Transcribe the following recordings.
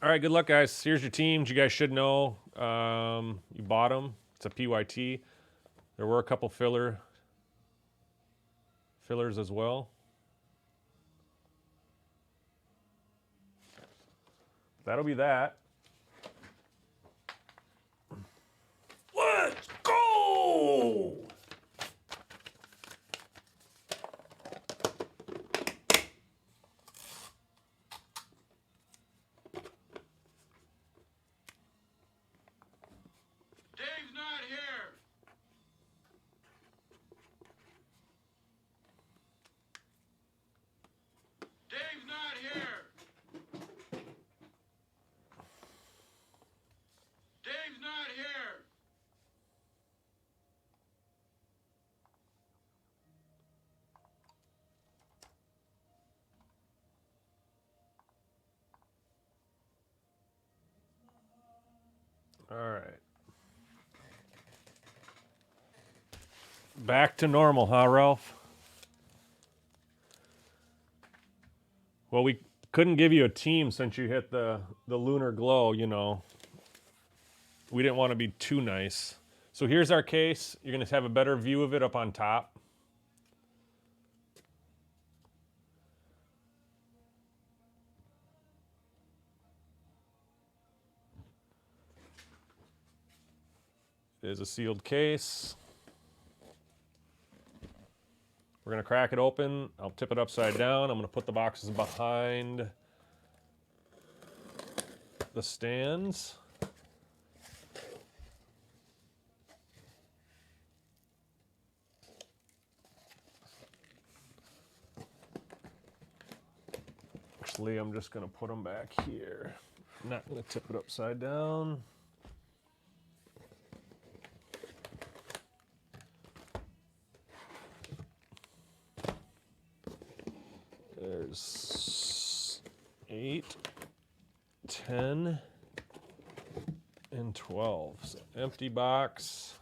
All right, good luck, guys. Here's your teams. You guys should know. You bought them. It's a PYT. There were a couple fillers as well. That'll be that. Let's go! Dave's not here. Dave's not here. Dave's not here. All right. Back to normal, huh, Ralph? Well, we couldn't give you a team since you hit the lunar glow, you know. We didn't want to be too nice. So here's our case. You're going to have a better view of it up on top. It is a sealed case. We're going to crack it open. I'll tip it upside down. I'm going to put the boxes behind the stands. Actually, I'm just going to put them back here. I'm not going to tip it upside down. There's 8, 10, and 12. So empty box.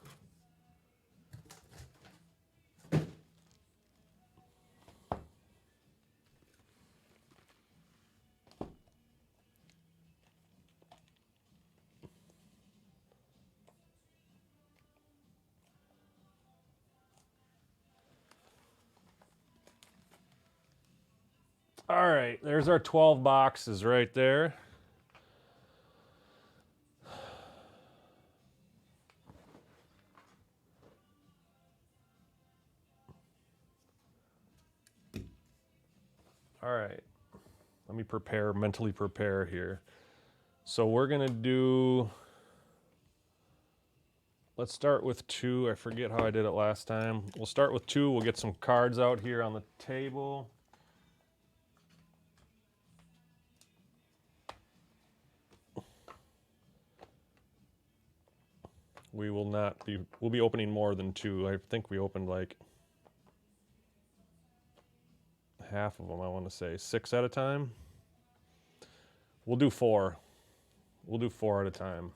All right, there's our 12 boxes right there. All right, let me mentally prepare here. So we're gonna do, let's start with 2. I forget how I did it last time. We'll start with 2. We'll get some cards out here on the table. We'll be opening more than 2. I think we opened like half of them, I want to say. 6 at a time. We'll do 4. We'll do 4 at a time.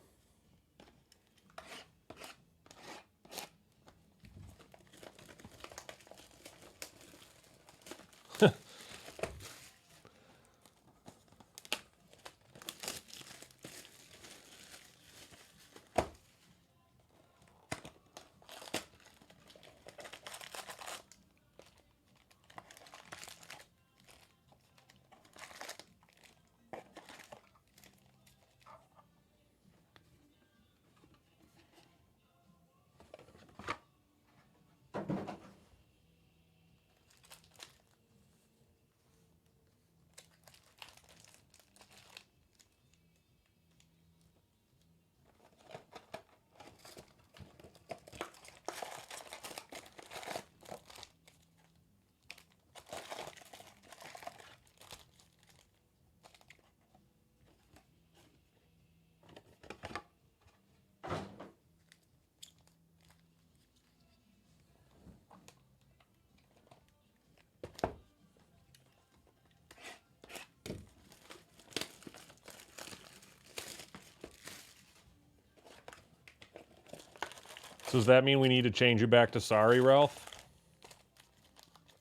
So does that mean we need to change you back to sorry, Ralph?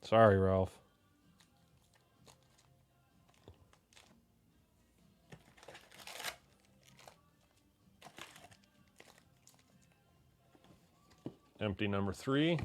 Sorry, Ralph. Empty number 3.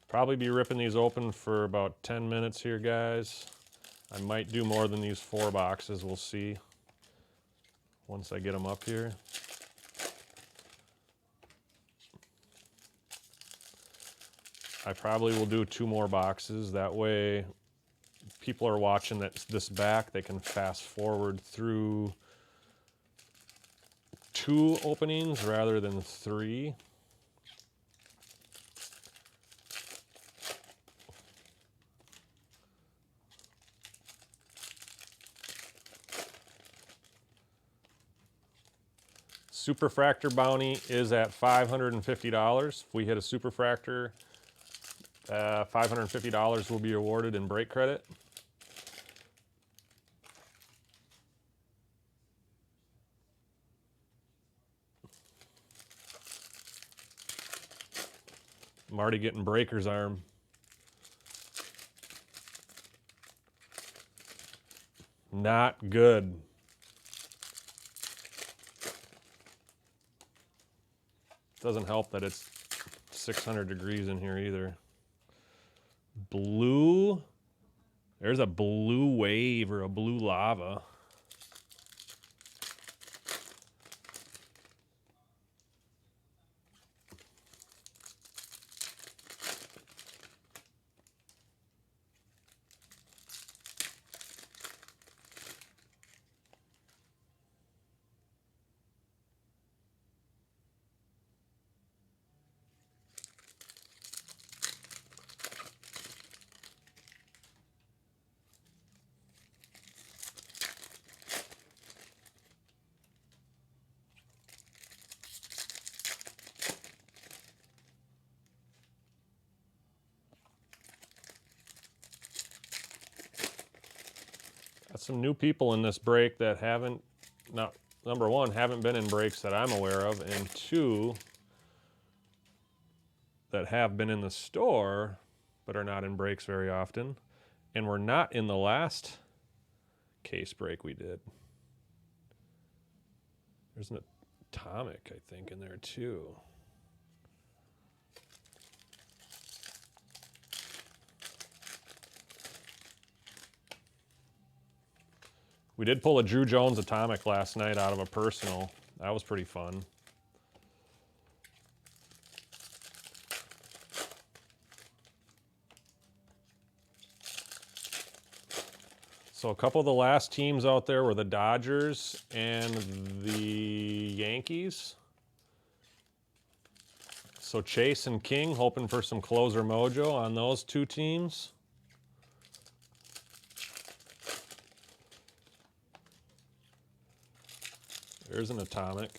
Probably be ripping these open for about 10 minutes here, guys. I might do more than these 4 boxes. We'll see once I get them up here. I probably will do 2 more boxes. That way people are watching this back. They can fast forward through 2 openings rather than 3. Superfractor bounty is at $550. If we hit a superfractor, $550 will be awarded in break credit. I'm already getting breaker's arm. Not good. Doesn't help that it's 600 degrees in here either. Blue. There's a blue wave or a blue lava. Got some new people in this break that haven't, number 1, haven't been in breaks that I'm aware of, and 2, that have been in the store but are not in breaks very often, and were not in the last case break we did. There's an atomic, I think, in there too. We did pull a Drew Jones atomic last night out of a personal. That was pretty fun. So a couple of the last teams out there were the Dodgers and the Yankees. So Chase and King hoping for some closer mojo on those 2 teams. There's an atomic.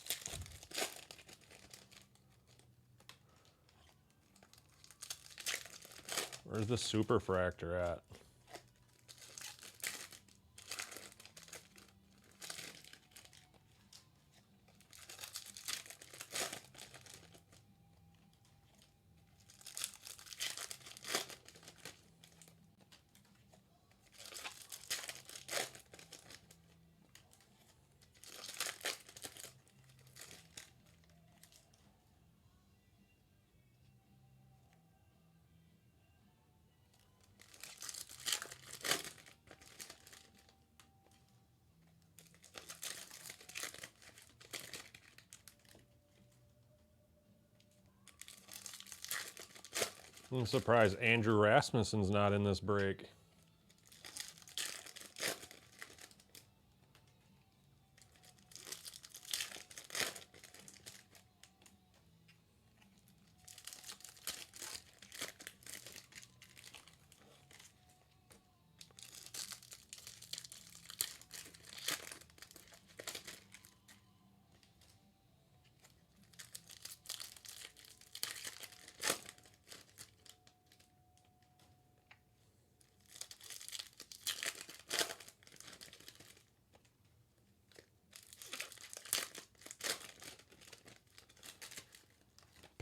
Where's the superfractor at? I'm surprised Andrew Rasmussen's not in this break.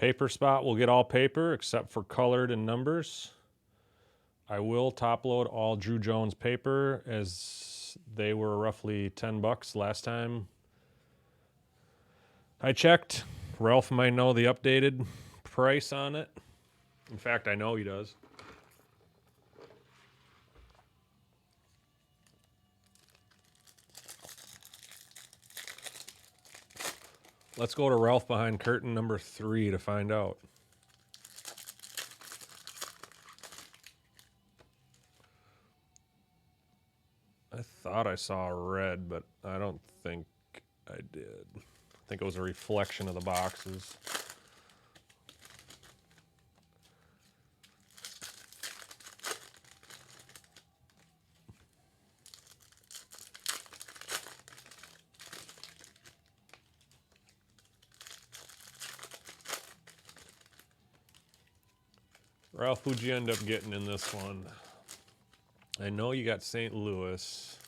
Paper spot will get all paper except for colored and numbers. I will top load all Drew Jones paper as they were roughly $10 last time I checked. Ralph might know the updated price on it. In fact, I know he does. Let's go to Ralph behind curtain number 3 to find out. I thought I saw red, but I don't think I did. I think it was a reflection of the boxes. Ralph, who'd you end up getting in this one? I know you got St. Louis.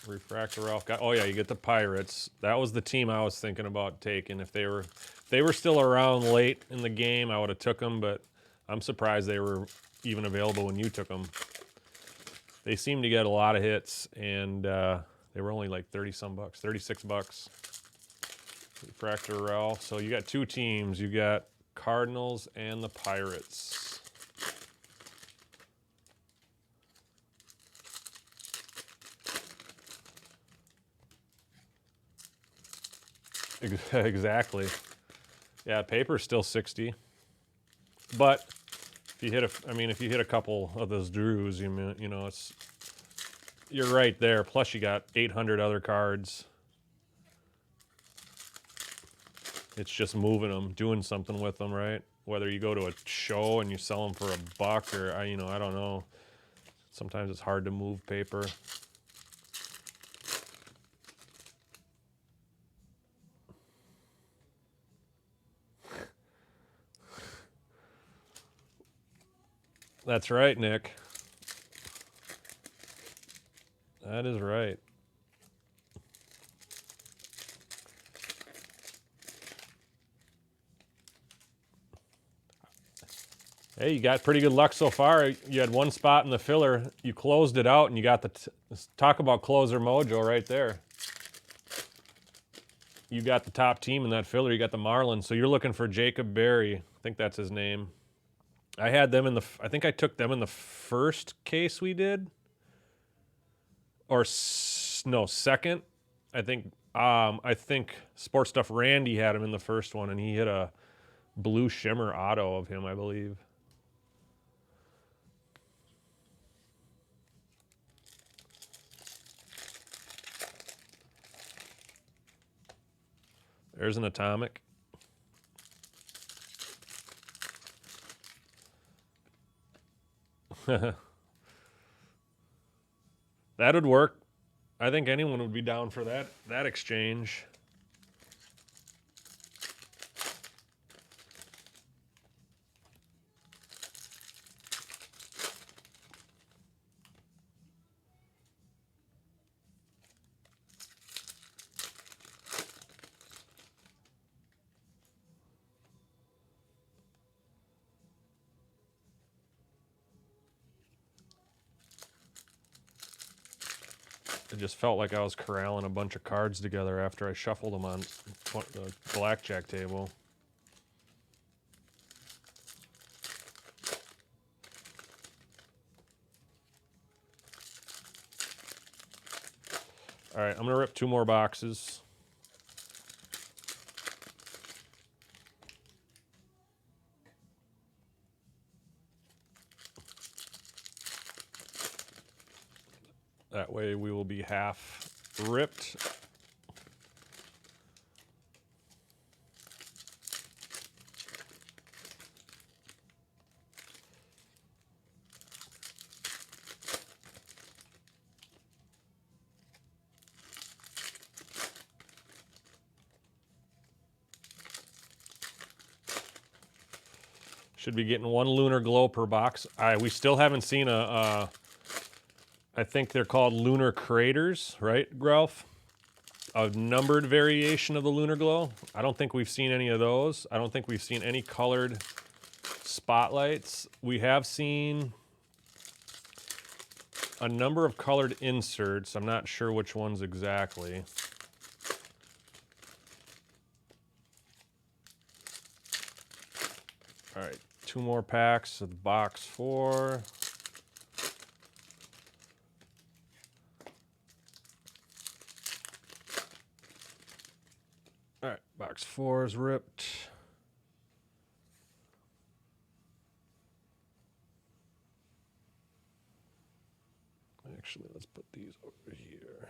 Refractor Ralph got. Oh yeah, you get the Pirates. That was the team I was thinking about taking. If they were still around late in the game, I would have took them. But I'm surprised they were even available when you took them. They seemed to get a lot of hits, and they were only like 30-some bucks, $36. Refractor Ralph. So you got two teams. You got Cardinals and the Pirates. Exactly. Yeah, paper's still 60. But if you hit if you hit a couple of those Drews, you know, you're right there. Plus you got 800 other cards. It's just moving them, doing something with them, right? Whether you go to a show and you sell them for $1 or I don't know. Sometimes it's hard to move paper. That's right, Nick. That is right. Hey, you got pretty good luck so far. You had one spot in the filler. You closed it out, and you got talk about closer mojo right there. You got the top team in that filler. You got the Marlins. So you're looking for Jacob Berry. I think that's his name. I had them in I think I took them in the first case we did. Or no, second. I think Sports Stuff Randy had him in the first one, and he hit a blue shimmer auto of him, I believe. There's an atomic. That would work. I think anyone would be down for that exchange. It just felt like I was corralling a bunch of cards together after I shuffled them on the blackjack table. All right, I'm going to rip 2 more boxes. That way we will be half ripped. Should be getting 1 lunar glow per box. We still haven't seen I think they're called lunar craters, right, Ralph? a numbered variation of the lunar glow. I don't think we've seen any of those. I don't think we've seen any colored spotlights. We have seen a number of colored inserts. I'm not sure which ones exactly. All right, 2 more packs of box 4. All right, box 4 is ripped. Actually, let's put these over here.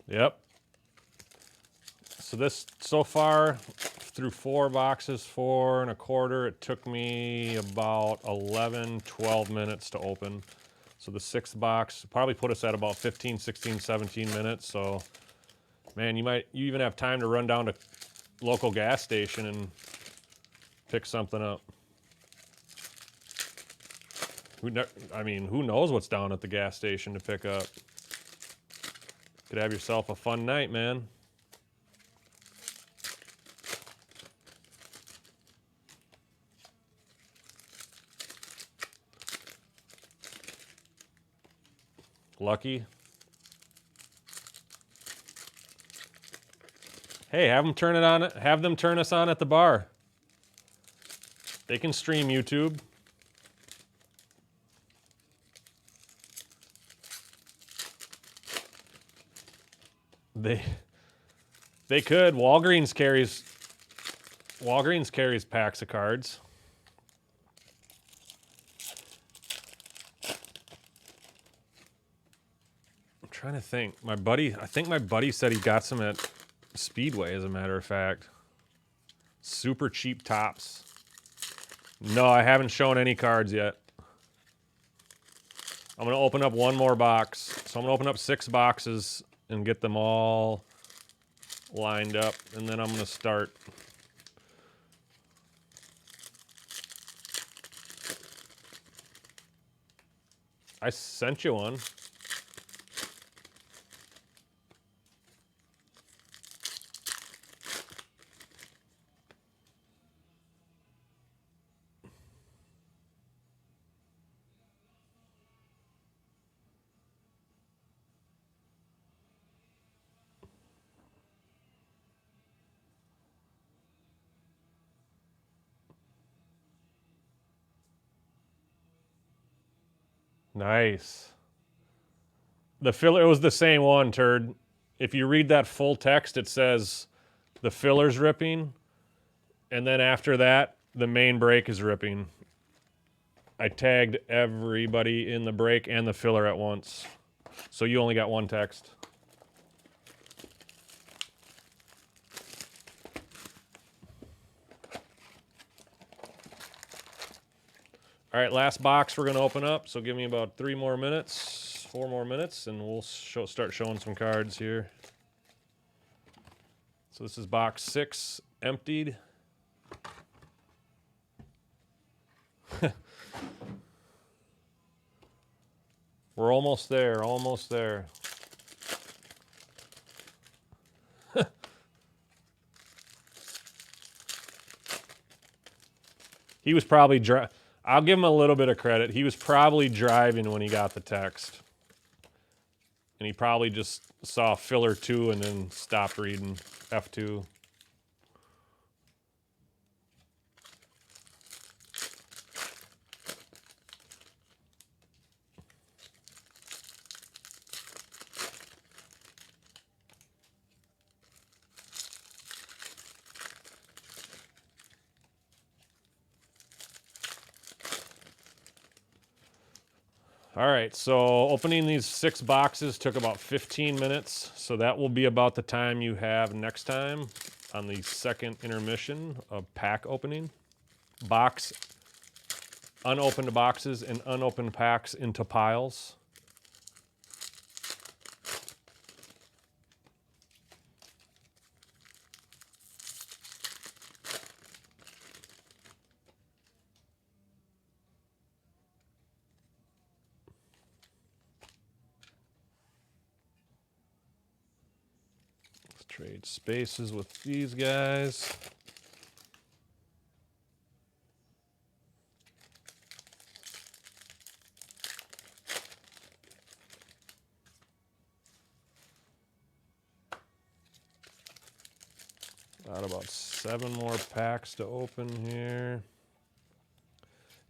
Yep. So this, so far, through 4 boxes, 4 1/4, it took me about 11, 12 minutes to open. So the 6th box probably put us at about 15, 16, 17 minutes. So, man, you even have time to run down to local gas station and pick something up. I mean, who knows what's down at the gas station to pick up? Could have yourself a fun night, man. Lucky. Hey, have them turn it on. Have them turn us on at the bar. They can stream YouTube. They could. Walgreens carries packs of cards. I'm trying to think. I think my buddy said he got some at Speedway, as a matter of fact. Super cheap tops. No, I haven't shown any cards yet. I'm going to open up one more box. So I'm going to open up 6 boxes and get them all lined up, and then I'm going to start. I sent you one. Nice. The filler, it was the same one, Turd. If you read that full text, it says the filler's ripping, and then after that, the main break is ripping. I tagged everybody in the break and the filler at once. So you only got one text. All right, last box we're going to open up. So give me about 4 more minutes, and we'll start showing some cards here. So this is box 6, emptied. We're almost there, almost there. He was probably I'll give him a little bit of credit. He was probably driving when he got the text. And he probably just saw filler 2 and then stopped reading F2. All right, so opening these 6 boxes took about 15 minutes. So that will be about the time you have next time on the second intermission of pack opening. Box, unopened boxes and unopened packs into piles. Let's trade spaces with these guys. Got about 7 more packs to open here.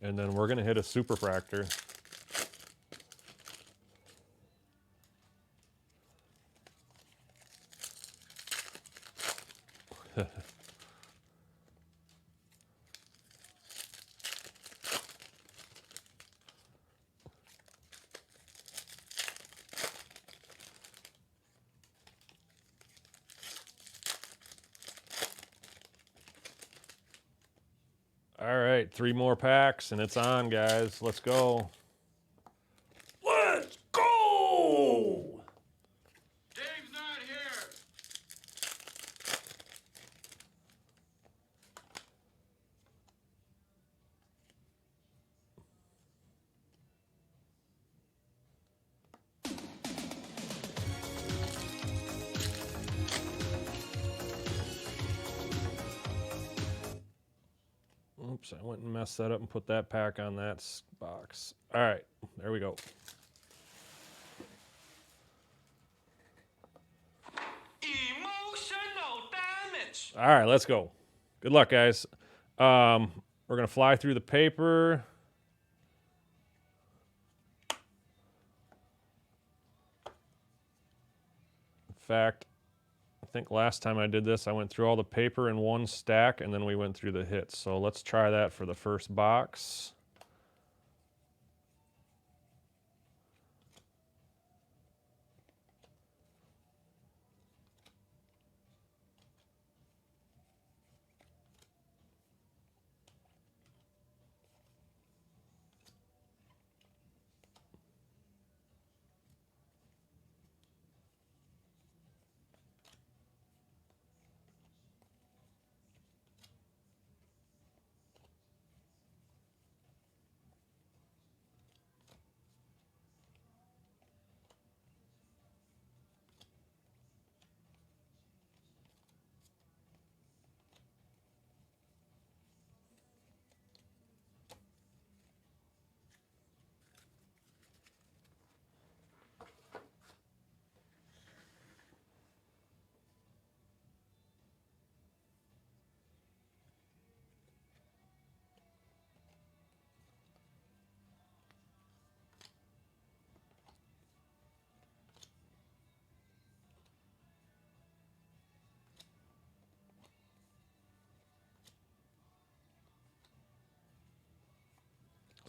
And then we're going to hit a superfractor. All right, 3 more packs and it's on, guys. Let's go. Let's go! Dave's not here. Oops, I went and messed that up and put that pack on that box. All right, there we go. Emotional damage. All right, let's go. Good luck, guys. We're going to fly through the paper. In fact, I think last time I did this, I went through all the paper in one stack, and then we went through the hits. So let's try that for the first box.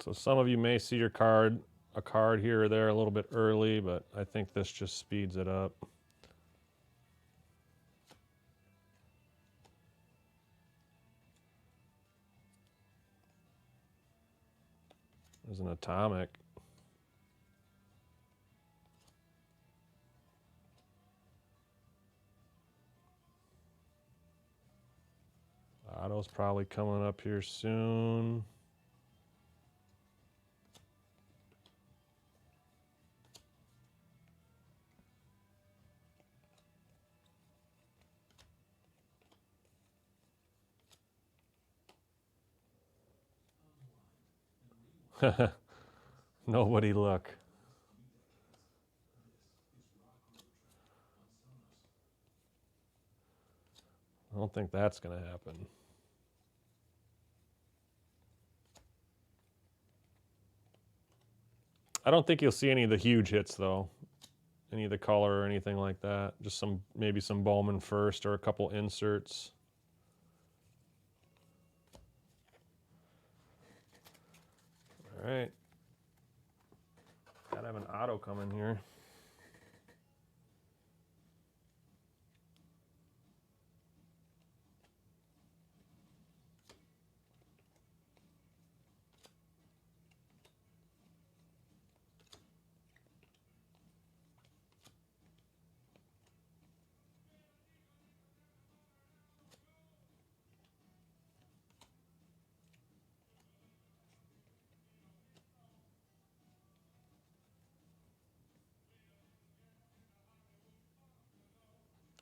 So some of you may see a card here or there a little bit early, but I think this just speeds it up. There's an atomic. Auto's probably coming up here soon. Nobody look. I don't think that's going to happen. I don't think you'll see any of the huge hits, though. Any of the color or anything like that. Just some, maybe some Bowman first or a couple inserts. All right. Gotta have an auto coming here.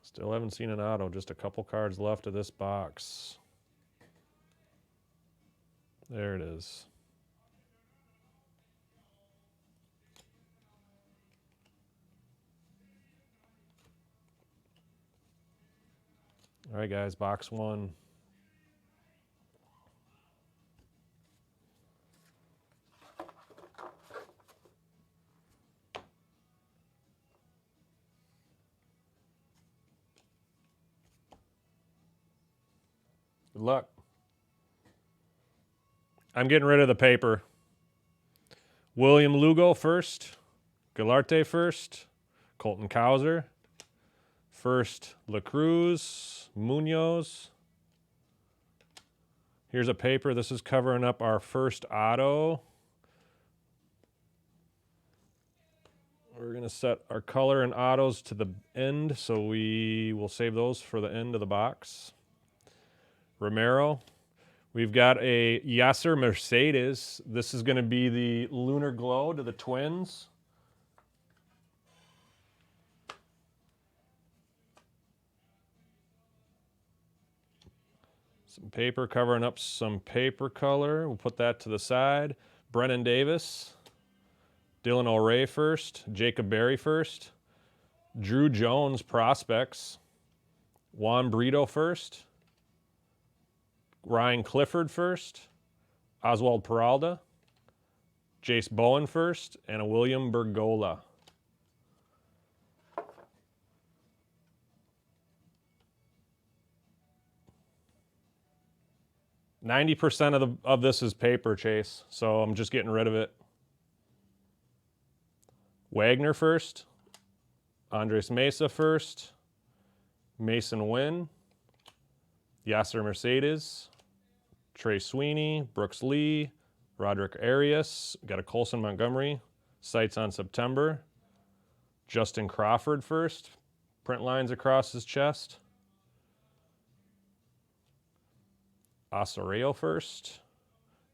Still haven't seen an auto. Just a couple cards left of this box. There it is. All right, guys, box one. Good luck. I'm getting rid of the paper. William Lugo first. Galarte first. Colton Cowser. First, La Cruz. Munoz. Here's a paper. This is covering up our first auto. We're going to set our color and autos to the end, so we will save those for the end of the box. Romero. We've got a Yasser Mercedes. This is going to be the Lunar Glow to the Twins. Some paper covering up some paper color. We'll put that to the side. Brennan Davis. Dylan O'Ray first. Jacob Berry first. Drew Jones prospects. Juan Brito first. Ryan Clifford first. Oswald Peralta. Jace Bowen first. And a William Bergola. 90% of this is paper, Chase, so I'm just getting rid of it. Wagner first. Andres Mesa first. Mason Wynn. Yasser Mercedes. Trey Sweeney. Brooks Lee. Roderick Arias. Got a Colson Montgomery. Sights on September. Justin Crawford first. Print lines across his chest. Osorio first.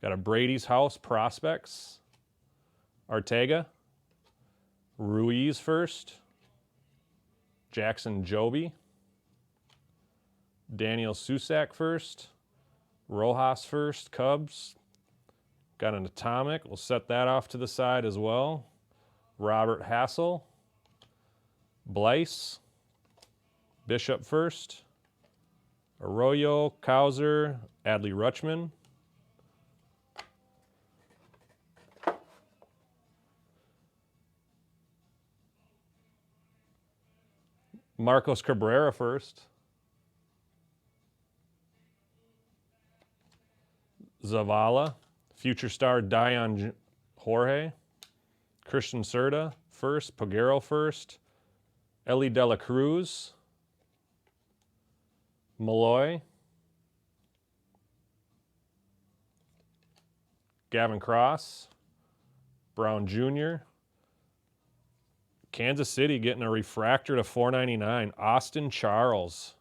Got a Brady's House Prospects. Ortega. Ruiz first. Jackson Joby. Daniel Susak first. Rojas first, Cubs. Got an Atomic. We'll set that off to the side as well. Robert Hassel. Blyce. Bishop first. Arroyo, Cowser, Adley Rutschman. Marcos Cabrera first. Zavala. Future star Dion Jorge. Christian Serta first. Pagero first. Ellie De La Cruz. Malloy. Gavin Cross. Brown Jr. Kansas City getting a refractor to $4.99. Austin Charles.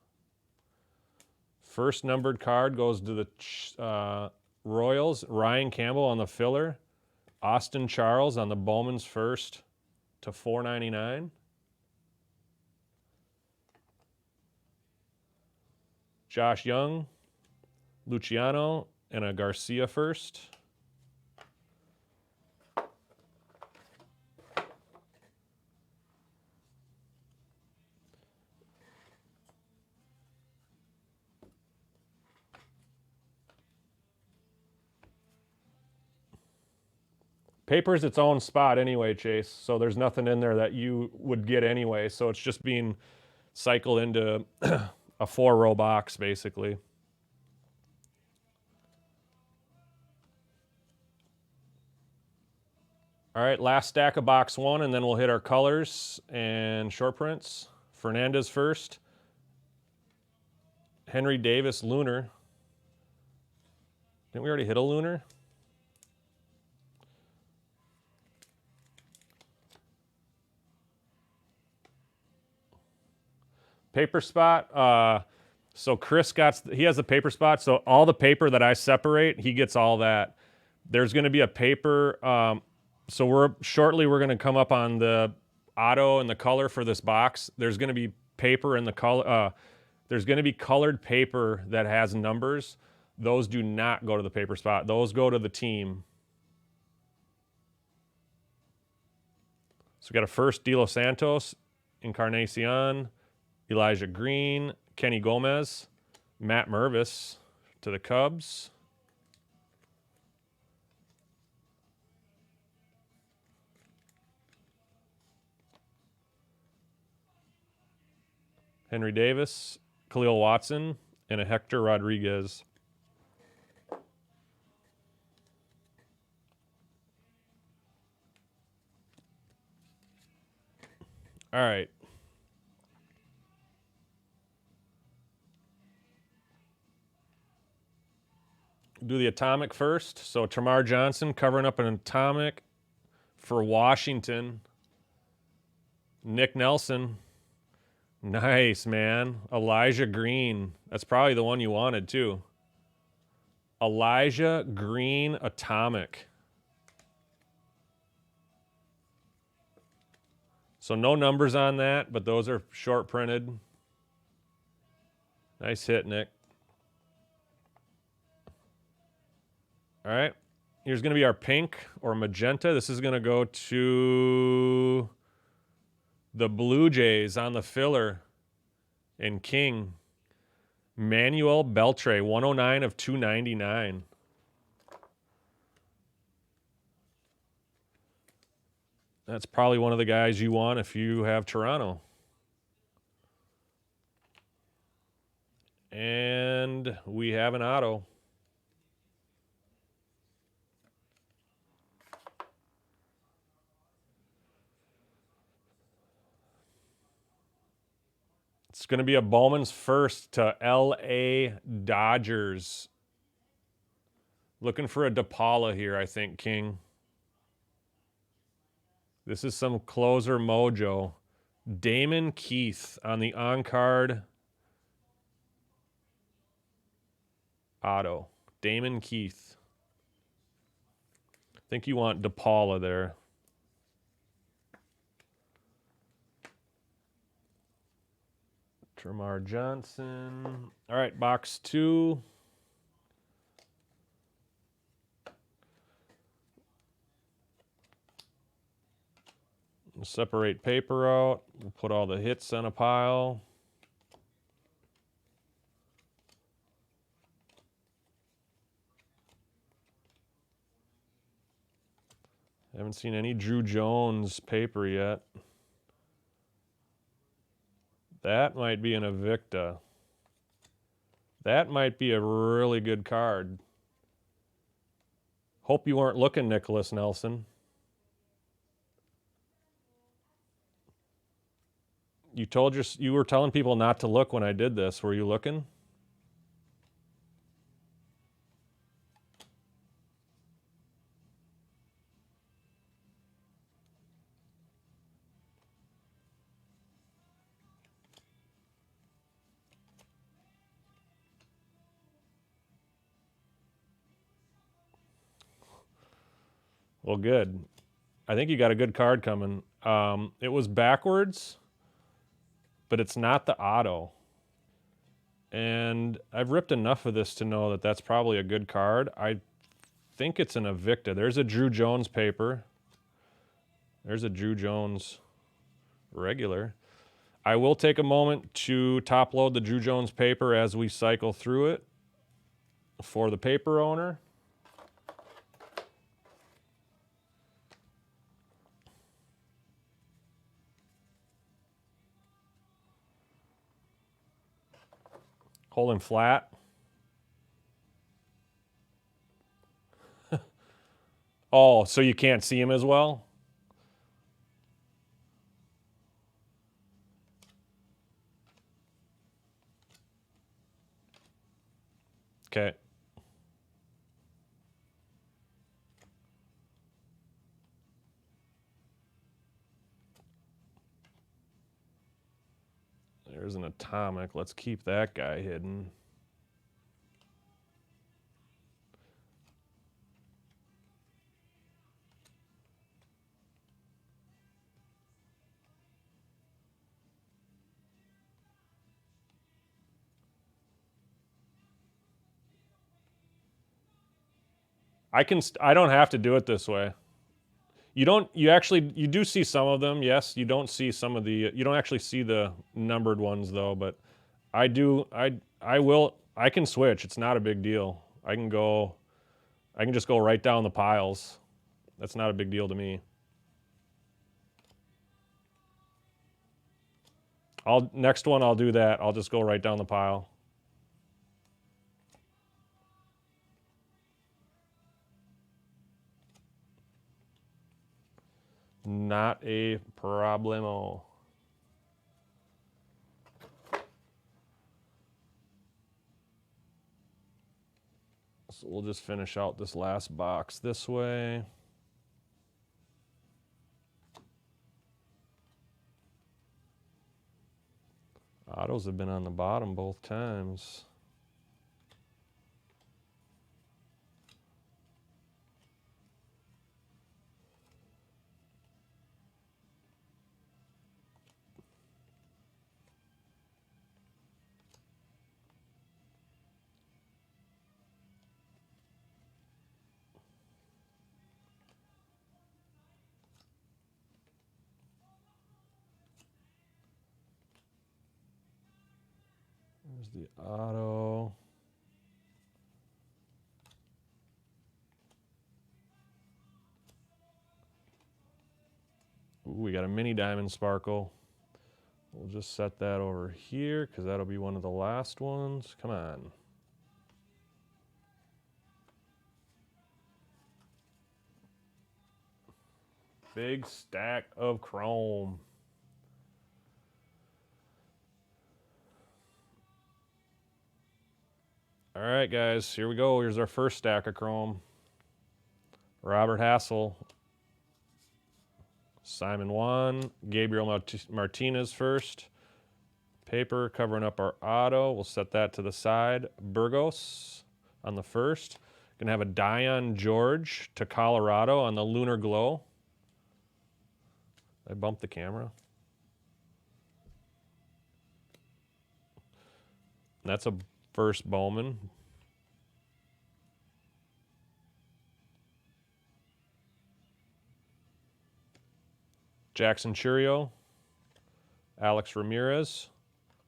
First numbered card goes to the Royals. Ryan Campbell on the filler. Austin Charles on the Bowman's first to $4.99. Josh Young, Luciano, and a Garcia first. Paper's its own spot anyway, Chase, so there's nothing in there that you would get anyway, so it's just being cycled into a 4-row box, basically. All right, last stack of box 1, and then we'll hit our colors and short prints. Fernandez first. Henry Davis, Lunar. Didn't we already hit a Lunar? Paper spot. So Chris he has the paper spot, so all the paper that I separate, he gets all that. There's going to be a paper. So we're going to come up on the auto and the color for this box. There's going to be paper in the color. There's going to be colored paper that has numbers. Those do not go to the paper spot. Those go to the team. So we got a first De Los Santos, Encarnacion, Elijah Green, Kenny Gomez, Matt Mervis to the Cubs. Henry Davis, Khalil Watson, and a Hector Rodriguez. All right. Do the atomic first. So Tamar Johnson covering up an atomic for Washington. Nick Nelson. Nice, man. Elijah Green. That's probably the one you wanted, too. Elijah Green atomic. So no numbers on that, but those are short printed. Nice hit, Nick. All right. Here's going to be our pink or magenta. This is going to go to the Blue Jays on the filler and King. Manuel Beltre, 109 of 299. That's probably one of the guys you want if you have Toronto. And we have an auto. It's going to be a Bowman's first to LA Dodgers. Looking for a DePaula here, I think, King. This is some closer mojo. Damon Keith on the on-card auto. Damon Keith. I think you want DePaula there. Tamar Johnson. All right, box 2. We'll separate paper out. We'll put all the hits on a pile. Haven't seen any Drew Jones paper yet. That might be an Invicta. That might be a really good card. Hope you weren't looking, Nicholas Nelson. You were telling people not to look when I did this. Were you looking? Well, good. I think you got a good card coming. It was backwards, but it's not the auto. And I've ripped enough of this to know that that's probably a good card. I think it's an Invicta. There's a Drew Jones paper. There's a Drew Jones regular. I will take a moment to top load the Drew Jones paper as we cycle through it for the paper owner. Holding flat. Oh, so you can't see him as well? Okay. There's an atomic. Let's keep that guy hidden. I don't have to do it this way. You do see some of them, yes. You don't see some of the, you don't actually see the numbered ones though, but I can switch. It's not a big deal. I can just go right down the piles. That's not a big deal to me. Next one I'll do that. I'll just go right down the pile. Not a problemo. So we'll just finish out this last box this way. Autos have been on the bottom both times. There's the auto. Ooh, we got a mini diamond sparkle. We'll just set that over here because that'll be one of the last ones. Come on. Big stack of chrome. All right, guys, here we go. Here's our first stack of chrome. Robert Hassel, Simon Juan, Gabriel Martinez first. Paper covering up our auto. We'll set that to the side. Burgos on the first. Gonna have a Dion George to Colorado on the Lunar Glow. I bumped the camera. That's a first Bowman. Jackson Churio, Alex Ramirez,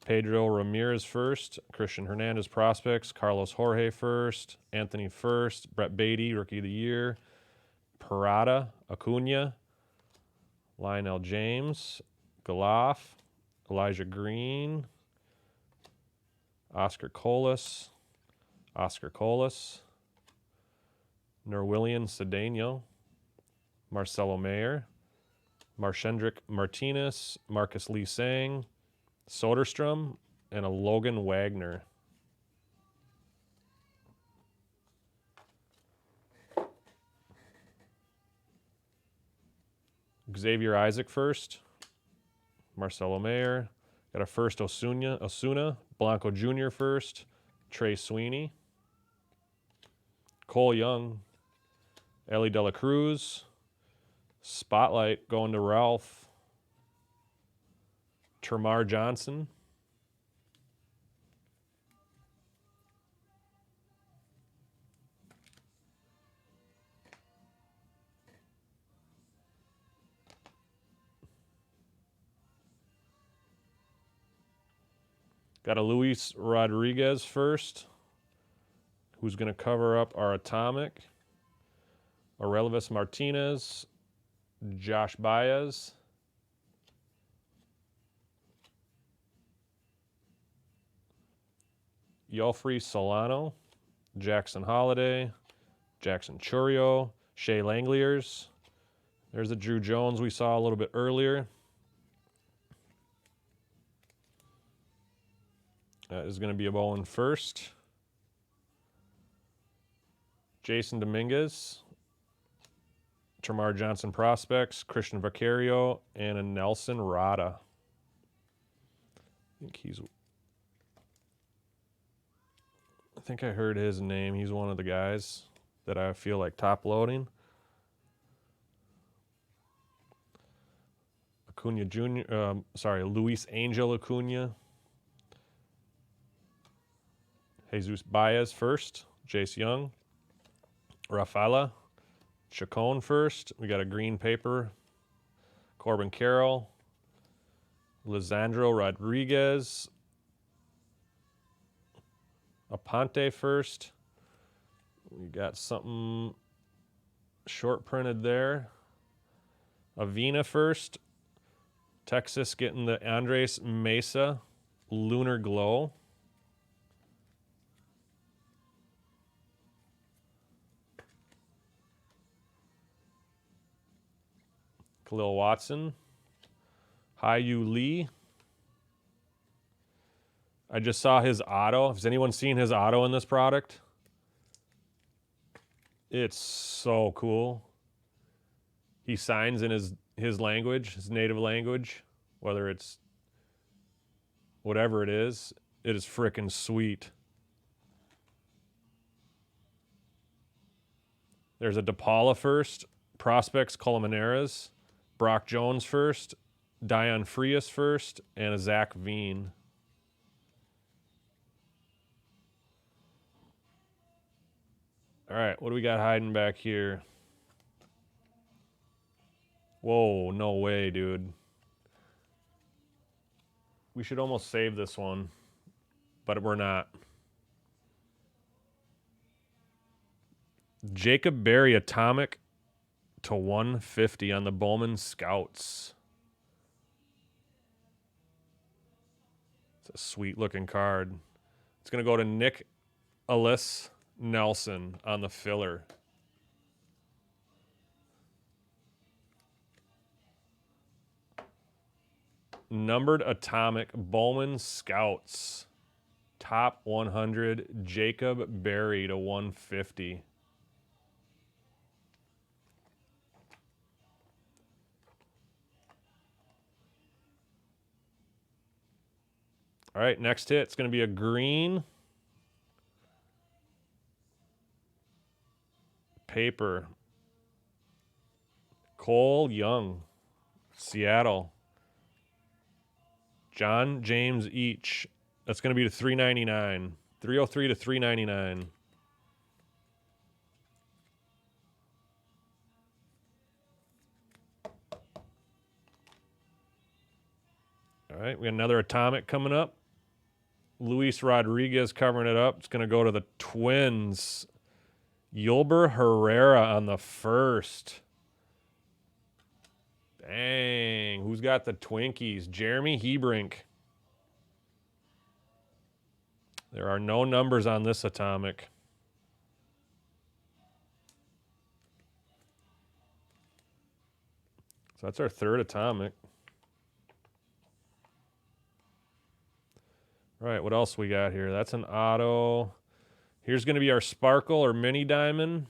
Pedro Ramirez first, Christian Hernandez prospects, Carlos Jorge first, Anthony first, Brett Beatty, Rookie of the Year, Parada, Acuna, Lionel James, Goff, Elijah Green, Oscar Colas, Nerwillian Cedeno, Marcelo Mayer, Marshendrick Martinez, Marcus Lee Sang, Soderstrom, and a Logan Wagner. Xavier Isaac first, Marcelo Mayer. Got a first Osuna, Blanco Jr. first, Trey Sweeney, Cole Young, Ellie De La Cruz, Spotlight going to Ralph, Termar Johnson, got a Luis Rodriguez first, who's going to cover up our Atomic, Aurelvis Martinez, Josh Baez, Yolfrey Solano, Jackson Holiday, Jackson Churio, Shea Langeliers. There's a Drew Jones we saw a little bit earlier. That is going to be a Bowman first. Jason Dominguez, Termarr Johnson prospects, Christian Vacario, and a Nelson Rada. I think I heard his name. He's one of the guys that I feel like top loading. Acuna Jr. Luis Angel Acuna. Jesus Baez first. Jace Young. Rafaela. Chacon first. We got a green paper. Corbin Carroll. Lisandro Rodriguez. Aponte first. We got something short printed there. Avina first. Texas getting the Andres Mesa Lunar Glow. Khalil Watson. Haiyu Lee. I just saw his auto. Has anyone seen his auto in this product? It's so cool. He signs in his language, his native language, whether it's whatever it is frickin' sweet. There's a DePaula first, prospects Colmenares, Brock Jones first, Dion Frias first, and a Zach Veen. All right, what do we got hiding back here? Whoa, no way, dude. We should almost save this one, but we're not. Jacob Berry Atomic to 150 on the Bowman Scouts. It's a sweet looking card. It's going to go to Nick Alice Nelson on the filler. Numbered Atomic Bowman Scouts. Top 100 Jacob Berry to 150. All right, next hit. It's going to be a green paper. Cole Young, Seattle. John James each. That's going to be to $399. 303 to $399. All right, we got another Atomic coming up. Luis Rodriguez covering it up. It's going to go to the Twins. Yulber Herrera on the first. Dang. Who's got the Twinkies? Jeremy Hebrink. There are no numbers on this Atomic. So that's our third Atomic. All right, what else we got here? That's an auto. Here's going to be our Sparkle or Mini Diamond.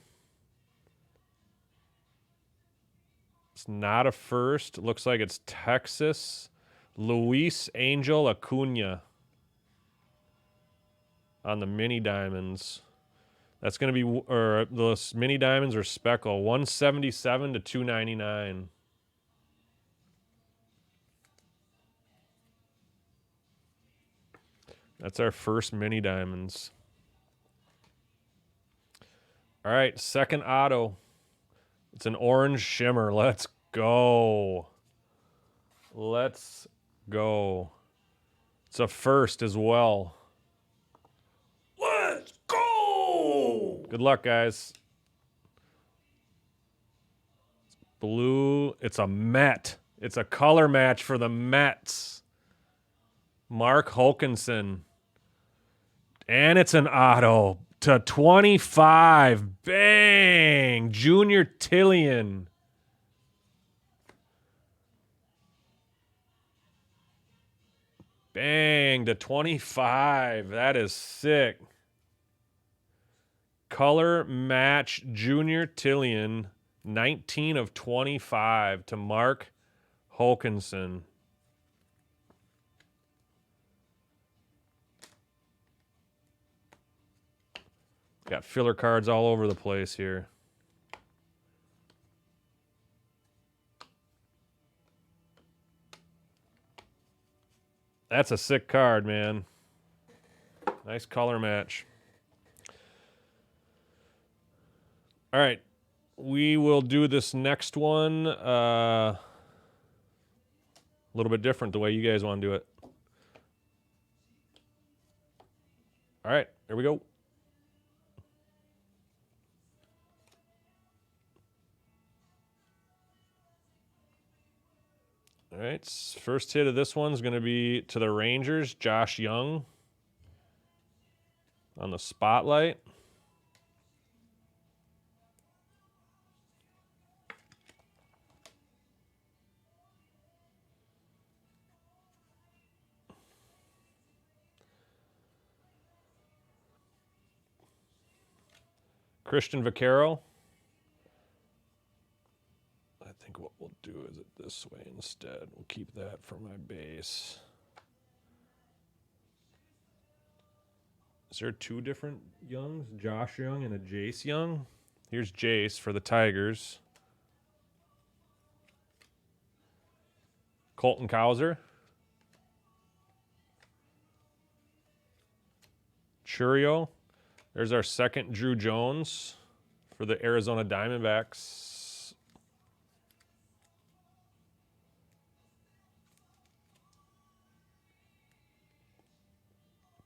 It's not a first. It looks like it's Texas. Luis Angel Acuna on the Mini Diamonds. That's going to be, or those Mini Diamonds or Speckle, 177 to 299. That's our first Mini Diamonds. All right, second auto. It's an orange shimmer. Let's go. Let's go. It's a first as well. Let's go. Good luck, guys. It's blue. It's a Met. It's a color match for the Mets. Mark Hokinson. And it's an auto to 25. Bang! Junior Tillian. Bang to 25. That is sick. Color match Junior Tillian, 19 of 25 to Mark Hulkinson. Got filler cards all over the place here. That's a sick card, man. Nice color match. All right. We will do this next one a little bit different the way you guys want to do it. All right. Here we go. All right. First hit of this one's going to be to the Rangers, Josh Young on the spotlight. Christian Vaccaro. I think what we'll do is it this way instead. We'll keep that for my base. Is there two different Youngs? Josh Young and a Jace Young? Here's Jace for the Tigers. Colton Cowser. Churio. There's our second Drew Jones for the Arizona Diamondbacks.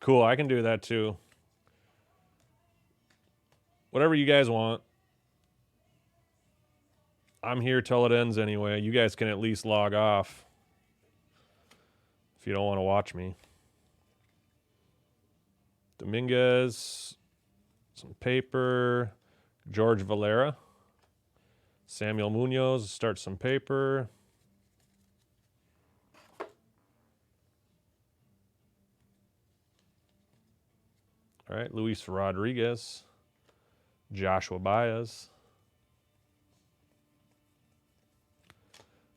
Cool, I can do that too. Whatever you guys want. I'm here till it ends anyway. You guys can at least log off if you don't want to watch me. Dominguez, some paper. George Valera. Samuel Munoz, start some paper. All right, Luis Rodriguez. Joshua Baez.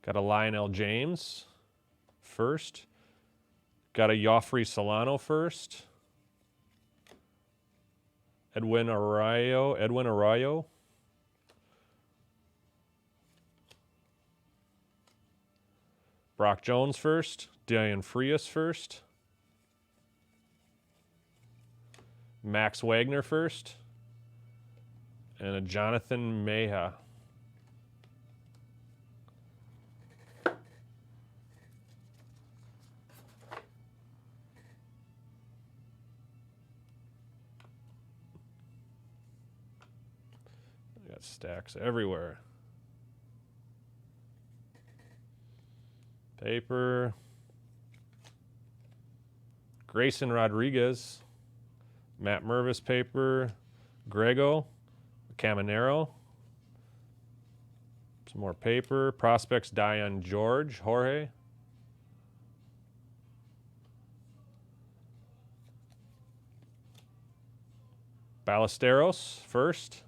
Got a Lionel James first. Got a Joffrey Solano first. Edwin Arroyo. Brock Jones first. Diane Frias first. Max Wagner first. And a Jonathan Meja. Got stacks everywhere. Paper. Grayson Rodriguez. Matt Mervis paper. Grego. Caminero. Some more paper. Prospects Dion George. Jorge. Ballesteros first.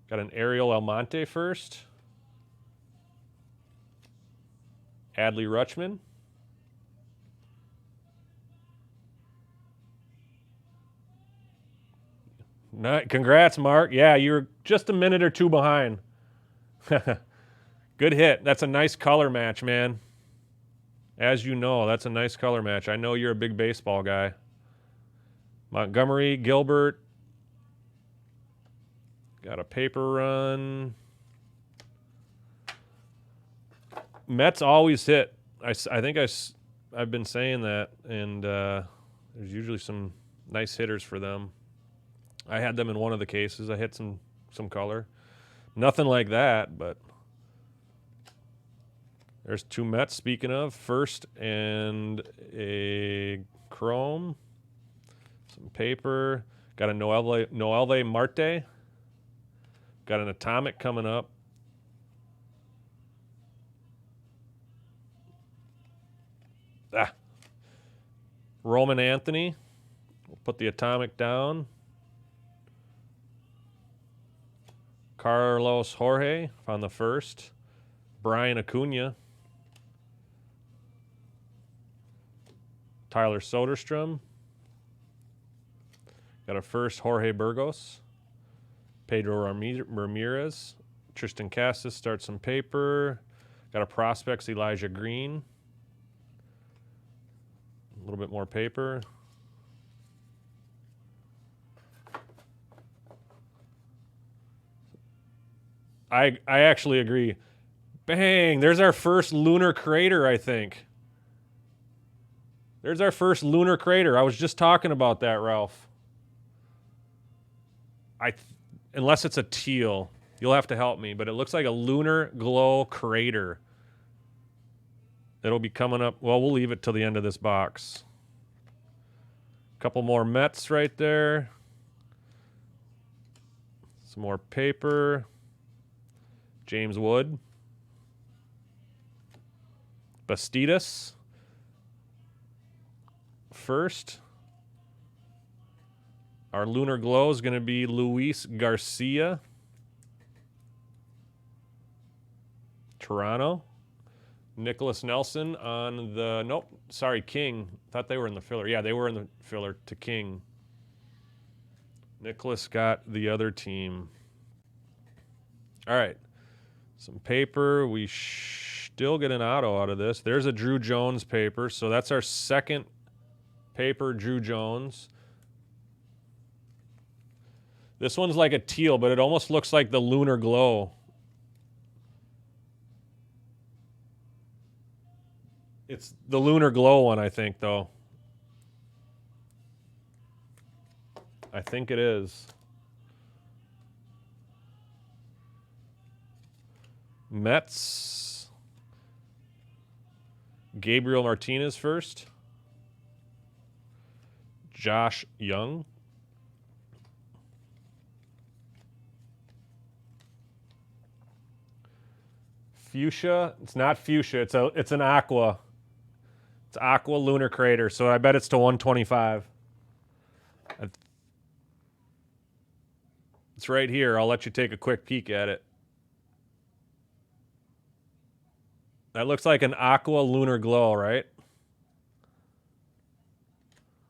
Got an Ariel Almonte first. Adley Rutschman. Congrats, Mark. Yeah, you're just a minute or two behind. Good hit. That's a nice color match, man. As you know, that's a nice color match. I know you're a big baseball guy. Montgomery, Gilbert. Got a paper run. Mets always hit. I think I've been saying that, and there's usually some nice hitters for them. I had them in one of the cases. I hit some color. Nothing like that, but there's two Mets, speaking of. First and a chrome. Some paper. Got a Noelve Marte. Got an Atomic coming up. Roman Anthony. We'll put the Atomic down. Carlos Jorge on the first. Brian Acuna. Tyler Soderstrom. Got a first Jorge Burgos. Pedro Ramirez. Tristan Casas starts some paper. Got a prospects Elijah Green. A little bit more paper. I actually agree. Bang! There's our first lunar crater, I think. There's our first lunar crater. I was just talking about that, Ralph. Unless it's a teal, you'll have to help me, but it looks like a lunar glow crater. It'll be coming up. Well, we'll leave it till the end of this box. Couple more Mets right there. Some more paper. James Wood. Bastidas. First. Our lunar glow is going to be Luis Garcia. Toronto. Nicholas Nelson on the... Nope, sorry, King. Thought they were in the filler. Yeah, they were in the filler to King. Nicholas got the other team. All right. Some paper. We still get an auto out of this. There's a Drew Jones paper. So that's our second paper, Drew Jones. This one's like a teal, but it almost looks like the lunar glow. It's the lunar glow one, I think, though. I think it is. Mets. Gabriel Martinez first. Josh Young. Fuchsia. It's not fuchsia. It's an aqua. It's aqua lunar crater. So I bet it's to 125. It's right here. I'll let you take a quick peek at it. That looks like an aqua lunar glow, right?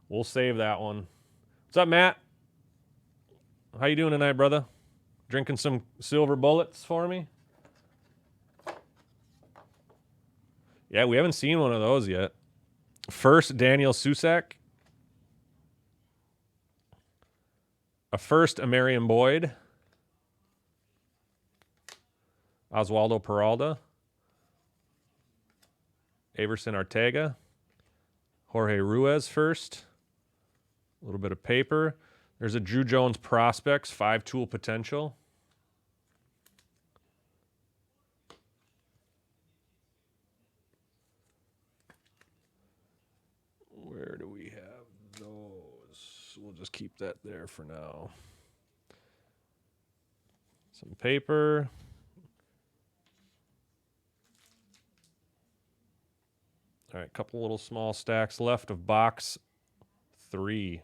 We'll save that one. What's up, Matt? How you doing tonight, brother? Drinking some silver bullets for me? Yeah, we haven't seen one of those yet. First, Daniel Susak. A first, Amarian Boyd. Oswaldo Peralta. Averson Ortega. Jorge Ruiz first. A little bit of paper. There's a Drew Jones Prospects, 5-tool potential. Where do we have those? We'll just keep that there for now. Some paper. All right, a couple little small stacks left of box 3.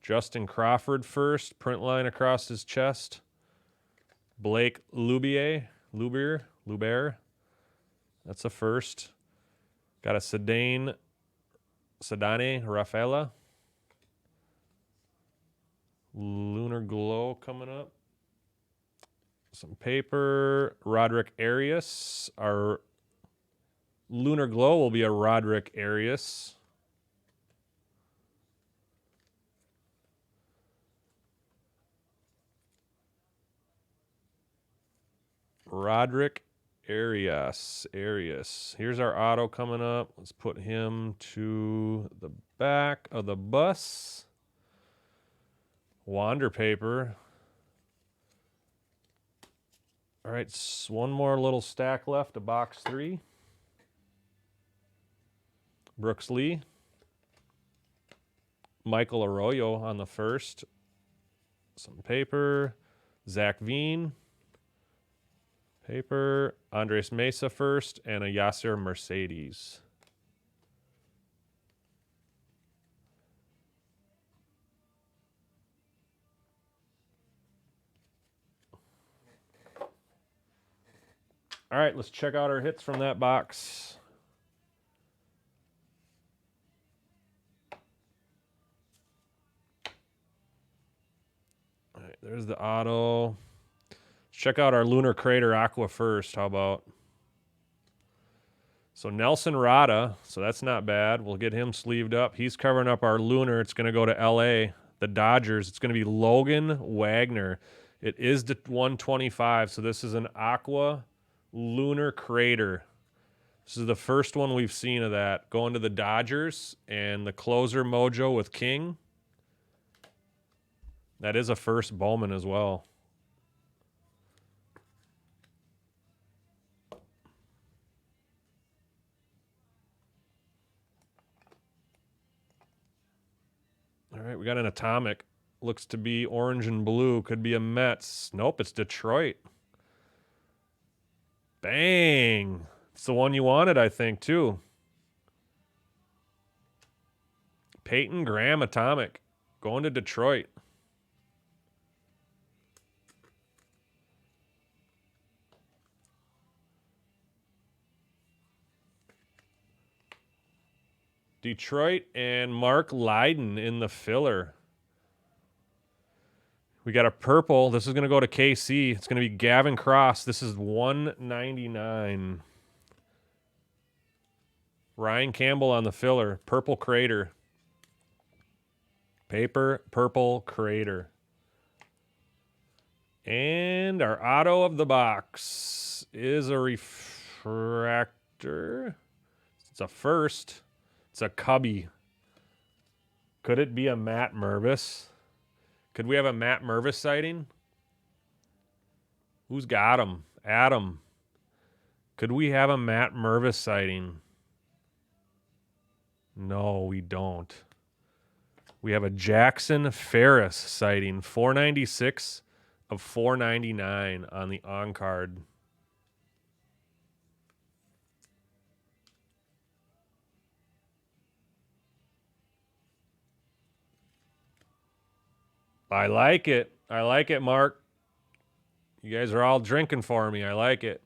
Justin Crawford first, print line across his chest. Blake Lubier. That's a first. Got a Sedane Rafaela. Lunar Glow coming up. Some paper. Roderick Arias. Our Lunar Glow will be a Roderick Arias. Roderick Arias. Here's our auto coming up. Let's put him to the back of the bus. Wander paper. All right, one more little stack left of box 3. Brooks Lee. Michael Arroyo on the first. Some paper. Zach Veen. Paper. Andres Mesa first. And a Yasser Mercedes. All right, let's check out our hits from that box. All right, there's the auto. Check out our Lunar Crater Aqua first. How about? So Nelson Rada, so that's not bad. We'll get him sleeved up. He's covering up our Lunar. It's going to go to L.A., the Dodgers. It's going to be Logan Wagner. It is the 125, so this is an Aqua Lunar Crater. This is the first one we've seen of that. Going to the Dodgers and the closer mojo with King. That is a first Bowman as well. All right, we got an Atomic. Looks to be orange and blue. Could be a Mets. Nope, it's Detroit. Bang. It's the one you wanted, I think, too. Peyton Graham Atomic. Going to Detroit. Detroit and Mark Lydon in the filler. We got a purple. This is going to go to KC. It's going to be Gavin Cross. This is 199. Ryan Campbell on the filler. Purple Crater. Paper Purple Crater. And our auto of the box is a refractor. It's a first. It's a Cubby. Could it be a Matt Mervis? Could we have a Matt Mervis sighting? Who's got him? Adam. Could we have a Matt Mervis sighting? No, we don't. We have a Jackson Ferris sighting. 496 of 499 on the on-card. I like it. I like it, Mark. You guys are all drinking for me. I like it.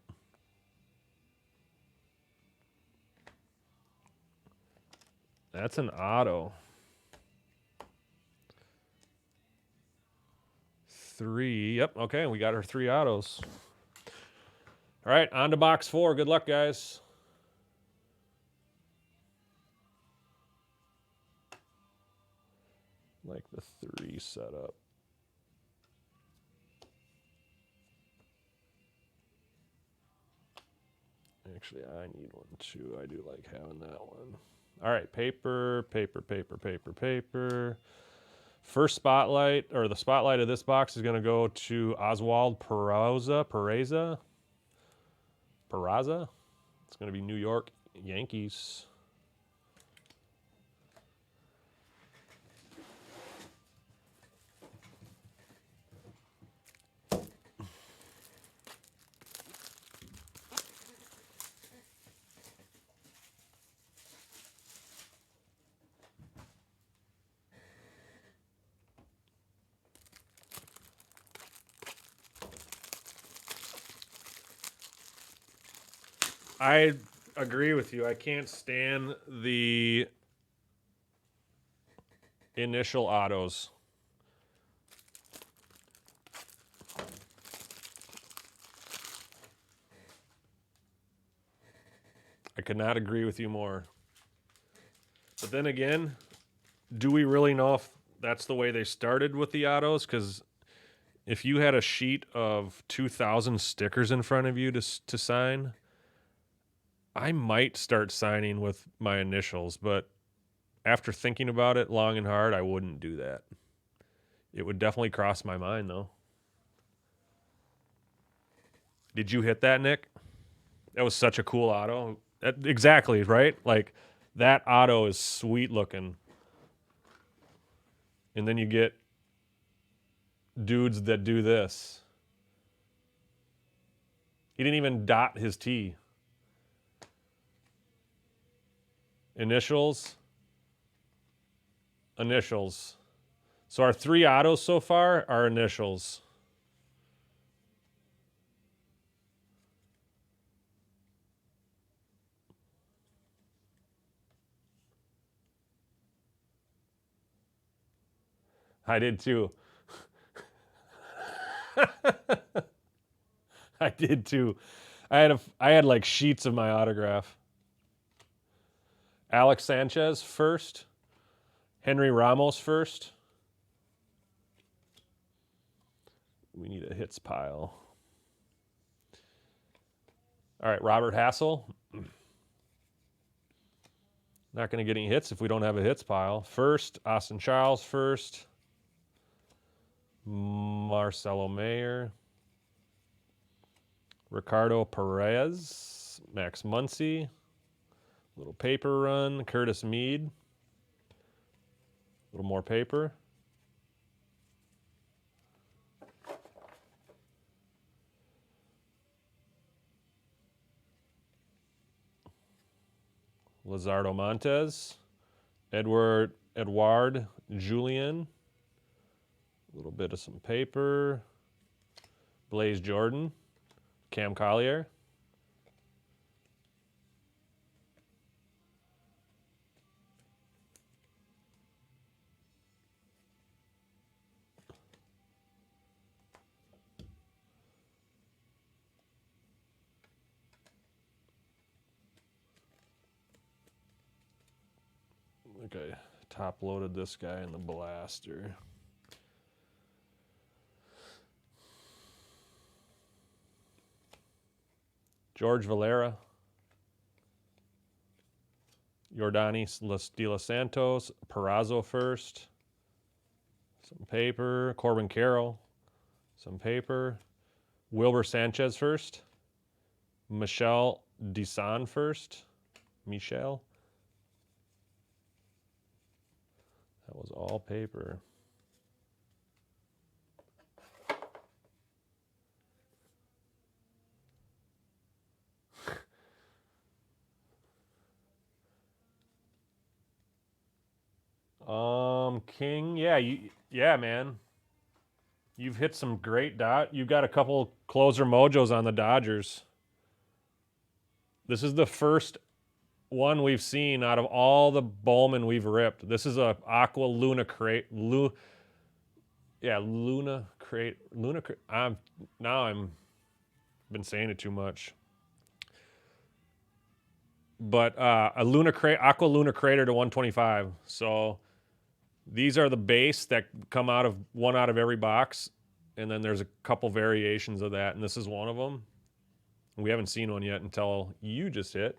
That's an auto. 3. Yep. Okay. We got our 3 autos. All right. On to box 4. Good luck, guys. Like the 3 setup. Actually, I need one too. I do like having that one. All right, paper. First spotlight, or the spotlight of this box is going to go to Oswald Peraza. It's going to be New York Yankees. I agree with you. I can't stand the initial autos. I could not agree with you more. But then again, do we really know if that's the way they started with the autos? Because if you had a sheet of 2,000 stickers in front of you to sign, I might start signing with my initials, but after thinking about it long and hard, I wouldn't do that. It would definitely cross my mind, though. Did you hit that, Nick? That was such a cool auto. Exactly, right? Like, that auto is sweet looking. And then you get dudes that do this. He didn't even dot his T. Initials. Initials. So our 3 autos so far are initials. I did too. I did too. I had like sheets of my autograph. Alex Sanchez first. Henry Ramos first. We need a hits pile. All right, Robert Hassel. Not going to get any hits if we don't have a hits pile. First, Austin Charles first. Marcelo Mayer. Ricardo Perez. Max Muncy. Little paper run. Curtis Mead. A little more paper. Lizardo Montes. Edward Julian. A little bit of some paper. Blaze Jordan. Cam Collier. I think I top loaded this guy in the blaster. George Valera. Jordani De Los Santos. Perazo first. Some paper. Corbin Carroll. Some paper. Wilber Sanchez first. Michel Desan first. Michel. That was all paper. King, yeah, man. You've hit some great dot. You've got a couple closer mojos on the Dodgers. This is the first one we've seen out of all the Bowman we've ripped. This is a Aqua Luna crate. Luna crate. I'm been saying it too much. But a Luna crate, Aqua Luna Crater to 125. So these are the base that come out of one out of every box, and then there's a couple variations of that, and this is one of them. We haven't seen one yet until you just hit.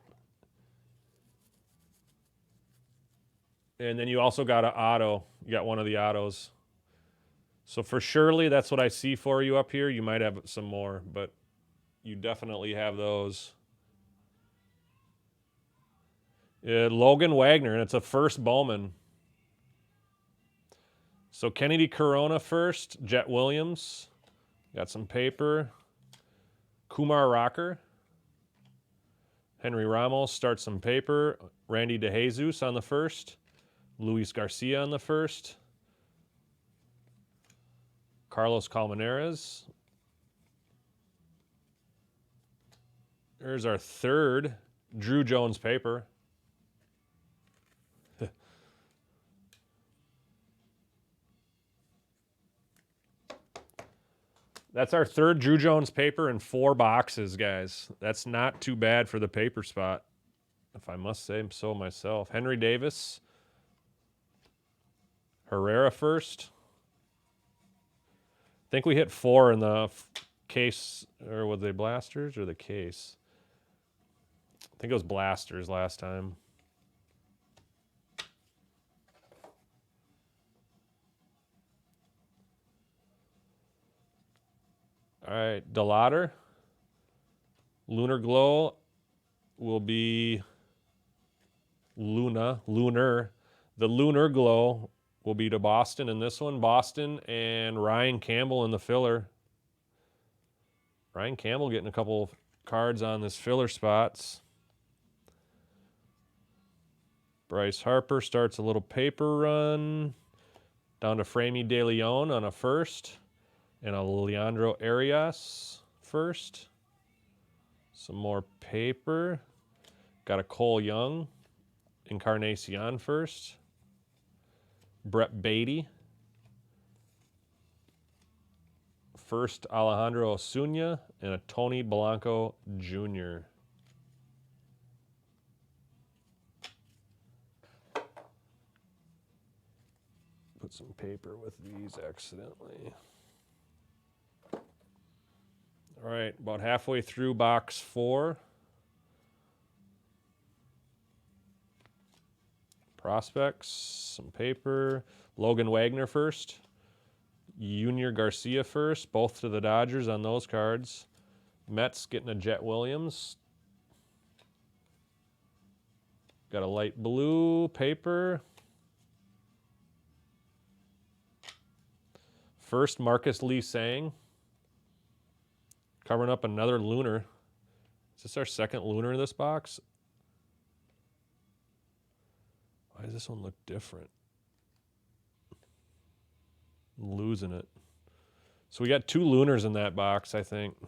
And then you also got an auto. You got one of the autos. So for Shirley, that's what I see for you up here. You might have some more, but you definitely have those. Logan Wagner, and it's a first Bowman. So Kennedy Corona first, Jet Williams, got some paper. Kumar Rocker, Henry Ramos starts some paper. Randy DeJesus on the first, Luis Garcia on the first, Carlos Colmenares. There's our third Drew Jones paper. That's our third Drew Jones paper in 4 boxes, guys. That's not too bad for the paper spot, if I must say so myself. Henry Davis. Herrera first. I think we hit 4 in the case, or were they blasters or the case? I think it was blasters last time. All right, Delater. Lunar Glow will be Lunar. The Lunar Glow will be to Boston in this one. Boston and Ryan Campbell in the filler. Ryan Campbell getting a couple cards on this filler spots. Bryce Harper starts a little paper run. Down to Framey De Leon on a first. And a Leandro Arias first. Some more paper. Got a Cole Young. Encarnacion first. Brett Beatty. First Alejandro Osuna and a Tony Blanco Jr. Put some paper with these accidentally. All right, about halfway through box 4. Prospects, some paper. Logan Wagner first. Junior Garcia first, both to the Dodgers on those cards. Mets getting a Jet Williams. Got a light blue paper. First, Marcus Lee Sang. Covering up another lunar. Is this our second lunar in this box? Why does this one look different? I'm losing it. So we got 2 lunars in that box, I think. I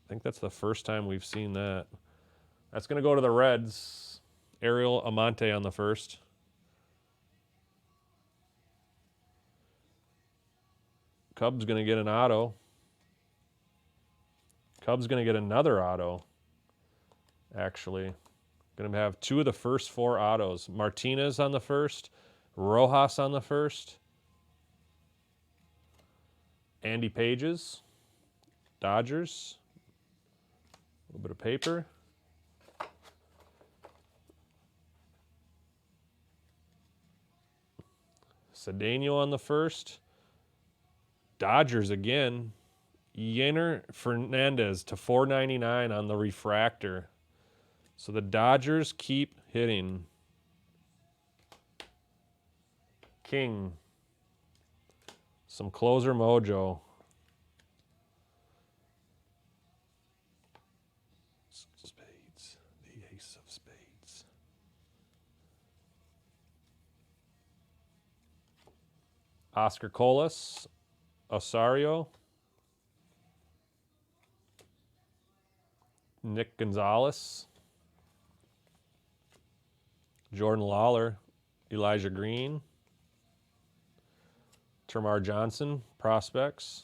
think that's the first time we've seen that. That's going to go to the Reds. Ariel Amante on the first. Cubs going to get an auto. Cubs going to get another auto, actually. Going to have 2 of the first 4 autos. Martinez on the first. Rojas on the first. Andy Pages. Dodgers. A little bit of paper. Cedeno on the first. Dodgers again. Yener Fernandez to 499 on the refractor. So the Dodgers keep hitting. King. Some closer mojo. Spades. The ace of spades. Oscar Colas. Osario. Nick Gonzalez. Jordan Lawler. Elijah Green. Termar Johnson, prospects.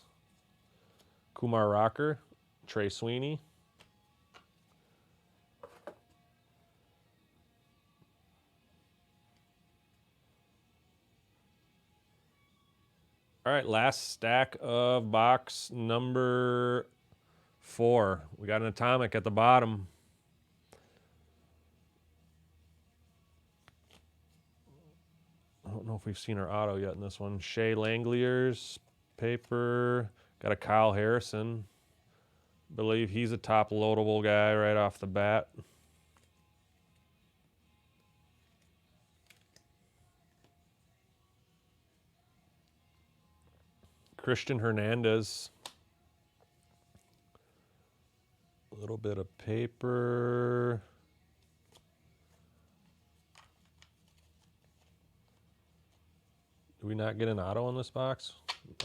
Kumar Rocker, Trey Sweeney. All right, last stack of box number 4. We got an atomic at the bottom. I don't know if we've seen our auto yet in this one. Shea Langlier's paper. Got a Kyle Harrison. Believe he's a top loadable guy right off the bat. Christian Hernandez. A little bit of paper. Did we not get an auto in this box?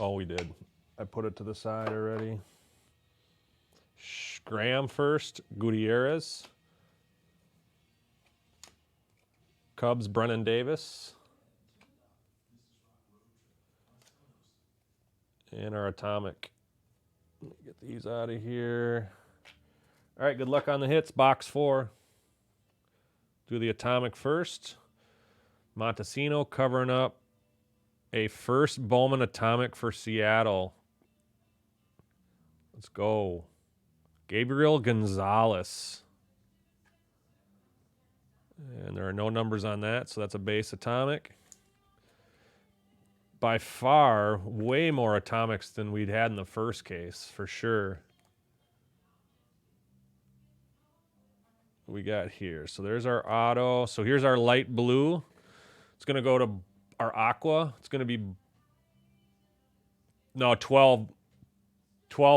Oh, we did. I put it to the side already. Graham first. Gutierrez. Cubs, Brennan Davis. And our atomic. Get these out of here. All right, good luck on the hits. Box 4. Do the atomic first. Montesino covering up a first Bowman atomic for Seattle. Let's go. Gabriel Gonzalez. And there are no numbers on that, so that's a base atomic. By far, way more atomics than we'd had in the first case, for sure. What we got here. So there's our auto. So here's our light blue. It's going to go to our aqua. It's going to be no 12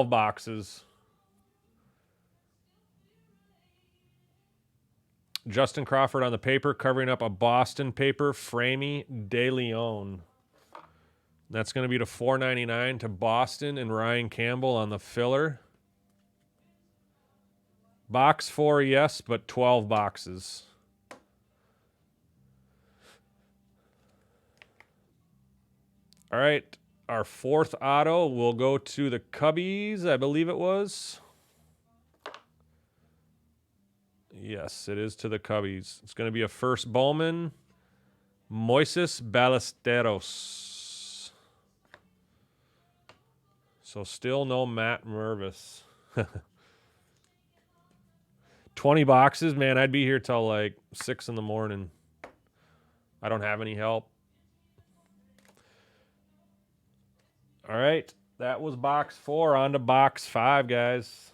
boxes. Justin Crawford on the paper, covering up a Boston paper, Framey De Leon. That's going to be to $4.99 to Boston and Ryan Campbell on the filler. Box 4, yes, but 12 boxes. All right, our fourth auto will go to the Cubbies, I believe it was. Yes, it is to the Cubbies. It's going to be a first Bowman, Moises Ballesteros. So still no Matt Mervis. 20 boxes, man, I'd be here till like 6 in the morning. I don't have any help. All right, that was box 4. On to box 5, guys.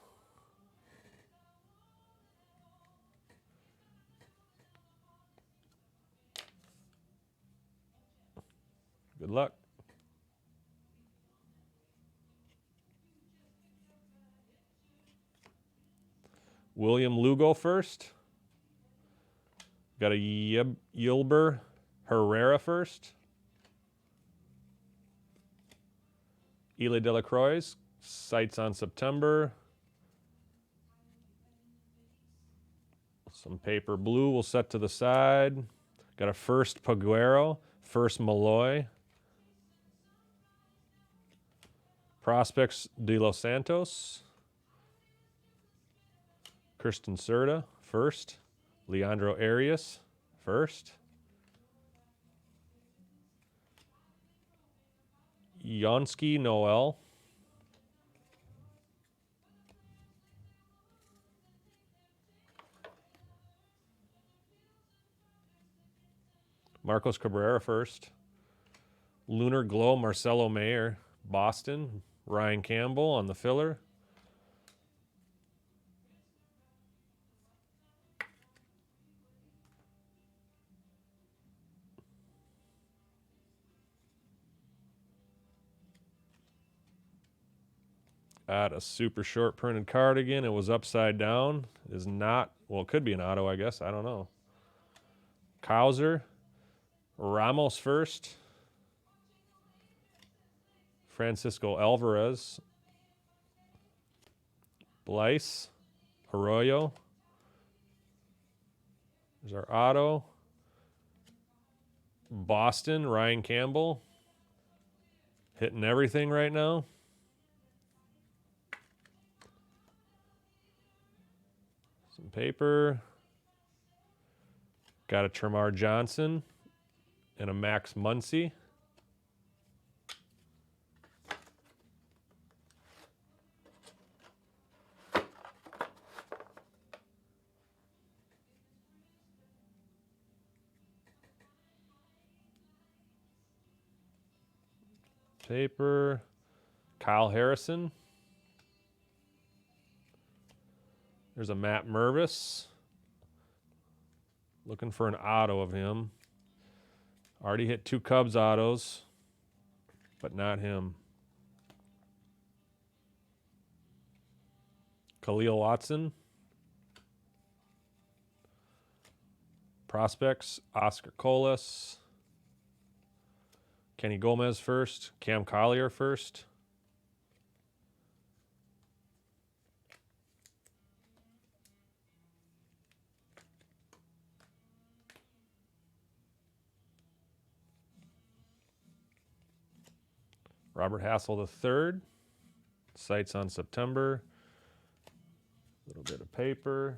Good luck. William Lugo first. Got a Yilber Herrera first. Eli De La Croix, sights on September. Some paper blue we'll set to the side. Got a first Paguero, first Malloy. Prospects De Los Santos. Kirsten Serta, first. Leandro Arias, first. Yonsky Noel. Marcos Cabrera first. Lunar Glow Marcelo Mayer, Boston. Ryan Campbell on the filler. Got a super short printed card again. It was upside down. It is not, well, it could be an auto, I guess. I don't know. Kauser. Ramos first. Francisco Alvarez. Blyce. Arroyo. There's our auto. Boston, Ryan Campbell. Hitting everything right now. Some paper. Got a Tremar Johnson and a Max Muncy. Paper. Kyle Harrison. There's a Matt Mervis. Looking for an auto of him. Already hit 2 Cubs autos, but not him. Khalil Watson. Prospects, Oscar Colas. Kenny Gomez first. Cam Collier first. Robert Hassel III. Sights on September. A little bit of paper.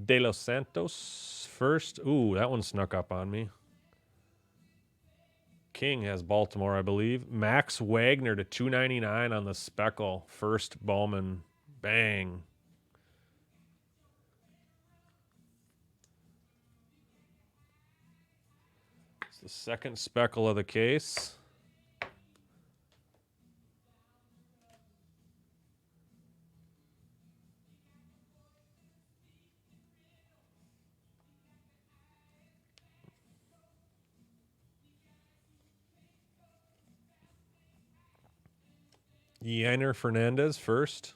De Los Santos first. Ooh, that one snuck up on me. King has Baltimore, I believe. Max Wagner to $2.99 on the Speckle. First Bowman. Bang. It's the second Speckle of the case. Yainer Fernandez first.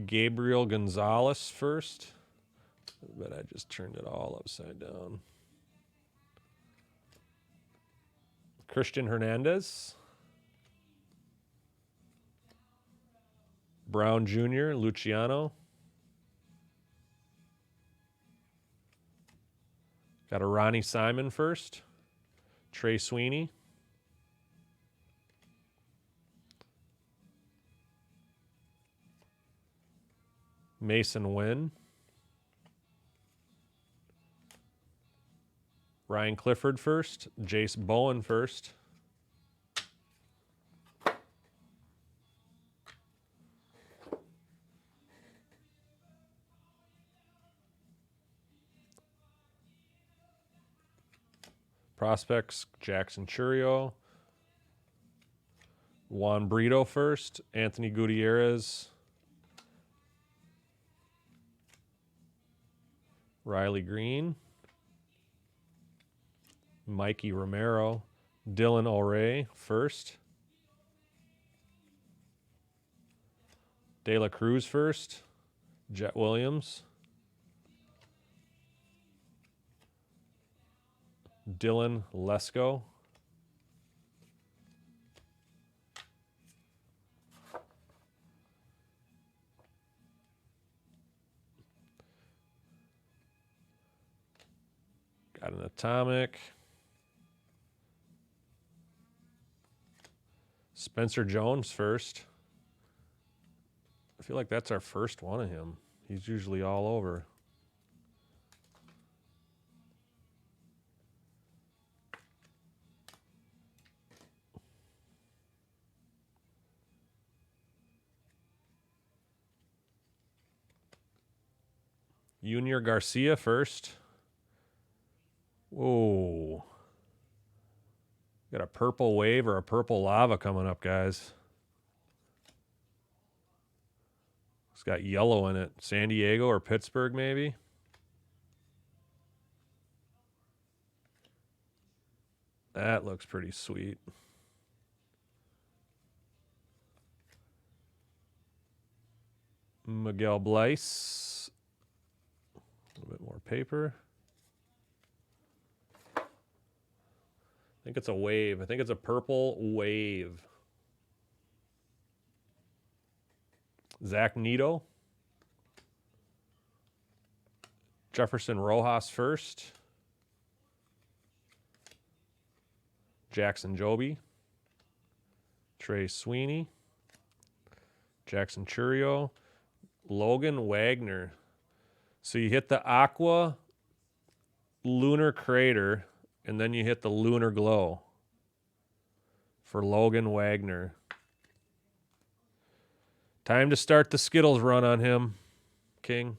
Gabriel Gonzalez first. But I just turned it all upside down. Christian Hernandez. Brown Jr., Luciano. Got a Ronnie Simon first. Trey Sweeney. Mason Wynn. Ryan Clifford first. Jace Bowen first. Prospects, Jackson Churio. Juan Brito first. Anthony Gutierrez. Riley Green. Mikey Romero. Dylan O'Ray first. De La Cruz first. Jet Williams. Dylan Lesko. Got an Atomic. Spencer Jones first. I feel like that's our first one of him. He's usually all over. Junior Garcia first. Whoa. Got a purple wave or a purple lava coming up, guys. It's got yellow in it. San Diego or Pittsburgh, maybe. That looks pretty sweet. Miguel Bleis. A little bit more paper. I think it's a wave. I think it's a purple wave. Zach Neto. Jefferson Rojas first. Jackson Joby. Trey Sweeney. Jackson Churio. Logan Wagner. So you hit the Aqua Lunar Crater, and then you hit the Lunar Glow for Logan Wagner. Time to start the Skittles run on him, King.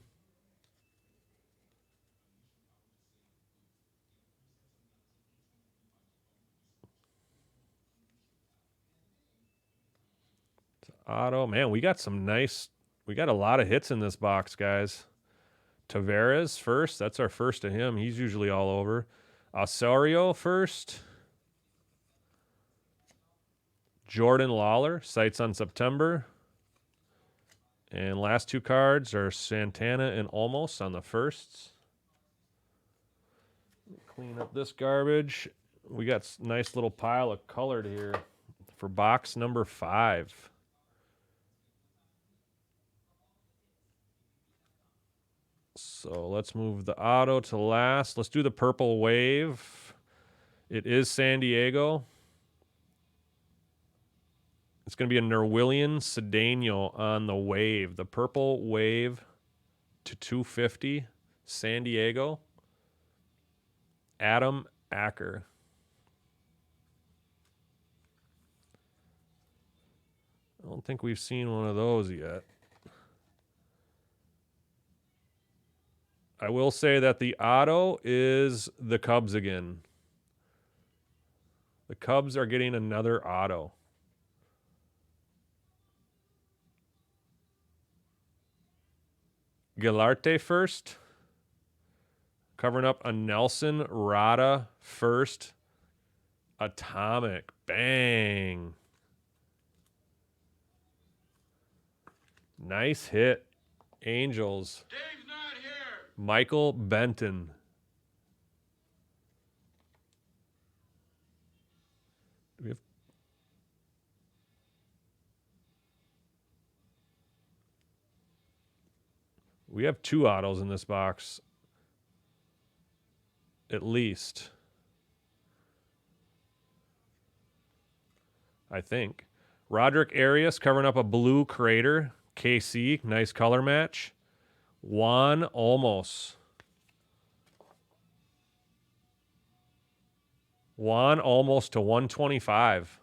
Auto. Man, we got a lot of hits in this box, guys. Tavares first. That's our first to him. He's usually all over. Osorio first. Jordan Lawler. Sights on September. And last two cards are Santana and Olmos on the firsts. Clean up this garbage. We got a nice little pile of colored here for box number 5. So let's move the auto to last. Let's do the purple wave. It is San Diego. It's going to be a Nerwillian Cedeno on the wave. The purple wave to 250. San Diego. Adam Acker. I don't think we've seen one of those yet. I will say that the auto is the Cubs again. The Cubs are getting another auto. Gilarte first. Covering up a Nelson Rada first. Atomic. Bang. Nice hit. Angels. Dave's not here. Michael Benton. Do we have 2 autos in this box. At least. I think. Roderick Arias covering up a blue Crater. KC, nice color match. Juan Olmos. Juan Olmos to 125.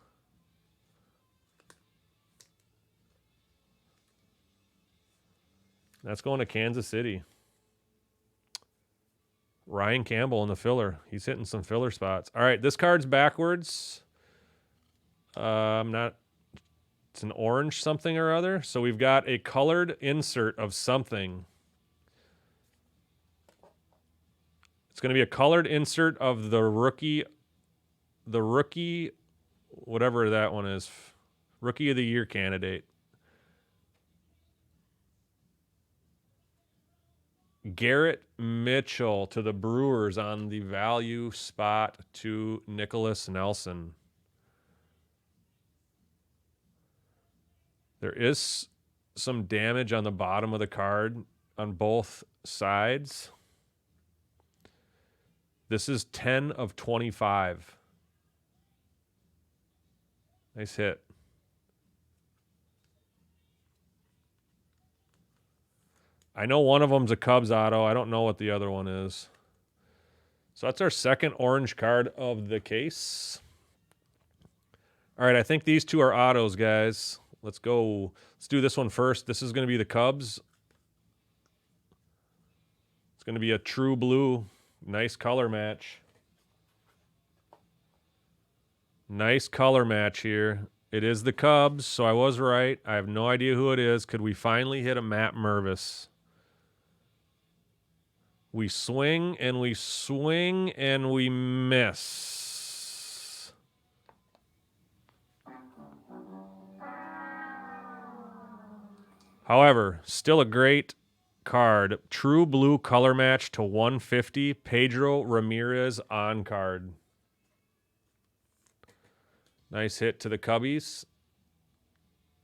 That's going to Kansas City. Ryan Campbell in the filler. He's hitting some filler spots. All right, this card's backwards. It's an orange something or other. So we've got a colored insert of something. It's going to be a colored insert of the rookie, whatever that one is, Rookie of the Year candidate. Garrett Mitchell to the Brewers on the value spot to Nicholas Nelson. There is some damage on the bottom of the card on both sides. This is 10 of 25. Nice hit. I know one of them's a Cubs auto. I don't know what the other one is. So that's our second orange card of the case. All right, I think these 2 are autos, guys. Let's go. Let's do this one first. This is going to be the Cubs. It's going to be a true blue. Nice color match. Nice color match here. It is the Cubs, so I was right. I have no idea who it is. Could we finally hit a Matt Mervis? We swing and we swing and we miss. However, still a great card. True blue color match to 150. Pedro Ramirez on card. Nice hit to the Cubbies.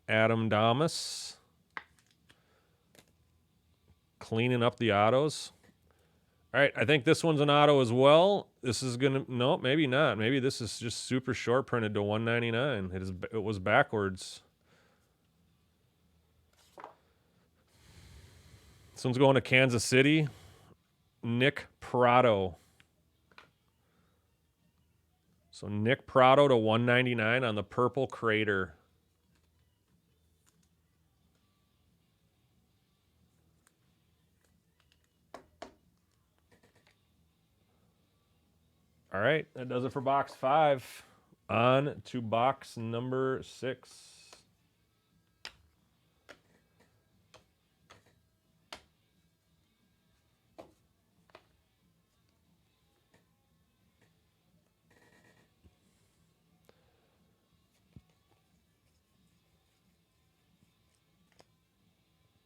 Adam Damas. Cleaning up the autos. All right, I think this one's an auto as well. This is going to... No, maybe not. Maybe this is just super short printed to 199. It was backwards. This one's going to Kansas City. Nick Prado. So Nick Prado to 199 on the purple Crater. All right, that does it for box 5. On to box number 6.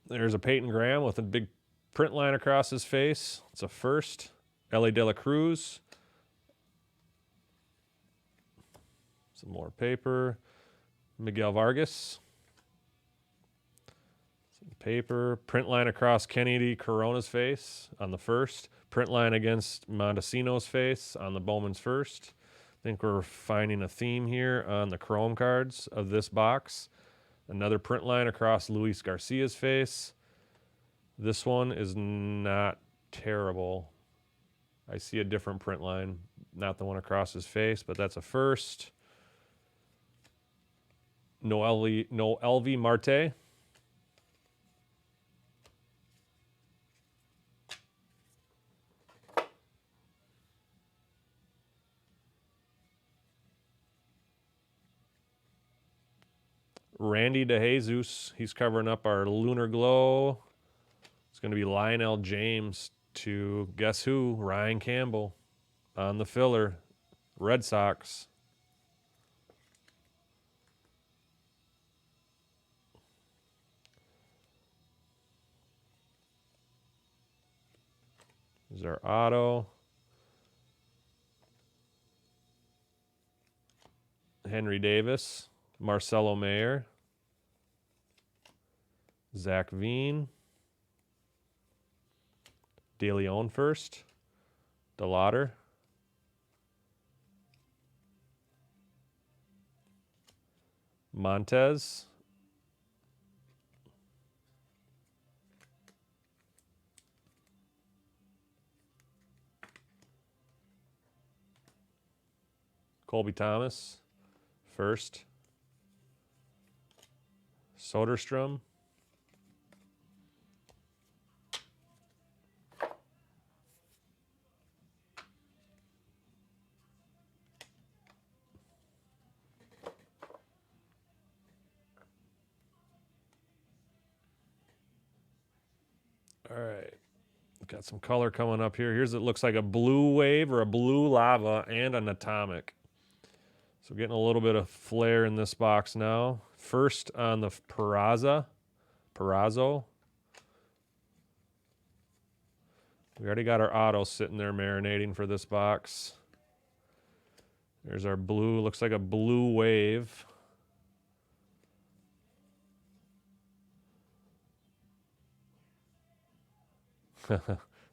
There's a Peyton Graham with a big print line across his face. It's a first. L.A. De La Cruz. Some more paper. Miguel Vargas. Some paper. Print line across Kennedy Corona's face on the first. Print line against Mondesino's face on the Bowman's first. I think we're finding a theme here on the chrome cards of this box. Another print line across Luis Garcia's face. This one is not terrible. I see a different print line. Not the one across his face, but that's a first. No LV Marte. Randy DeJesus. He's covering up our Lunar Glow. It's going to be Lionel James to, guess who? Ryan Campbell on the filler. Red Sox. There's our auto. Henry Davis, Marcelo Mayer, Zach Veen, De Leon first, DeLauder, Montez, Colby Thomas first, Soderstrom, all right. Got some color coming up here. Here's it looks like a blue wave or a blue lava and an atomic. So getting a little bit of flare in this box now. First on the Peraza. We already got our auto sitting there marinating for this box. There's our blue. Looks like a blue wave.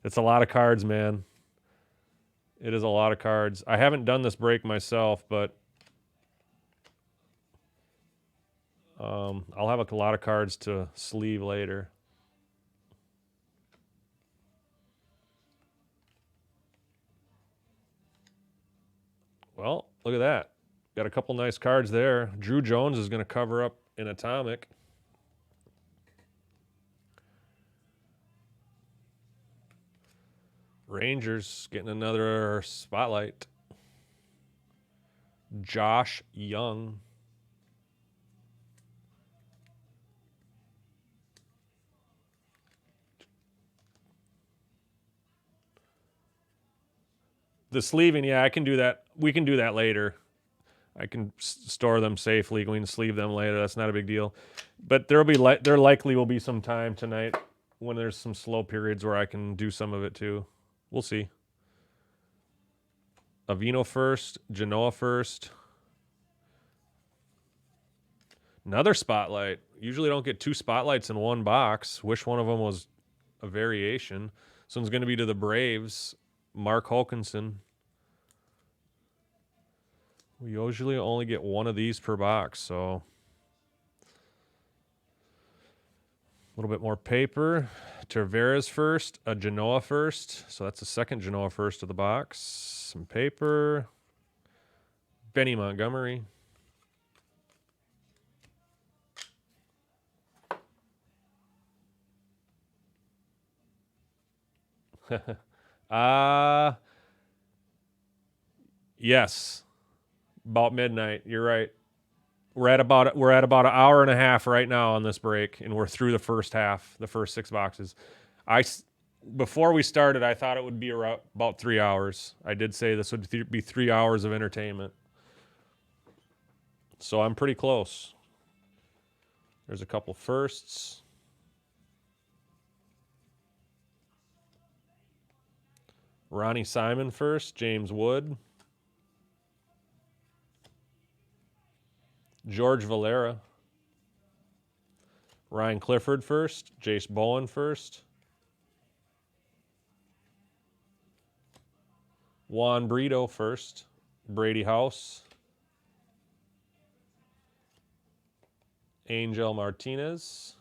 It's a lot of cards, man. It is a lot of cards. I haven't done this break myself, but I'll have a lot of cards to sleeve later. Well, look at that. Got a couple nice cards there. Drew Jones is going to cover up in Atomic. Rangers getting another spotlight. Josh Young. The sleeving, yeah, I can do that. We can do that later. I can store them safely. We can sleeve them later. That's not a big deal. But there likely will be some time tonight when there's some slow periods where I can do some of it too. We'll see. Avino first, Genoa first. Another spotlight. Usually don't get two spotlights in one box. Wish one of them was a variation. This one's going to be to the Braves. Mark Hulkinson. We usually only get one of these per box, so a little bit more paper. Tavares first, a Genoa first. So that's the second Genoa first of the box. Some paper. Benny Montgomery. Yes. About midnight. You're right. We're at about an hour and a half right now on this break, and we're through the first half, the first 6 boxes. Before we started, I thought it would be about 3 hours. I did say this would be 3 hours of entertainment. So I'm pretty close. There's a couple firsts. Ronnie Simon first, James Wood. George Valera. Ryan Clifford first, Jace Bowen first. Juan Brito first, Brady House. Angel Martinez.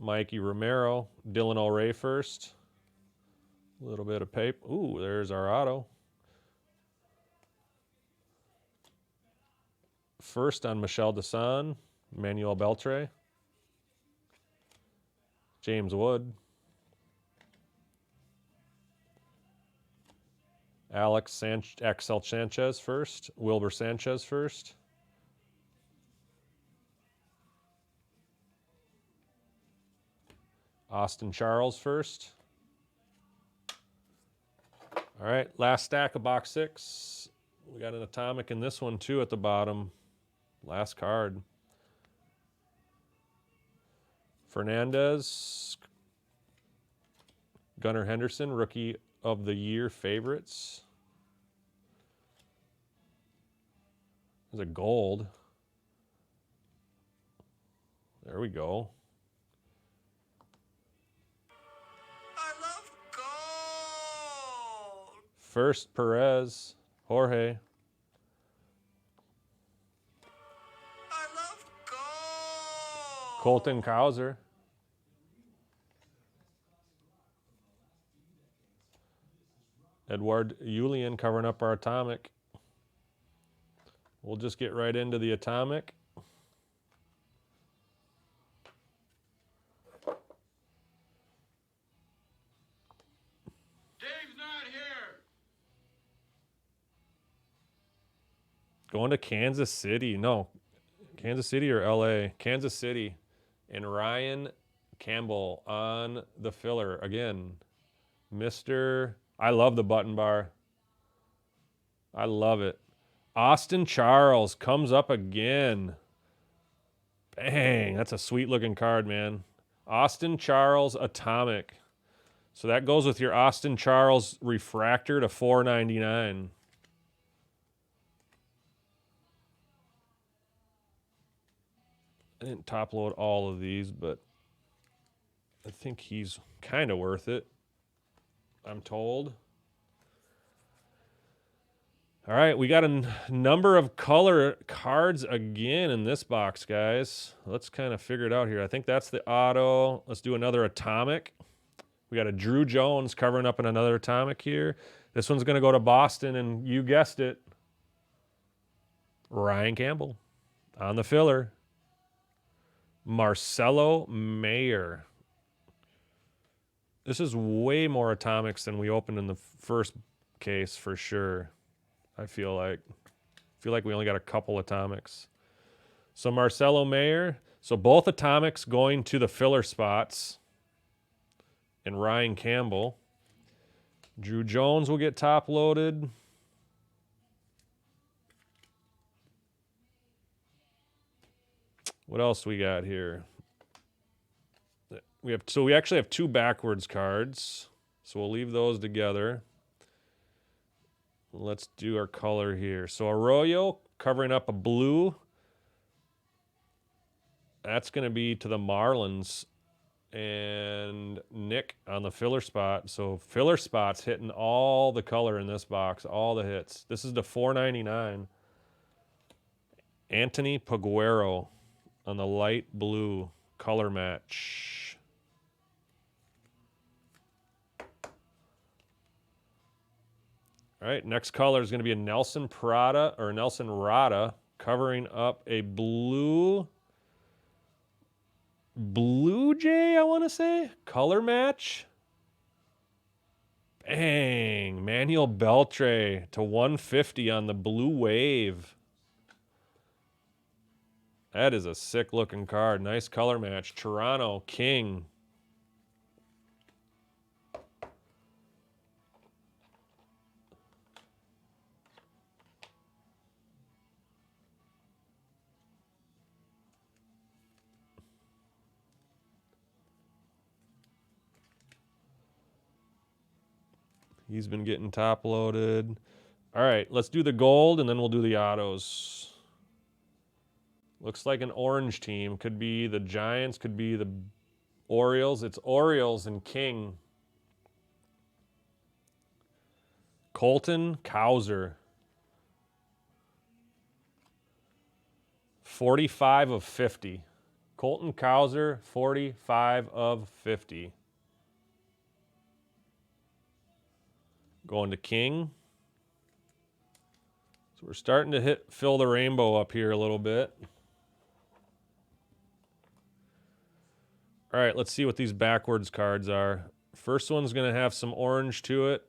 Mikey Romero, Dylan O'Ray first. A little bit of paper. Ooh, there's our auto. First on Michel Desan, Manuel Beltre. James Wood. Axel Sanchez first. Wilbur Sanchez first. Austin Charles first. All right, last stack of box 6. We got an atomic in this one too at the bottom. Last card. Fernandez. Gunnar Henderson, Rookie of the Year favorites. There's a gold. There we go. I love gold. First, Perez. Jorge. I love gold. Colton Cowser. Edward Julian covering up our atomic. We'll just get right into the atomic. Dave's not here. Going to Kansas City. No, Kansas City or LA? Kansas City. And Ryan Campbell on the filler. Again, Mr. I love the button bar. I love it. Austin Charles comes up again. Bang, that's a sweet looking card, man. Austin Charles Atomic. So that goes with your Austin Charles Refractor to $4.99. I didn't top load all of these, but I think he's kind of worth it, I'm told. All right, we got a number of color cards again in this box, guys. Let's kind of figure it out here. I think that's the auto. Let's do another atomic. We got a Drew Jones covering up in another atomic here. This one's going to go to Boston, and you guessed it, Ryan Campbell on the filler. Marcelo Mayer. This is way more atomics than we opened in the first case for sure. I feel like we only got a couple atomics. So Marcelo Mayer. So both atomics going to the filler spots. And Ryan Campbell. Drew Jones will get top loaded. What else we got here? We actually have two backwards cards. So we'll leave those together. Let's do our color here. So Arroyo covering up a blue. That's going to be to the Marlins. And Nick on the filler spot. So filler spots hitting all the color in this box, all the hits. This is the $4.99. Anthony Paguero on the light blue color match. All right, next color is going to be a Nelson Rada covering up a Blue Jay, I want to say. Color match. Bang. Manuel Beltre to 150 on the Blue Wave. That is a sick looking card. Nice color match. Toronto King. He's been getting top loaded. All right, let's do the gold and then we'll do the autos. Looks like an orange team. Could be the Giants, could be the Orioles. It's Orioles and King. Colton Cowser. 45 of 50. Colton Cowser, 45 of 50. Going to King. So we're starting to fill the rainbow up here a little bit. All right, let's see what these backwards cards are. First one's going to have some orange to it.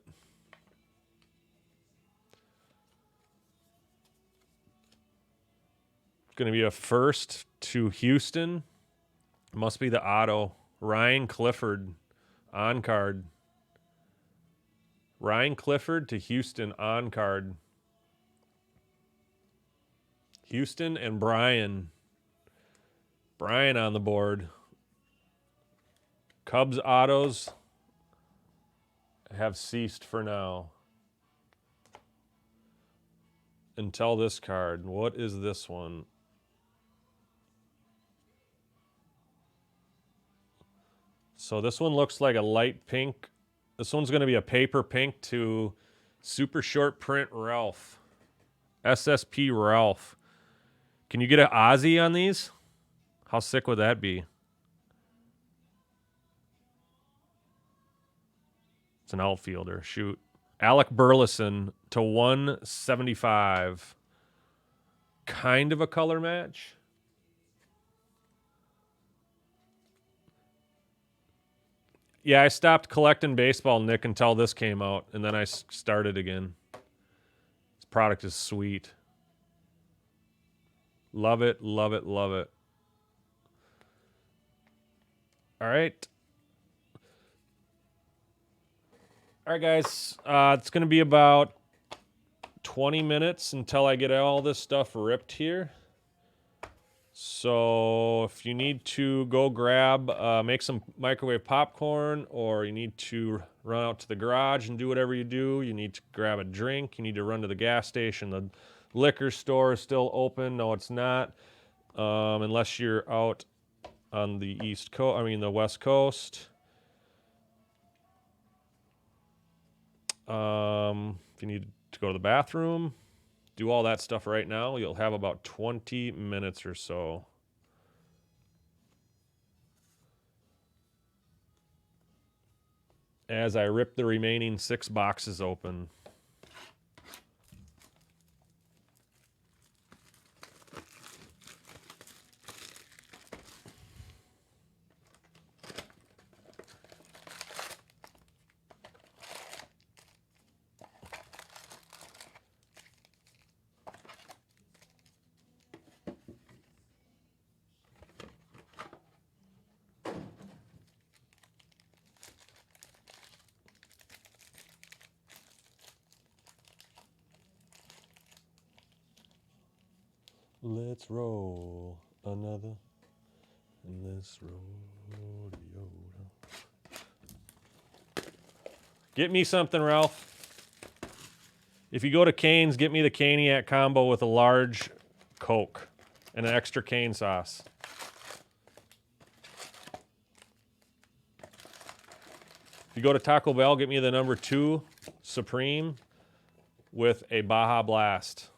It's going to be a first to Houston. Must be the auto. Ryan Clifford on card. Ryan Clifford to Houston on card. Houston and Brian. Brian on the board. Cubs autos have ceased for now. Until this card. What is this one? So this one looks like a light pink. This one's going to be a paper pink to super short print Ralph. SSP Ralph. Can you get an Ozzy on these? How sick would that be? It's an outfielder. Shoot. Alec Burleson to 175. Kind of a color match. Yeah, I stopped collecting baseball, Nick, until this came out, and then I started again. This product is sweet. Love it, love it, love it. All right. All right, guys. It's going to be about 20 minutes until I get all this stuff ripped here. So if you need to go grab, make some microwave popcorn, or you need to run out to the garage and do whatever you do, you need to grab a drink, you need to run to the gas station, the liquor store is still open. No, it's not, unless you're out on the the West Coast. If you need to go to the bathroom, do all that stuff right now. You'll have about 20 minutes or so. As I rip the remaining 6 boxes open. Let's roll another in this rodeo. Get me something, Ralph. If you go to Cane's, get me the Caniac combo with a large Coke and an extra cane sauce. If you go to Taco Bell, get me the number 2 Supreme with a Baja Blast.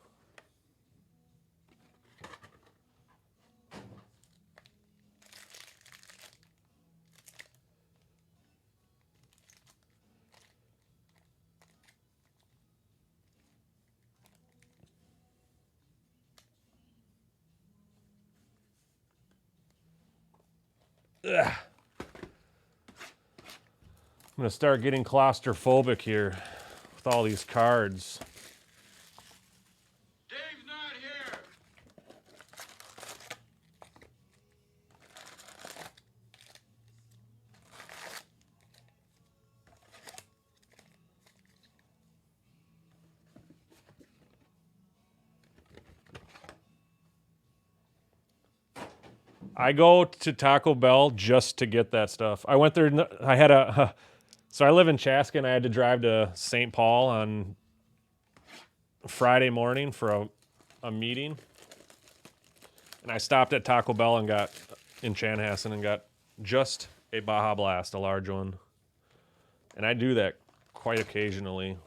Ugh. I'm going to start getting claustrophobic here with all these cards. Dave's not here. I go to Taco Bell just to get that stuff. I went there. I had so I live in Chaska, and I had to drive to St. Paul on Friday morning for a meeting. And I stopped at Taco Bell and got in Chanhassen and got just a Baja Blast, a large one. And I do that quite occasionally.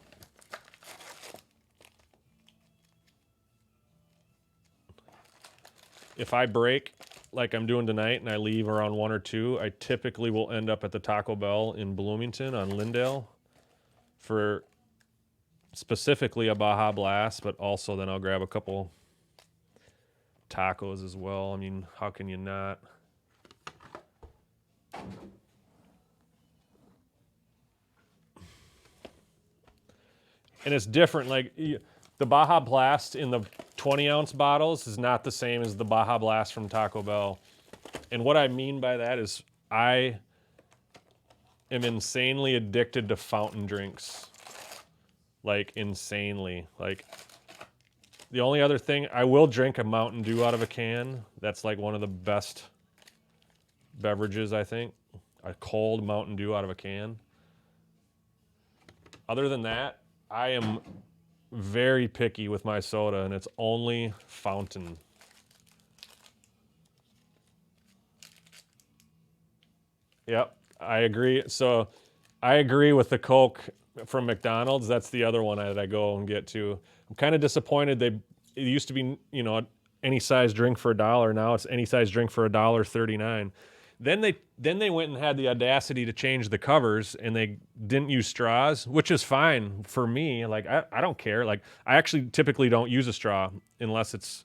If I break like I'm doing tonight and I leave around 1 or 2, I typically will end up at the Taco Bell in Bloomington on Lindale for specifically a Baja Blast, but also then I'll grab a couple tacos as well. I mean, how can you not? And it's different. Like the Baja Blast in the 20-ounce bottles is not the same as the Baja Blast from Taco Bell. And what I mean by that is I am insanely addicted to fountain drinks. Like insanely. Like The only other thing, I will drink a Mountain Dew out of a can. That's like one of the best beverages, I think. A cold Mountain Dew out of a can. Other than that, I am very picky with my soda, and it's only fountain. Yep, I agree. So I agree with the Coke from McDonald's. That's the other one that I go and get too. I'm kind of disappointed. It used to be, you know, any size drink for $1. Now it's any size drink for $1.39. Then they went and had the audacity to change the covers, and they didn't use straws, which is fine for me. Like I don't care. Like I actually typically don't use a straw unless it's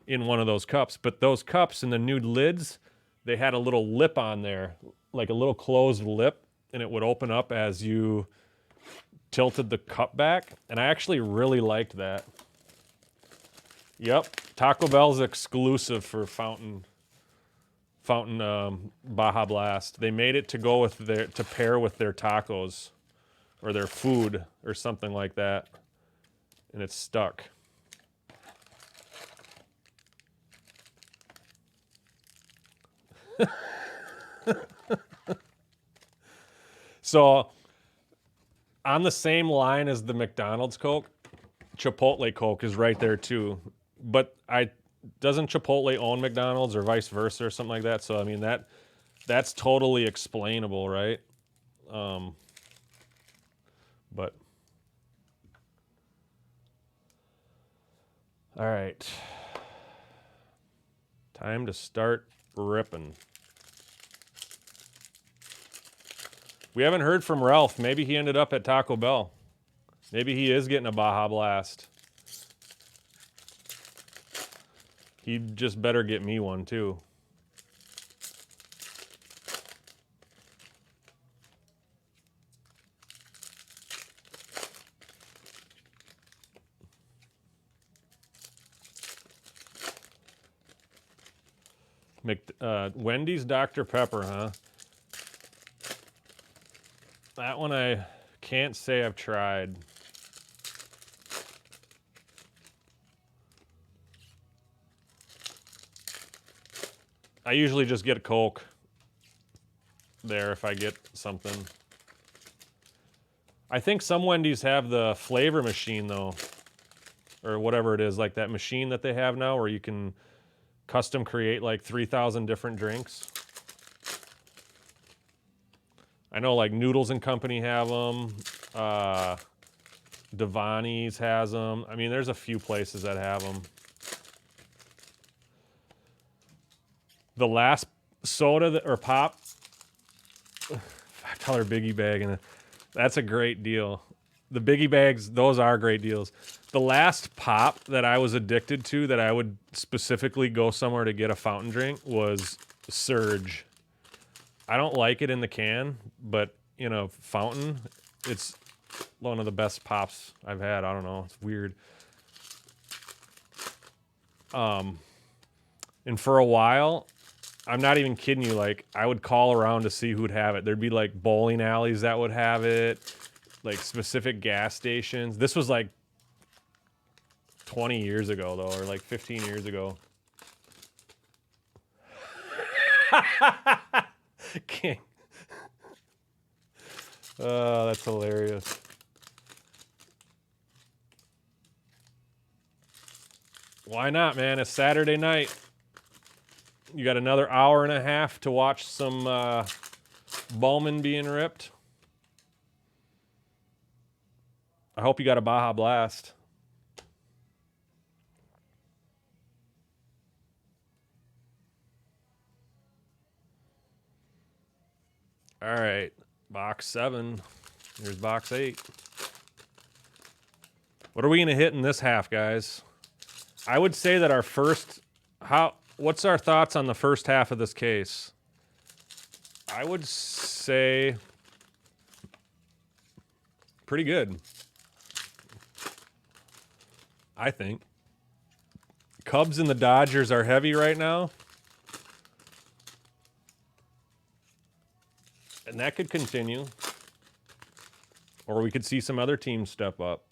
in one of those cups. But those cups and the new lids, they had a little lip on there, like a little closed lip, and it would open up as you tilted the cup back. And I actually really liked that. Yep, Taco Bell's exclusive for Fountain Baja Blast. They made it to go with to pair with their tacos or their food or something like that, and it's stuck. So on the same line as the McDonald's Coke, Chipotle Coke is right there too. But doesn't Chipotle own McDonald's or vice versa or something like that? So I mean that's totally explainable, right? But all right, time to start ripping. We haven't heard from Ralph. Maybe he ended up at Taco Bell. Maybe he is getting a Baja Blast. He just better get me one too. Wendy's Dr. Pepper, huh? That one I can't say I've tried. I usually just get a Coke there if I get something. I think some Wendy's have the flavor machine though, or whatever it is, like that machine that they have now where you can custom create like 3,000 different drinks. I know like Noodles and Company have them. Devani's has them. I mean, there's a few places that have them. The last soda or pop, $5 biggie bag, and that's a great deal. The biggie bags, those are great deals. The last pop that I was addicted to that I would specifically go somewhere to get a fountain drink was Surge. I don't like it in the can, but in a fountain, it's one of the best pops I've had. I don't know. It's weird. And for a while, I'm not even kidding you, like, I would call around to see who'd have it. There'd be, like, bowling alleys that would have it, like, specific gas stations. This was, like, 20 years ago, though, or, like, 15 years ago. King. Oh, that's hilarious. Why not, man? It's Saturday night. You got another hour and a half to watch some Bowman being ripped. I hope you got a Baja Blast. All right, box 7. Here's box 8. What are we gonna hit in this half, guys? I would say that our first, what's our thoughts on the first half of this case? I would say pretty good. I think. Cubs and the Dodgers are heavy right now. And that could continue. Or we could see some other teams step up.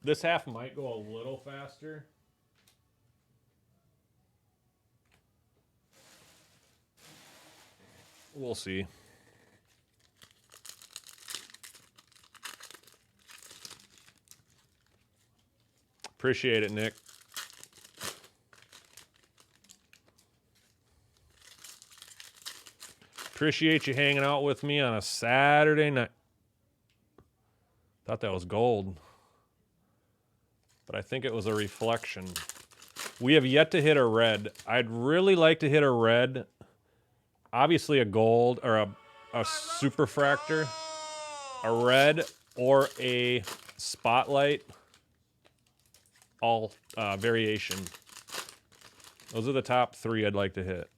This half might go a little faster. We'll see. Appreciate it, Nick. Appreciate you hanging out with me on a Saturday night. Thought that was gold, but I think it was a reflection. We have yet to hit a red. I'd really like to hit a red. Obviously a gold or a superfractor, a red, or a spotlight. All variation. Those are the top three I'd like to hit.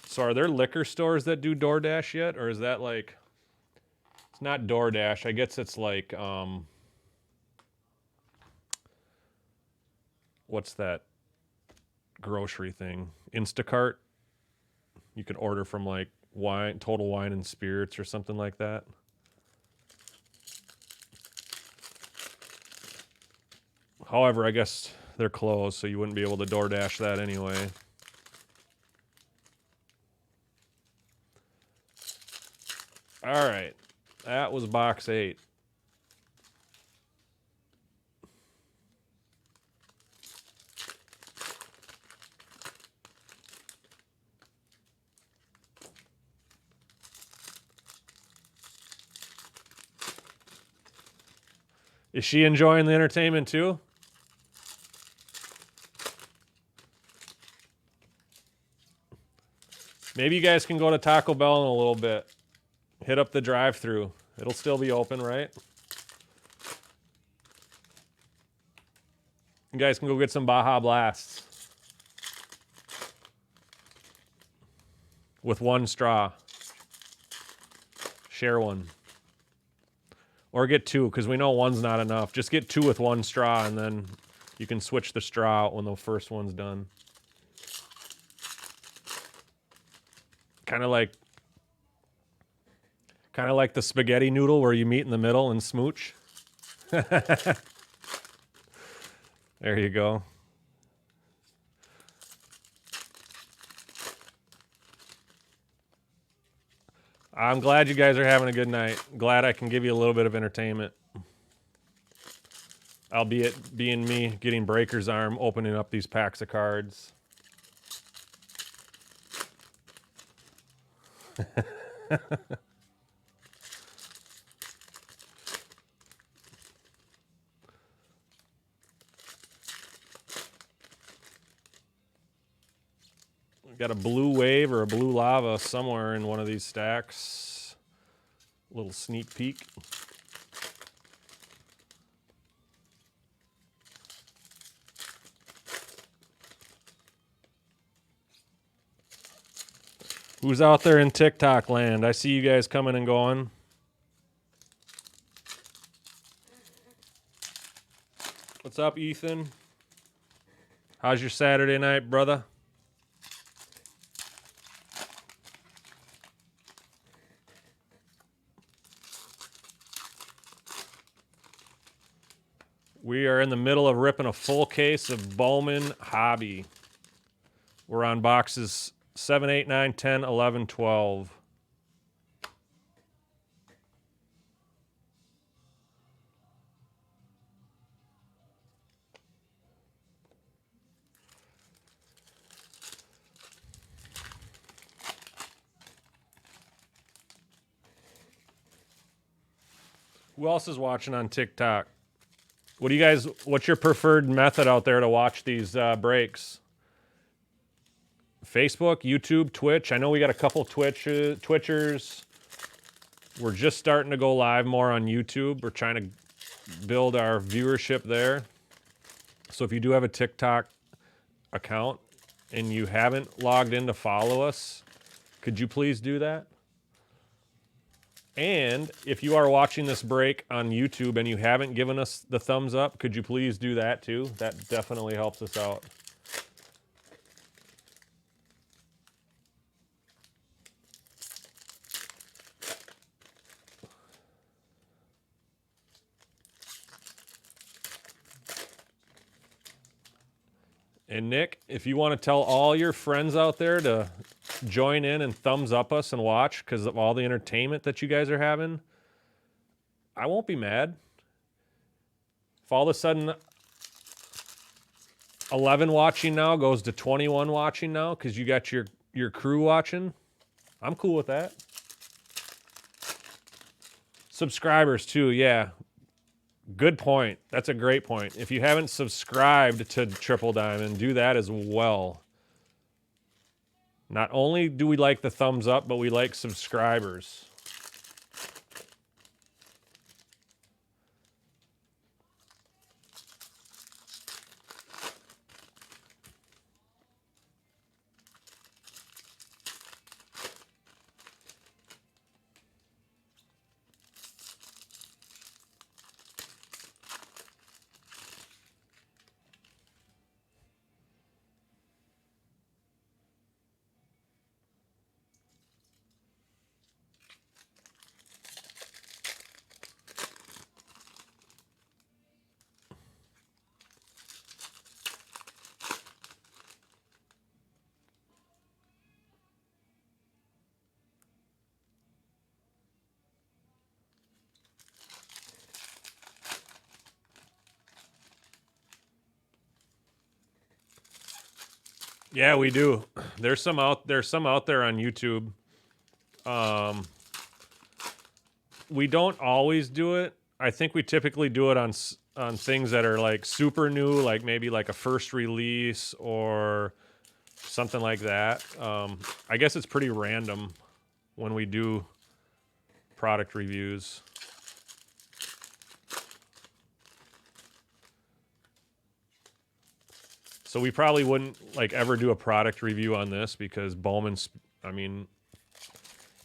So are there liquor stores that do DoorDash yet? Or is that like, it's not DoorDash. I guess it's like, what's that grocery thing? Instacart? You could order from like Total Wine and Spirits or something like that. However, I guess they're closed, so you wouldn't be able to DoorDash that anyway. All right, that was box 8. Is she enjoying the entertainment too? Maybe you guys can go to Taco Bell in a little bit. Hit up the drive-thru. It'll still be open, right? You guys can go get some Baja Blasts. With one straw. Share one. Or get 2, because we know one's not enough. Just get 2 with one straw, and then you can switch the straw out when the first one's done. Kind of like the spaghetti noodle where you meet in the middle and smooch. There you go. I'm glad you guys are having a good night. Glad I can give you a little bit of entertainment. Albeit being me getting Breaker's Arm, opening up these packs of cards. Got a blue wave or a blue lava somewhere in one of these stacks. Little sneak peek. Who's out there in TikTok land? I see you guys coming and going. What's up, Ethan? How's your Saturday night, brother? We are in the middle of ripping a full case of Bowman Hobby. We're on boxes 7, 8, 9, 10, 11, 12. Who else is watching on TikTok? What's your preferred method out there to watch these breaks? Facebook, YouTube, Twitch. I know we got a couple Twitchers. We're just starting to go live more on YouTube. We're trying to build our viewership there. So if you do have a TikTok account and you haven't logged in to follow us, could you please do that? And if you are watching this break on YouTube and you haven't given us the thumbs up, could you please do that too? That definitely helps us out. And Nick, if you want to tell all your friends out there to join in and thumbs up us and watch because of all the entertainment that you guys are having, I won't be mad. If all of a sudden 11 watching now goes to 21 watching now because you got your crew watching, I'm cool with that. Subscribers too, yeah. Good point. That's a great point. If you haven't subscribed to Triple Diamond, do that as well. Not only do we like the thumbs up, but we like subscribers. Yeah, we do. There's some out there on YouTube. We don't always do it. I think we typically do it on things that are like super new, like maybe like a first release or something like that. I guess it's pretty random when we do product reviews. So we probably wouldn't like ever do a product review on this because Bowman's, I mean,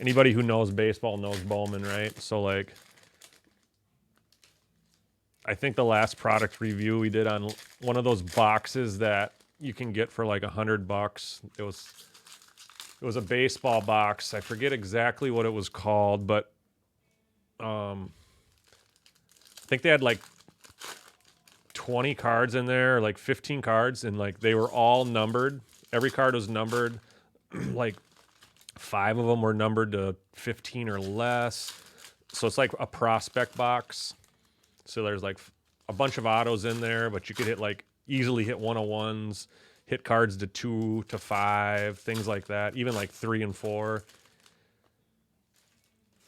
anybody who knows baseball knows Bowman, right? So like, I think the last product review we did on one of those boxes that you can get for like $100. It was a baseball box. I forget exactly what it was called, but I think they had like 20 cards in there, like 15 cards, and like they were all numbered. Every card was numbered. Like 5 of them were numbered to 15 or less. So it's like a prospect box. So there's like a bunch of autos in there, but you could hit like easily hit 101s, hit cards to 2 to 5, things like that, even like 3 and 4.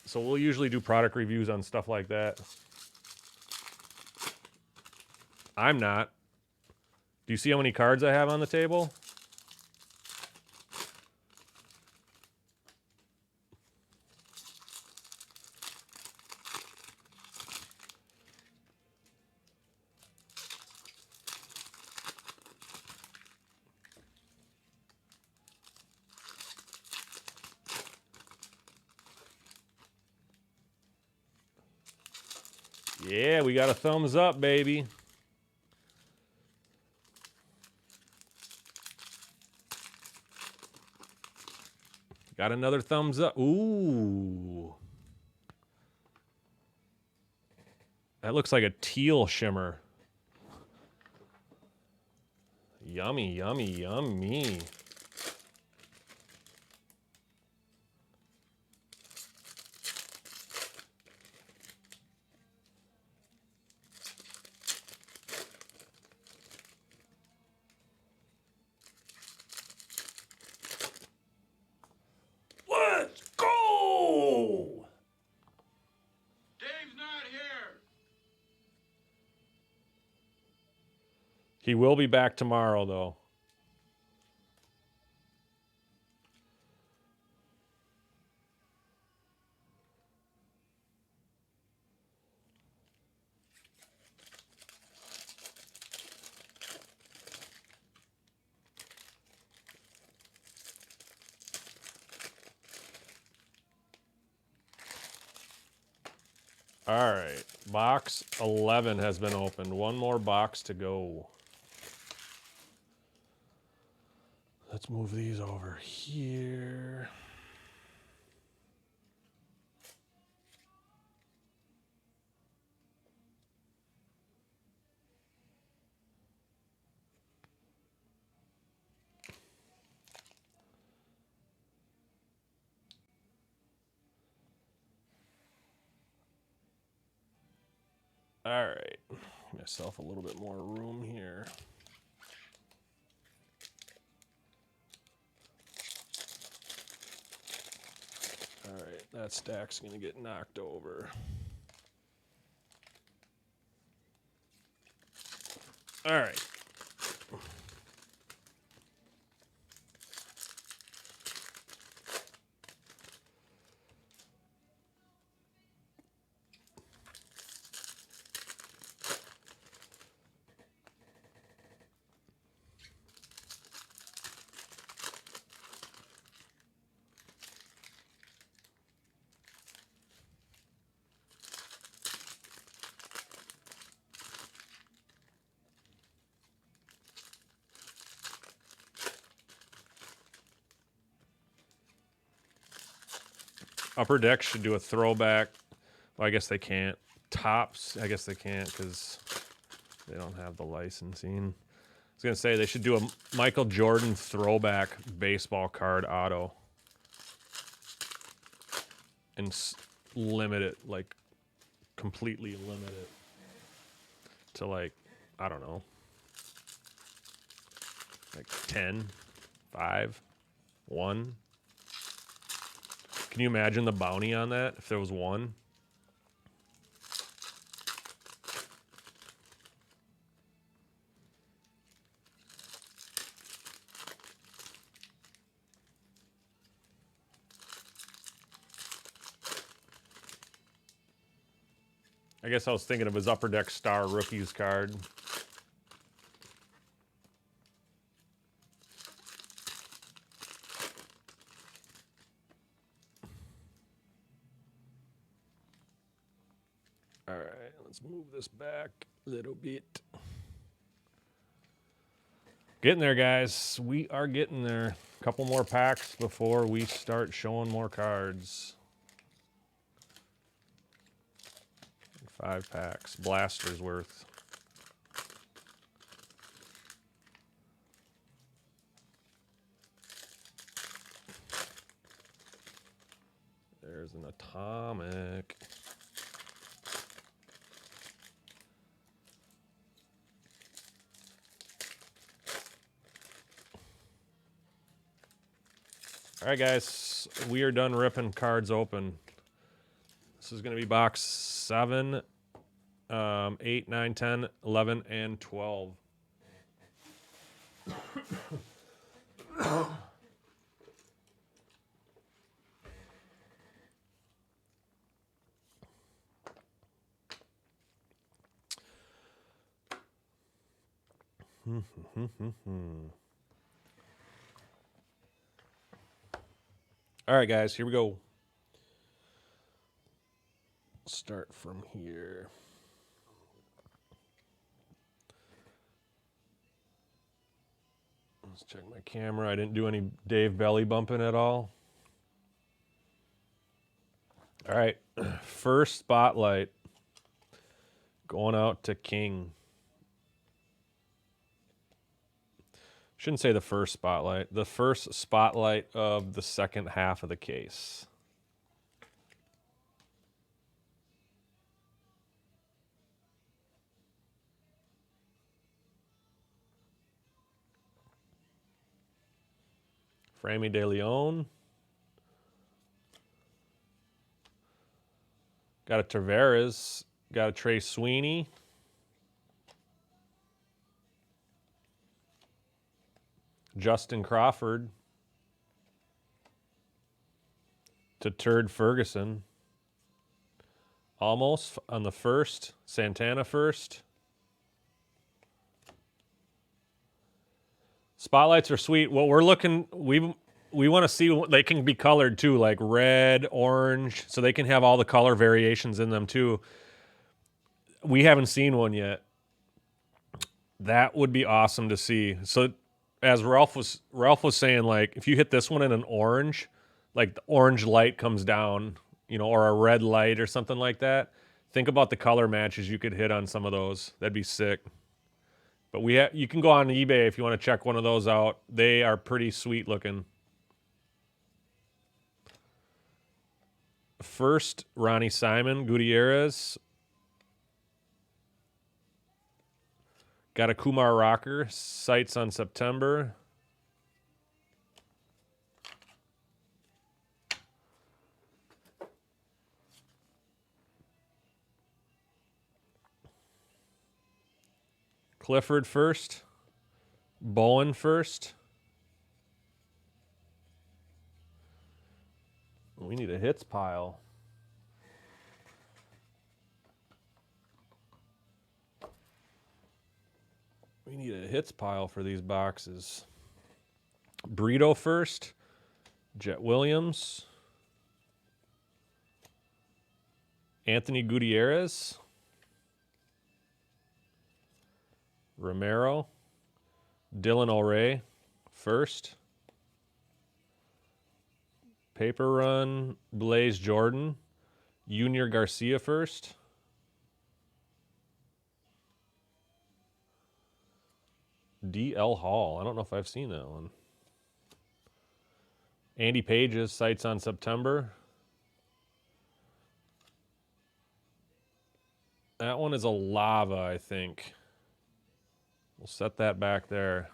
So we'll usually do product reviews on stuff like that. I'm not. Do you see how many cards I have on the table? Yeah, we got a thumbs up, baby. Got another thumbs up. Ooh. That looks like a teal shimmer. Yummy, yummy, yummy. Let's go! Dave's not here. He will be back tomorrow, though. All right, box 11 has been opened. One more box to go. Let's move these over here. All right, give myself a little bit more room here. All right, that stack's gonna get knocked over. All right. Upper Deck should do a throwback. Well, I guess they can't. Tops, I guess they can't because they don't have the licensing. I was going to say they should do a Michael Jordan throwback baseball card auto. And limit it, like completely limit it to like, I don't know, like 10, 5, 1. Can you imagine the bounty on that if there was 1? I guess I was thinking of his Upper Deck Star Rookies card. All right, let's move this back a little bit. Getting there, guys. We are getting there. A couple more packs before we start showing more cards. 5 packs. Blasters worth. There's an atomic. All right, guys. We are done ripping cards open. This is going to be box 7, 8, 9, 10, 11, and 12. All right, guys, here we go. Start from here. Let's check my camera. I didn't do any Dave belly bumping at all. All right, first spotlight going out to King. Shouldn't say the first spotlight. The first spotlight of the second half of the case. Frammy De Leon. Got a Tavares. Got a Trey Sweeney. Justin Crawford. To Turd Ferguson. Almost on the first. Santana first. Spotlights are sweet. What we're looking, we want to see they can be colored too, like red, orange, so they can have all the color variations in them too. We haven't seen one yet. That would be awesome to see. So as Ralph was saying, like if you hit this one in an orange, like the orange light comes down, or a red light or something like that. Think about the color matches you could hit on some of those. That'd be sick. But you can go on eBay if you want to check one of those out. They are pretty sweet looking. First, Ronnie Simon, Gutierrez. Got a Kumar Rocker. Sights on September. Clifford first. Bowman first. We need a hits pile. We need a hits pile for these boxes. Brito first. Jet Williams. Anthony Gutierrez. Romero. Dylan O'Ray first. Paper run, Blaze Jordan. Junior Garcia first. D.L. Hall. I don't know if I've seen that one. Andy Page's sights on September. That one is a lava, I think. We'll set that back there.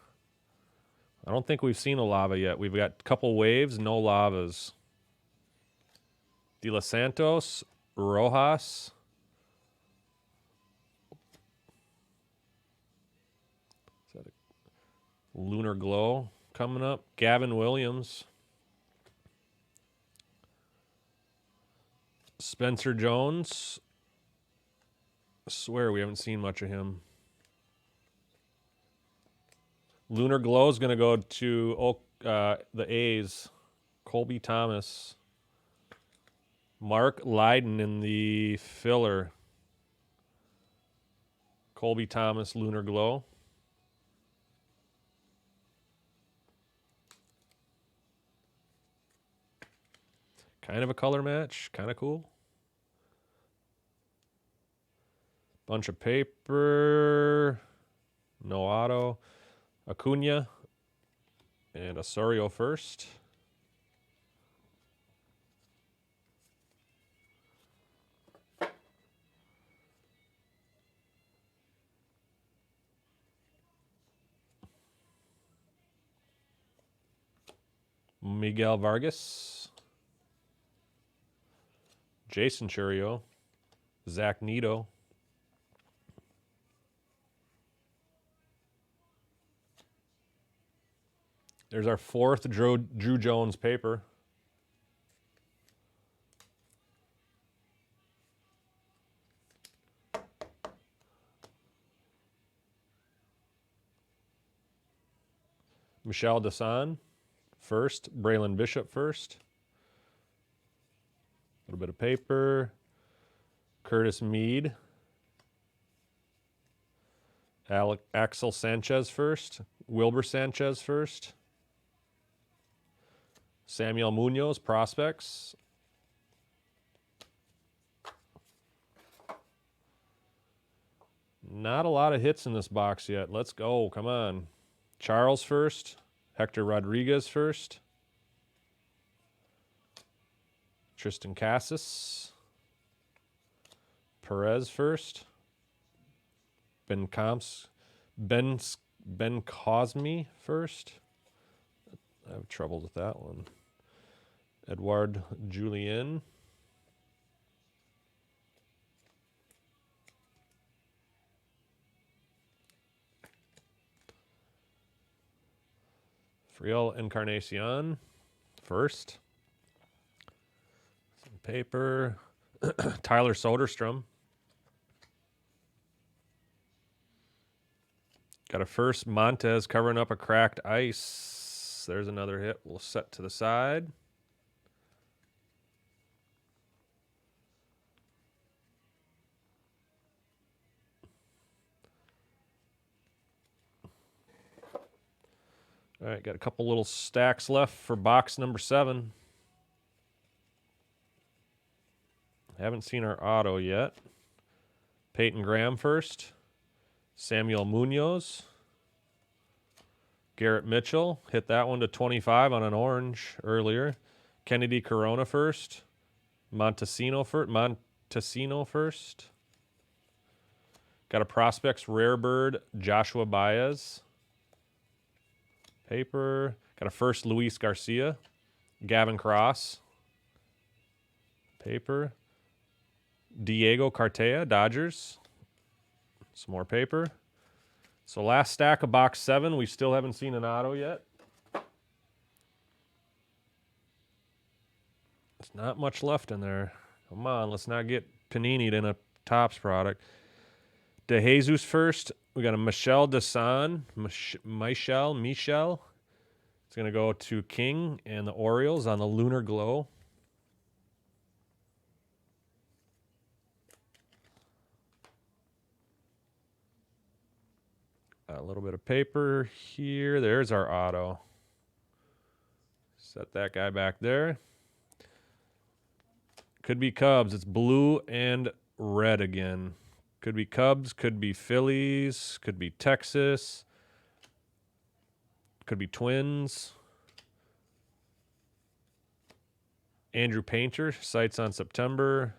I don't think we've seen a lava yet. We've got a couple waves, no lavas. De Los Santos, Rojas. Is that a Lunar Glow coming up? Gavin Williams. Spencer Jones. I swear we haven't seen much of him. Lunar Glow is going to go to the A's. Colby Thomas. Mark Lydon in the filler. Colby Thomas, Lunar Glow. Kind of a color match. Kind of cool. Bunch of paper. No auto. Acuna. And Osorio first. Miguel Vargas. Jason Churio. Zach Neto. There's our fourth Drew Jones paper. Michelle Desan first. Braylon Bishop first. A little bit of paper. Curtis Mead. Axel Sanchez first. Wilbur Sanchez first. Samuel Munoz, prospects. Not a lot of hits in this box yet. Let's go. Come on. Charles first. Hector Rodriguez first. Tristan Casas. Perez first. Ben Cosme first. I have trouble with that one. Edouard Julien. Friel Encarnacion first. Some paper. Tyler Soderstrom. Got a first Montez covering up a cracked ice. hits. There's another hit. We'll set to the side. All right, got a couple little stacks left for box number 7. Haven't seen our auto yet. Peyton Graham first. Samuel Munoz. Garrett Mitchell. Hit that one to 25 on an orange earlier. Kennedy Corona first. Montesino first. Got a Prospects Rare Bird, Joshua Baez. Paper. Got a first Luis Garcia. Gavin Cross. Paper. Diego Cartea, Dodgers. Some more paper. So last stack of box 7. We still haven't seen an auto yet. There's not much left in there. Come on, let's not get panini'd in a Topps product. De Jesus first. We got a Michel Desan. Michel. It's going to go to King and the Orioles on the Lunar Glow. A little bit of paper here. There's our auto. Set that guy back there. Could be Cubs. It's blue and red again. Could be Cubs. Could be Phillies. Could be Texas. Could be Twins. Andrew Painter. Sights on September.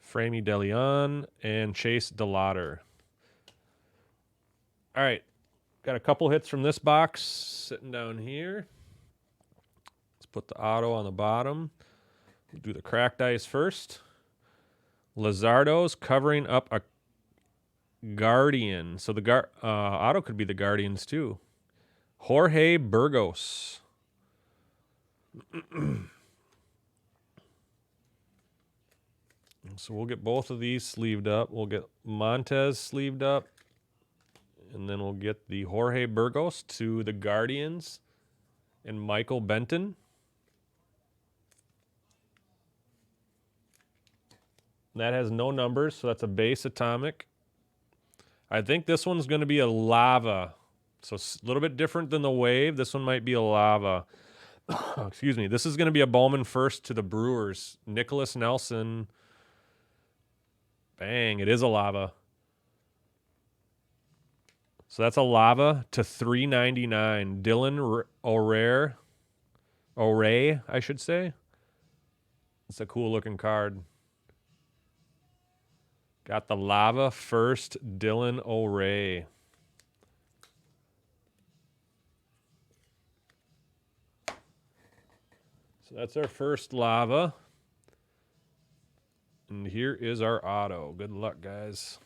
Framey DeLeon. And Chase DeLauder. All right, got a couple hits from this box sitting down here. Let's put the auto on the bottom. We'll do the cracked ice first. Luzardo's covering up a Guardian. So the auto could be the Guardians too. Jorge Burgos. So we'll get both of these sleeved up. We'll get Montez sleeved up. And then we'll get the Jorge Burgos to the Guardians and Michael Benton. That has no numbers, so that's a base atomic. I think this one's going to be a lava. So a little bit different than the wave. This one might be a lava. Excuse me. This is going to be a Bowman first to the Brewers. Nicholas Nelson. Bang, it is a lava. So that's a lava to $3.99. Dylan O'Ray, I should say. It's a cool looking card. Got the lava first, Dylan O'Ray. So that's our first lava. And here is our auto. Good luck, guys.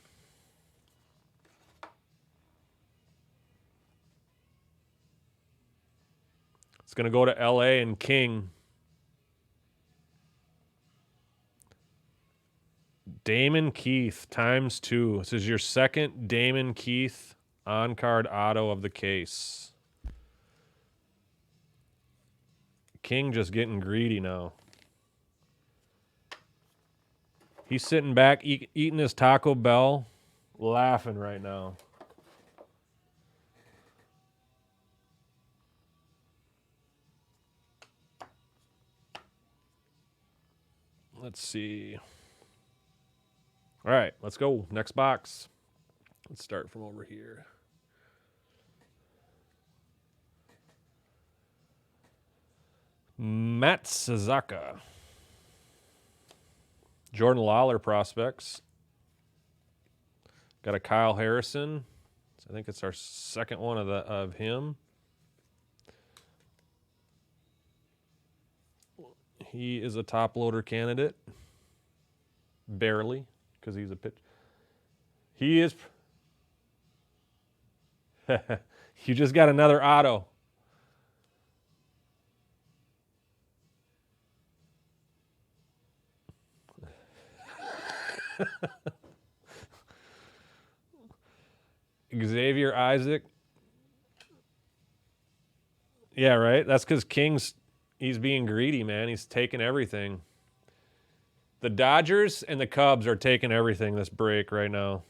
It's going to go to LA and King. Damon Keith ×2. This is your second Damon Keith on-card auto of the case. King just getting greedy now. He's sitting back eating his Taco Bell, laughing right now. Let's see. All right, let's go. Next box. Let's start from over here. Matt Sazaka. Jordan Lawler prospects. Got a Kyle Harrison. I think it's our second one of him. He is a top loader candidate. Barely, because he's a pitch. He is. You just got another auto. Xavier Isaac. Yeah, right? That's because he's being greedy, man. He's taking everything. The Dodgers and the Cubs are taking everything this break right now.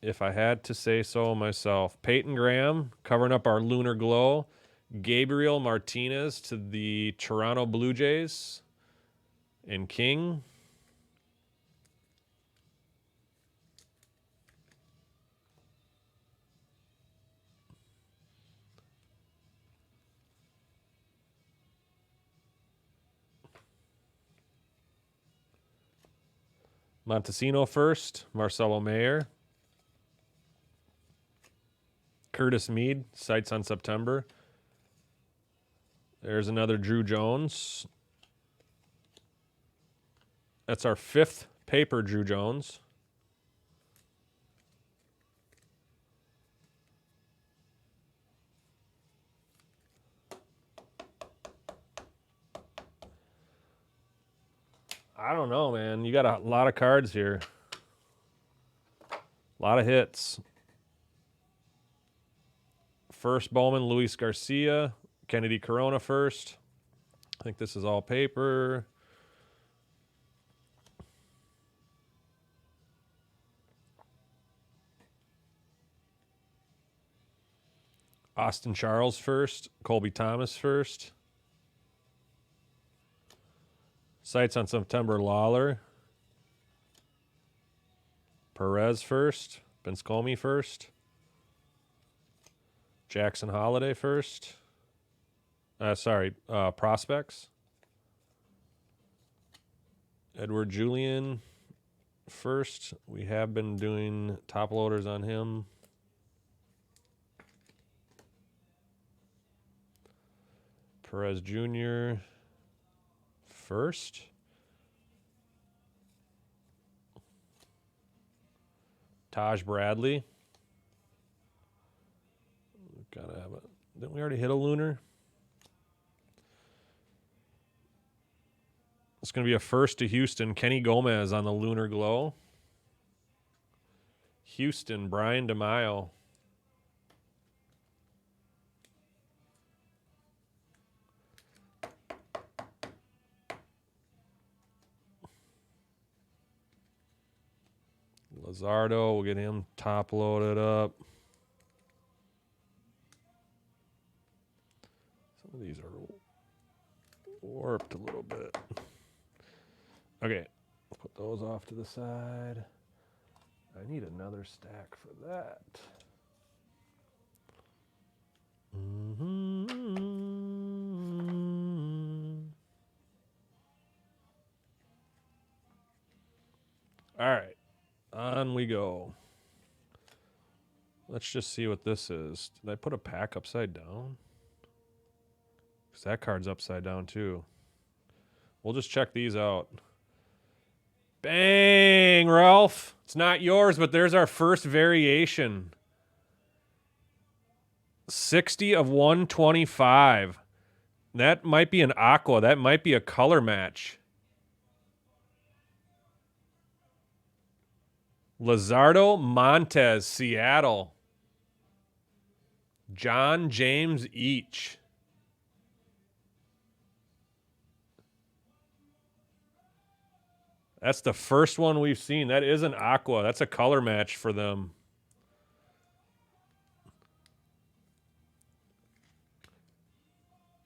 If I had to say so myself. Peyton Graham covering up our lunar glow. Gabriel Martinez to the Toronto Blue Jays. And King. Montesino first. Marcelo Mayer. Curtis Mead. Sights on September. There's another Drew Jones. That's our 5th paper Drew Jones. I don't know, man. You got a lot of cards here. A lot of hits. First Bowman, Luis Garcia. Kennedy Corona first. I think this is all paper. Austin Charles first. Colby Thomas first. Sights on September, Lawler. Perez first. Benscomi first. Jackson Holiday first. Prospects. Edward Julian first. We have been doing top loaders on him. Perez Jr. first. Taj Bradley. Gotta have it. Didn't we already hit a lunar? It's going to be a first to Houston. Kenny Gomez on the lunar glow. Houston, Brian DeMaio. Lazardo, we'll get him top loaded up. Some of these are warped a little bit. Okay, put those off to the side. I need another stack for that. All right, on we go. Let's just see what this is. Did I put a pack upside down? Because that card's upside down too. We'll just check these out. Bang, Ralph. It's not yours, but there's our first variation. 60 of 125. That might be an aqua. That might be a color match. Lazardo Montez, Seattle. John James Each. That's the first one we've seen. That is an aqua. That's a color match for them.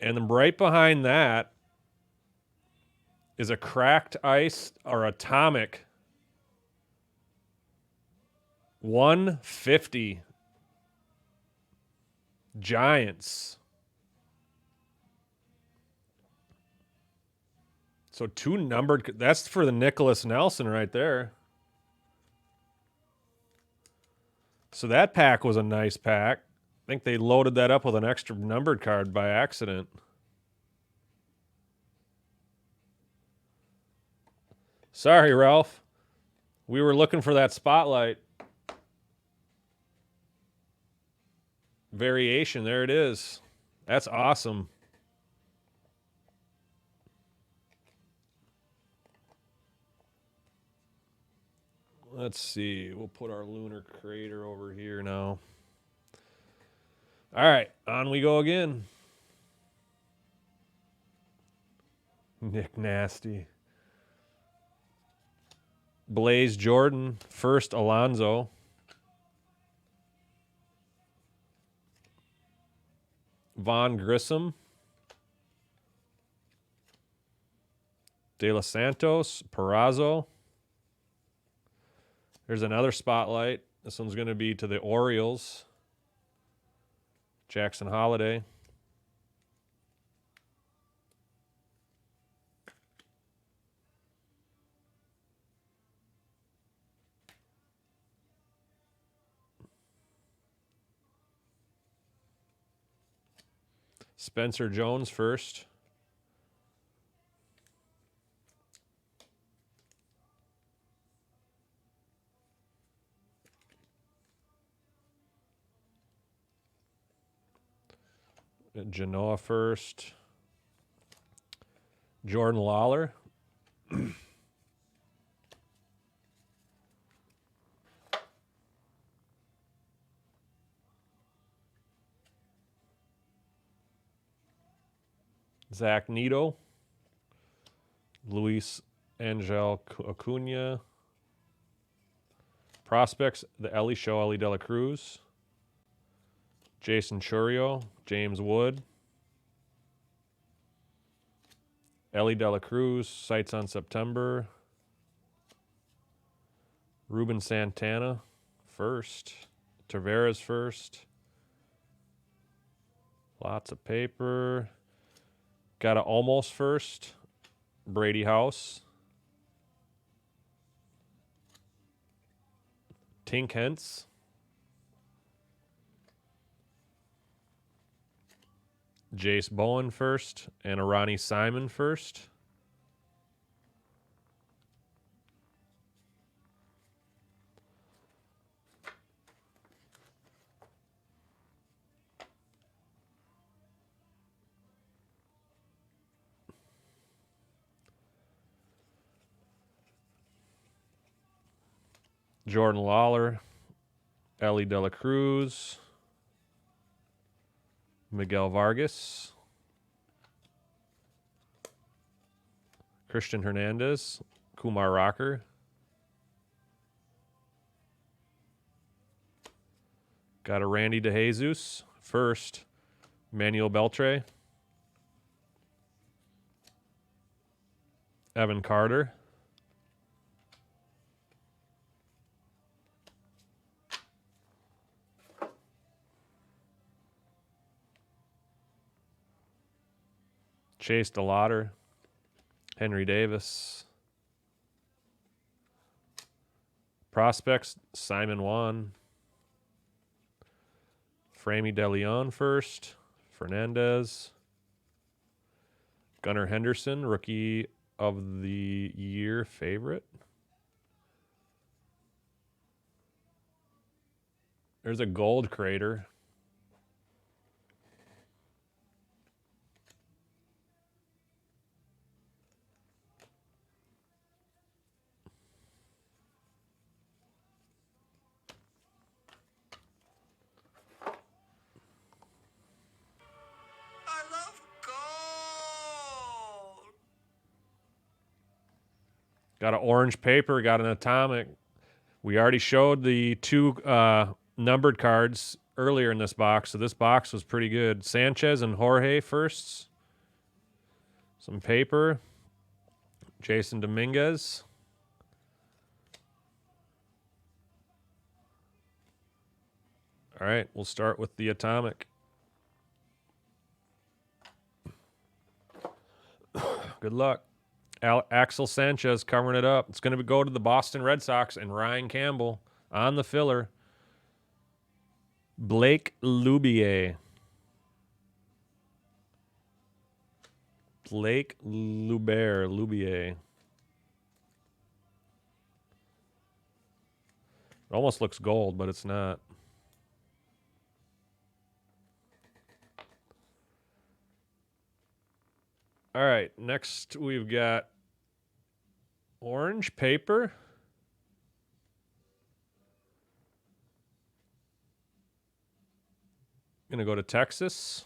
And then right behind that is a cracked ice or atomic 150 Giants. So 2 numbered. That's for the Nicholas Nelson right there. So that pack was a nice pack. I think they loaded that up with an extra numbered card by accident. Sorry, Ralph. We were looking for that spotlight. Variation, there it is. That's awesome. Let's see. We'll put our lunar crater over here now. All right, on we go again. Nick Nasty. Blaze Jordan. First, Alonzo. Von Grissom. De Los Santos. Perazo. There's another spotlight. This one's going to be to the Orioles. Jackson Holiday. Spencer Jones first. Genoa first. Jordan Lawler. Zach Neto. Luis Angel Acuna. Prospects, the Ellie Show, Ellie De La Cruz. Jason Churio. James Wood. Ellie De La Cruz, sights on September. Ruben Santana, first. Tavares first. Lots of paper. Got a almost first. Brady House. Tink Hentz. Jace Bowen first. And a Ronnie Simon first. Jordan Lawler. Ellie De La Cruz. Miguel Vargas. Christian Hernandez. Kumar Rocker. Got a Randy DeJesus. First. Manuel Beltre. Evan Carter. Chase DeLauder. Henry Davis. Prospects, Simon Juan. Framey DeLeon first. Fernandez. Gunnar Henderson, Rookie of the Year favorite. There's a gold crater. I love gold. Got an orange paper, got an atomic. We already showed the two numbered cards earlier in this box, so this box was pretty good. Sanchez and Jorge firsts. Some paper. Jason Dominguez. All right, we'll start with the atomic. Good luck. Axel Sanchez covering it up. It's going to go to the Boston Red Sox and Ryan Campbell on the filler. Blake Lubier. Blake Lubier. It almost looks gold, but it's not. All right, next we've got orange paper. Going to go to Texas.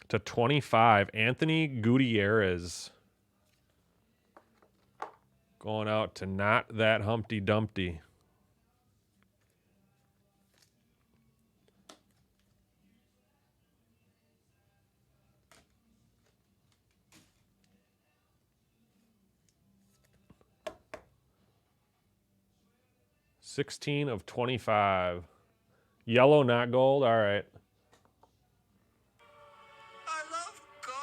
To 25, Anthony Gutierrez. Going out to Not That Humpty Dumpty. $16 of 25. Yellow, not gold. All right. I love gold.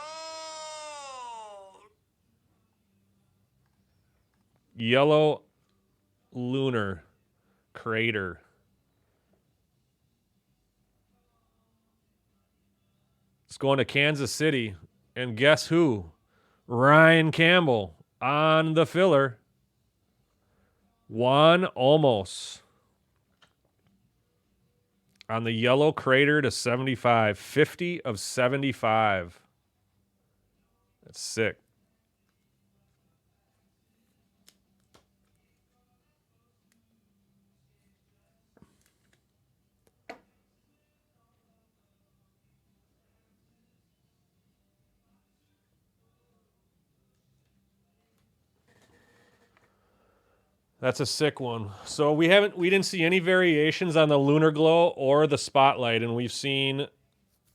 Yellow lunar crater. It's going to Kansas City. And guess who? Ryan Campbell on the filler. Juan Olmos on the yellow crater to 75. 50 of 75. That's sick. That's a sick one. So we didn't see any variations on the lunar glow or the spotlight, and we've seen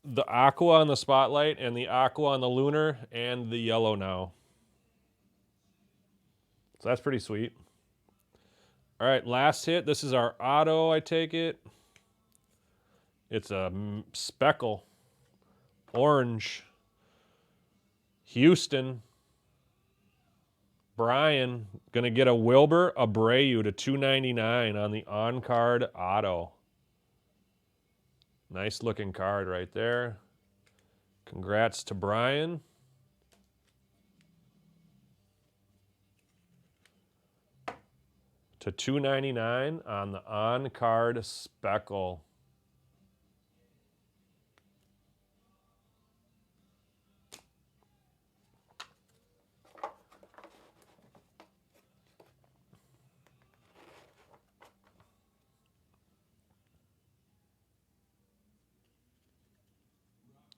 the aqua on the spotlight and the aqua on the lunar and the yellow now. So that's pretty sweet. All right, last hit. This is our auto, I take it. It's a speckle. Orange. Houston. Brian going to get a Wilbur Abreu to 299 on the on-card auto. Nice looking card right there. Congrats to Brian. To 299 on the on-card speckle.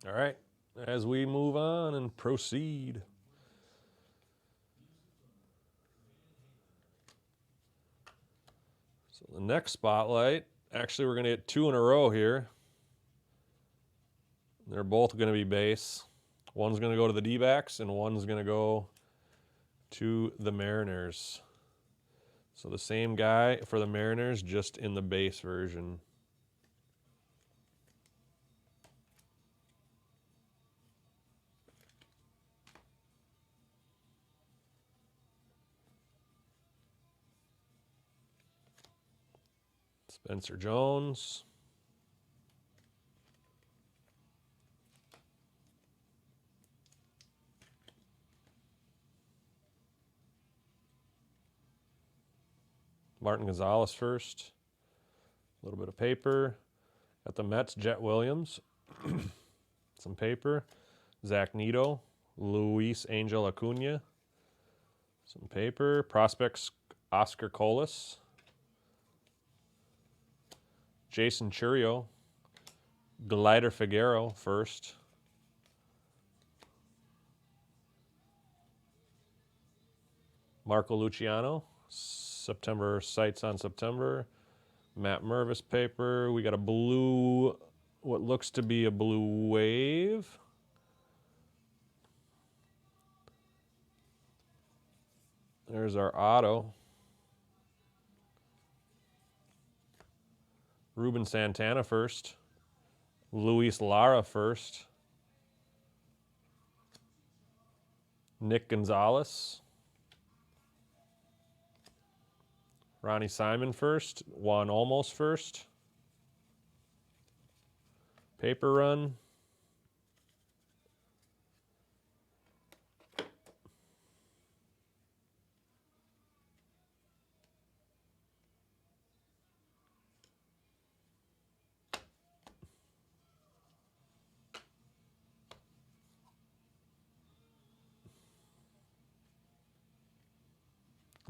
All right, as we move on and proceed. So the next spotlight, actually we're going to get two in a row here. They're both going to be base. One's going to go to the D-backs and one's going to go to the Mariners. So the same guy for the Mariners, just in the base version. Spencer Jones. Martin Gonzalez first. A little bit of paper. Got the Mets, Jet Williams. Some paper. Zach Neto. Luis Angel Acuna. Some paper. Prospects, Oscar Colas. Jason Churio. Glider Figueroa first. Marco Luciano. September sights on September. Matt Mervis paper. We got a blue, what looks to be a blue wave. There's our auto. Ruben Santana first. Luis Lara first. Nick Gonzalez. Ronnie Simon first. Juan Olmos first. Paper run.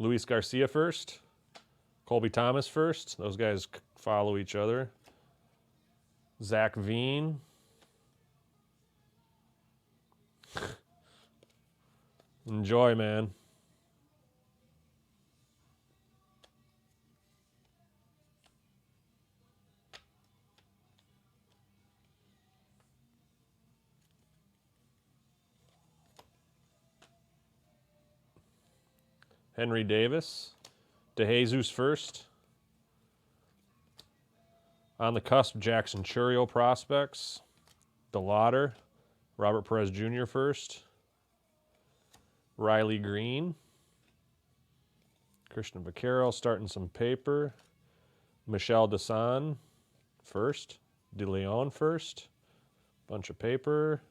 Luis Garcia first. Colby Thomas first. Those guys follow each other. Zach Veen. Enjoy, man. Henry Davis. DeJesus first. On the cusp, Jackson Churio prospects. DeLauder. Robert Perez Jr. first. Riley Green. Christian Vaquero starting some paper. Michel Desan first. De Leon first. Bunch of paper.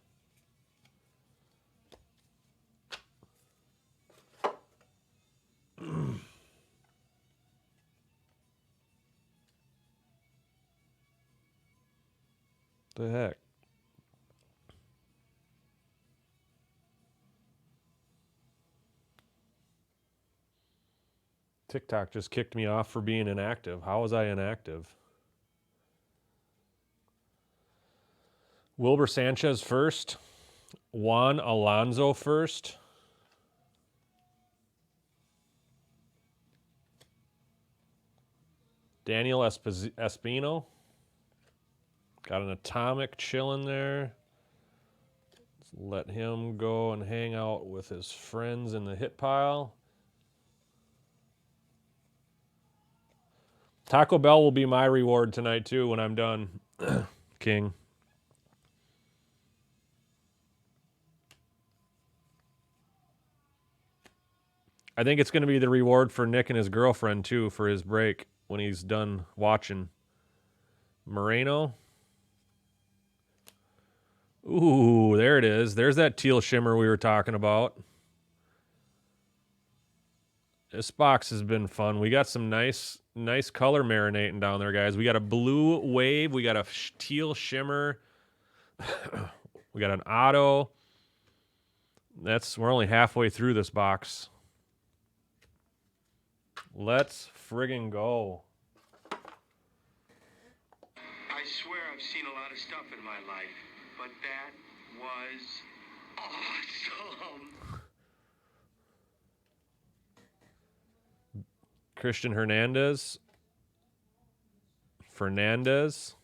The heck? TikTok just kicked me off for being inactive. How was I inactive? Wilber Sanchez first. Juan Alonso first. Daniel Espino. Got an atomic chilling there. Let's let him go and hang out with his friends in the hit pile. Taco Bell will be my reward tonight, too, when I'm done, King. I think it's going to be the reward for Nick and his girlfriend, too, for his break when he's done watching. Moreno. Ooh, there it is. There's that teal shimmer we were talking about. This box has been fun. We got some nice color marinating down there, guys. We got a blue wave. We got a teal shimmer. We got an auto. We're only halfway through this box. Let's friggin' go. I swear I've seen a lot of stuff in my life, but that was awesome. Christian Hernandez. Fernandez.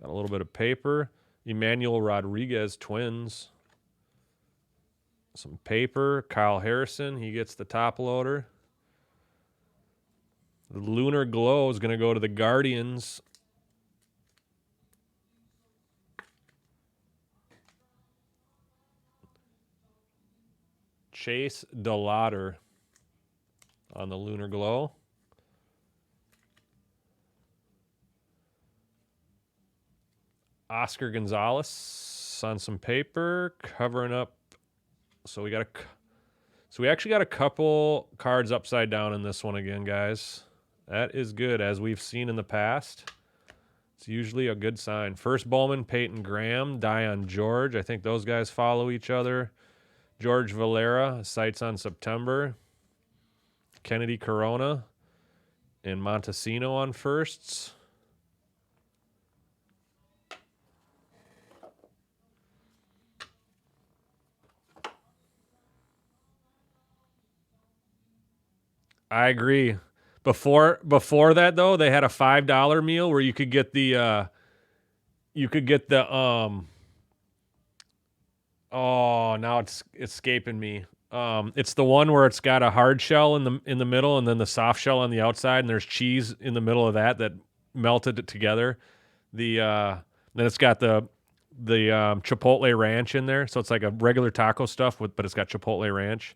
Got a little bit of paper. Emmanuel Rodriguez, Twins. Some paper. Kyle Harrison, he gets the top loader. The Lunar Glow is going to go to the Guardians. Chase DeLauder on the Lunar Glow. Oscar Gonzalez on some paper, covering up. So we actually got a couple cards upside down in this one again, guys. That is good, as we've seen in the past. It's usually a good sign. First Bowman, Peyton Graham, Dion George. I think those guys follow each other. George Valera, sights on September. Kennedy Corona and Montesino on firsts. I agree. Before that though, they had a $5 meal where you could get the oh, now it's escaping me. It's the one where it's got a hard shell in the middle and then the soft shell on the outside, and there's cheese in the middle of that melted it together. Then it's got the Chipotle ranch in there, so it's like a regular taco stuff but it's got Chipotle ranch.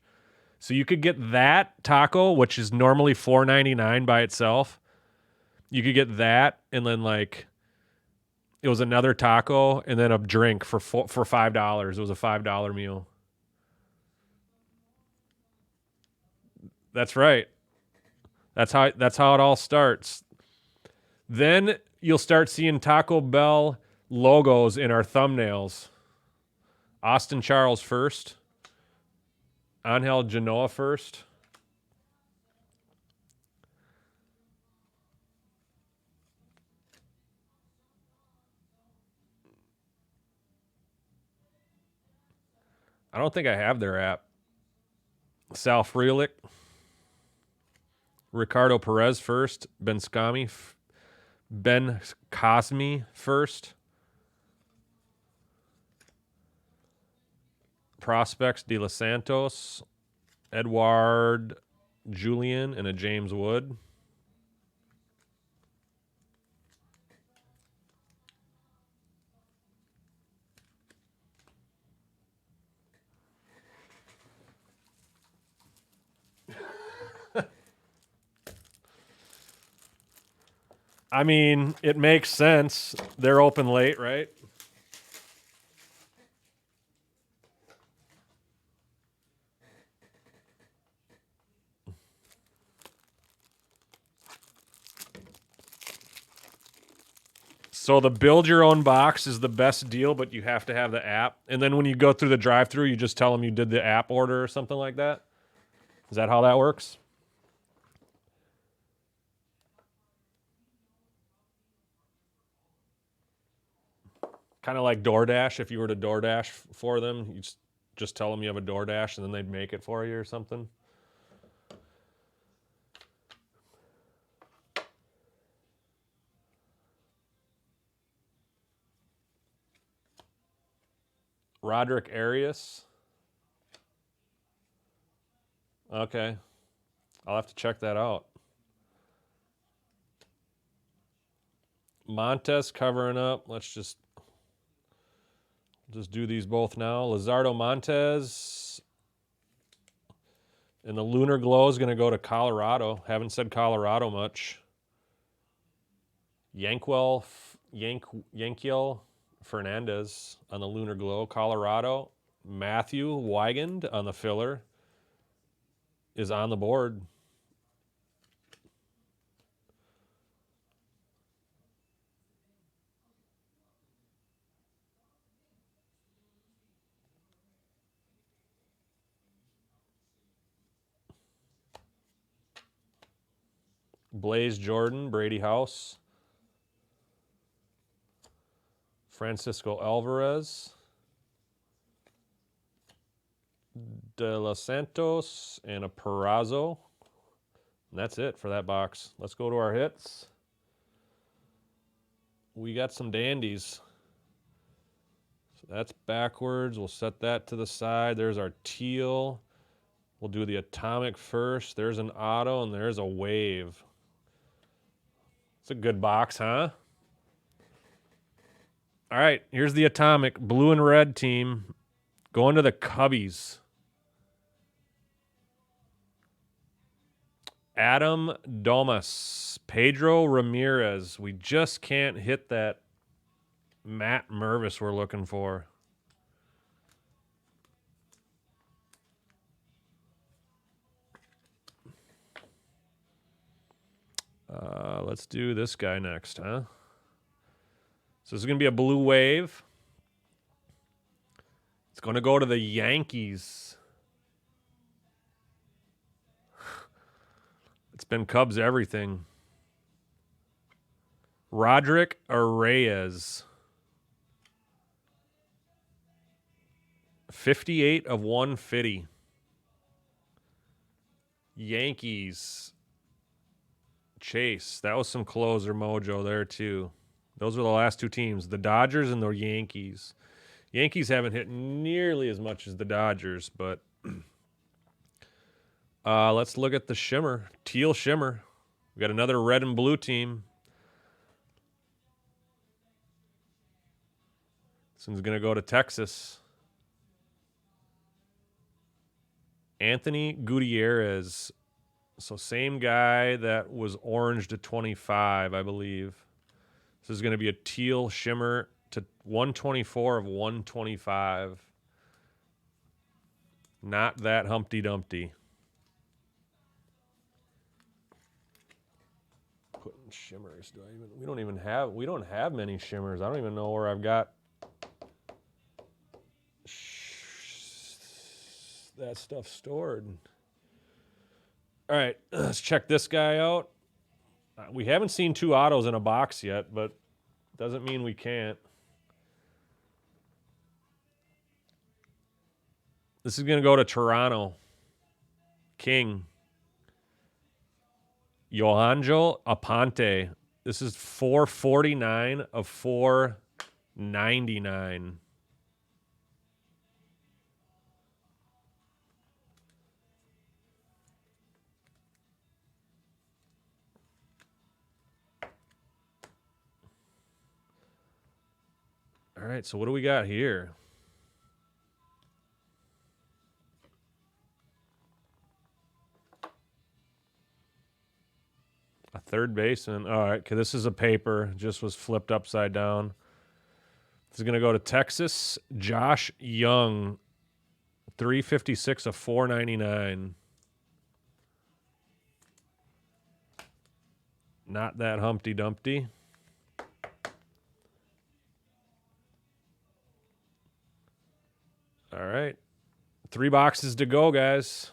So you could get that taco, which is normally $4.99 by itself. You could get that, and then like it was another taco and then a drink for $5. It was a $5 meal. That's right. That's how it all starts. Then you'll start seeing Taco Bell logos in our thumbnails. Austin Charles first. Angel Genoa first. I don't think I have their app. Sal Frelick, Ricardo Perez first, Ben Cosme first. Prospects, De Los Santos, Edward Julian, and a James Wood. I mean, it makes sense. They're open late, right? So the build your own box is the best deal, but you have to have the app. And then when you go through the drive-through, you just tell them you did the app order or something like that. Is that how that works? Kind of like DoorDash. If you were to DoorDash for them, you just tell them you have a DoorDash, and then they'd make it for you or something. Roderick Arias. Okay. I'll have to check that out. Montes covering up. Let's just do these both now. Lizardo Montes. And the Lunar Glow is going to go to Colorado. Haven't said Colorado much. Yanquiel Fernandez on the Lunar Glow, Colorado. Matthew Weigand on the filler is on the board. Blaze Jordan, Brady House. Francisco Alvarez. De Los Santos and a Perazo. And that's it for that box. Let's go to our hits. We got some dandies. So that's backwards. We'll set that to the side. There's our teal. We'll do the atomic first. There's an auto, and there's a wave. It's a good box, huh? All right, here's the atomic blue and red team going to the Cubbies. Adam Domas, Pedro Ramirez. We just can't hit that Matt Mervis we're looking for. Let's do this guy next, huh? So this is going to be a blue wave. It's going to go to the Yankees. It's been Cubs everything. Roderick Reyes. 58 of 150. Yankees. Chase. That was some closer mojo there, too. Those were the last two teams, the Dodgers and the Yankees. Yankees haven't hit nearly as much as the Dodgers, but let's look at the shimmer. Teal shimmer. We got another red and blue team. This one's going to go to Texas. Anthony Gutierrez. So same guy that was orange to 25, I believe. This is going to be a teal shimmer to 124 of 125. Not that Humpty Dumpty. Putting shimmers. We don't have many shimmers. I don't even know where I've got that stuff stored. All right, let's check this guy out. We haven't seen two autos in a box yet, but doesn't mean we can't. This is going to go to Toronto. King. Johanjo Aponte. This is 449 of 499. All right, so what do we got here? A third baseman. All right, okay, this is a paper. Just was flipped upside down. This is going to go to Texas. Josh Young, 356 of 499. Not that Humpty Dumpty. All right. 3 boxes to go, guys.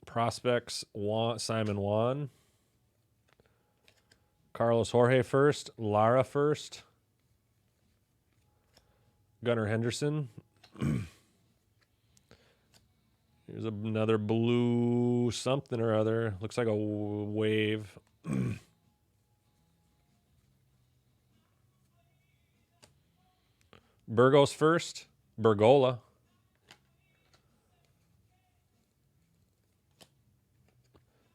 Prospects, Simon Juan. Carlos Jorge first. Lara first. Gunnar Henderson. Here's another blue something or other. Looks like a wave. Burgos first. Bergola.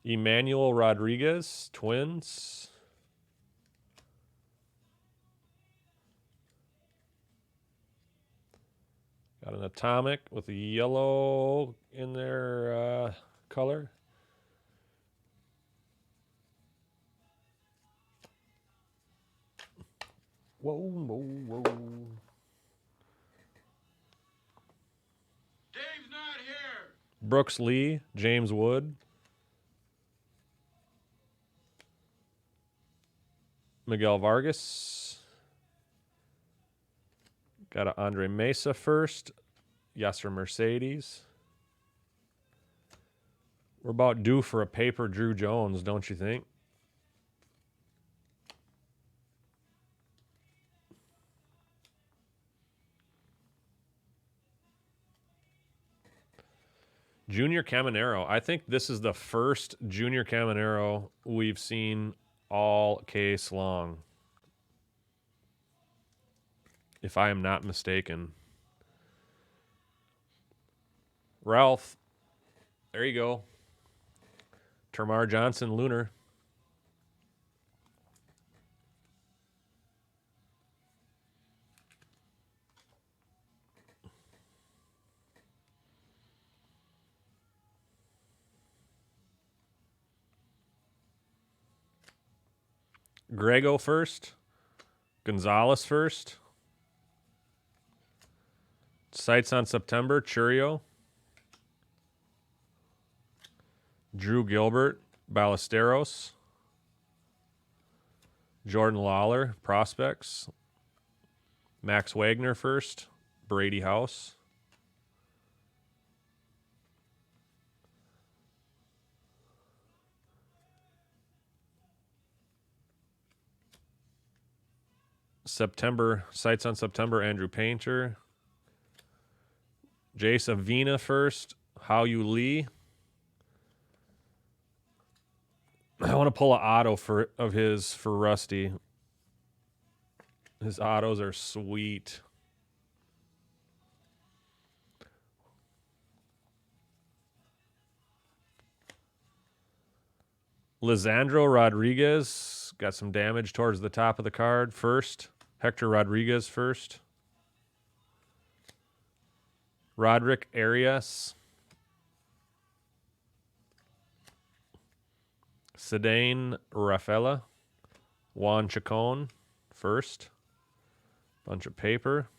Emmanuel Rodriguez, Twins. Got an atomic with a yellow in their color. Whoa, whoa, whoa. Dave's not here. Brooks Lee, James Wood. Miguel Vargas. Got an Andre Mesa first. Yasser Mercedes. We're about due for a paper Drew Jones, don't you think? Junior Caminero. I think this is the first Junior Caminero we've seen all case long, if I am not mistaken. Ralph, there you go. Termar Johnson, Lunar. Grego first. Gonzalez first. Sights on September, Churio. Drew Gilbert, Ballesteros. Jordan Lawler, Prospects. Max Wagner first, Brady House. September, sights on September, Andrew Painter. Jace Avina first, How You Lee. I want to pull an auto of his for Rusty. His autos are sweet. Lisandro Rodriguez got some damage towards the top of the card first. Hector Rodriguez first. Roderick Arias. Sedane Rafaela. Juan Chacon first. Bunch of paper.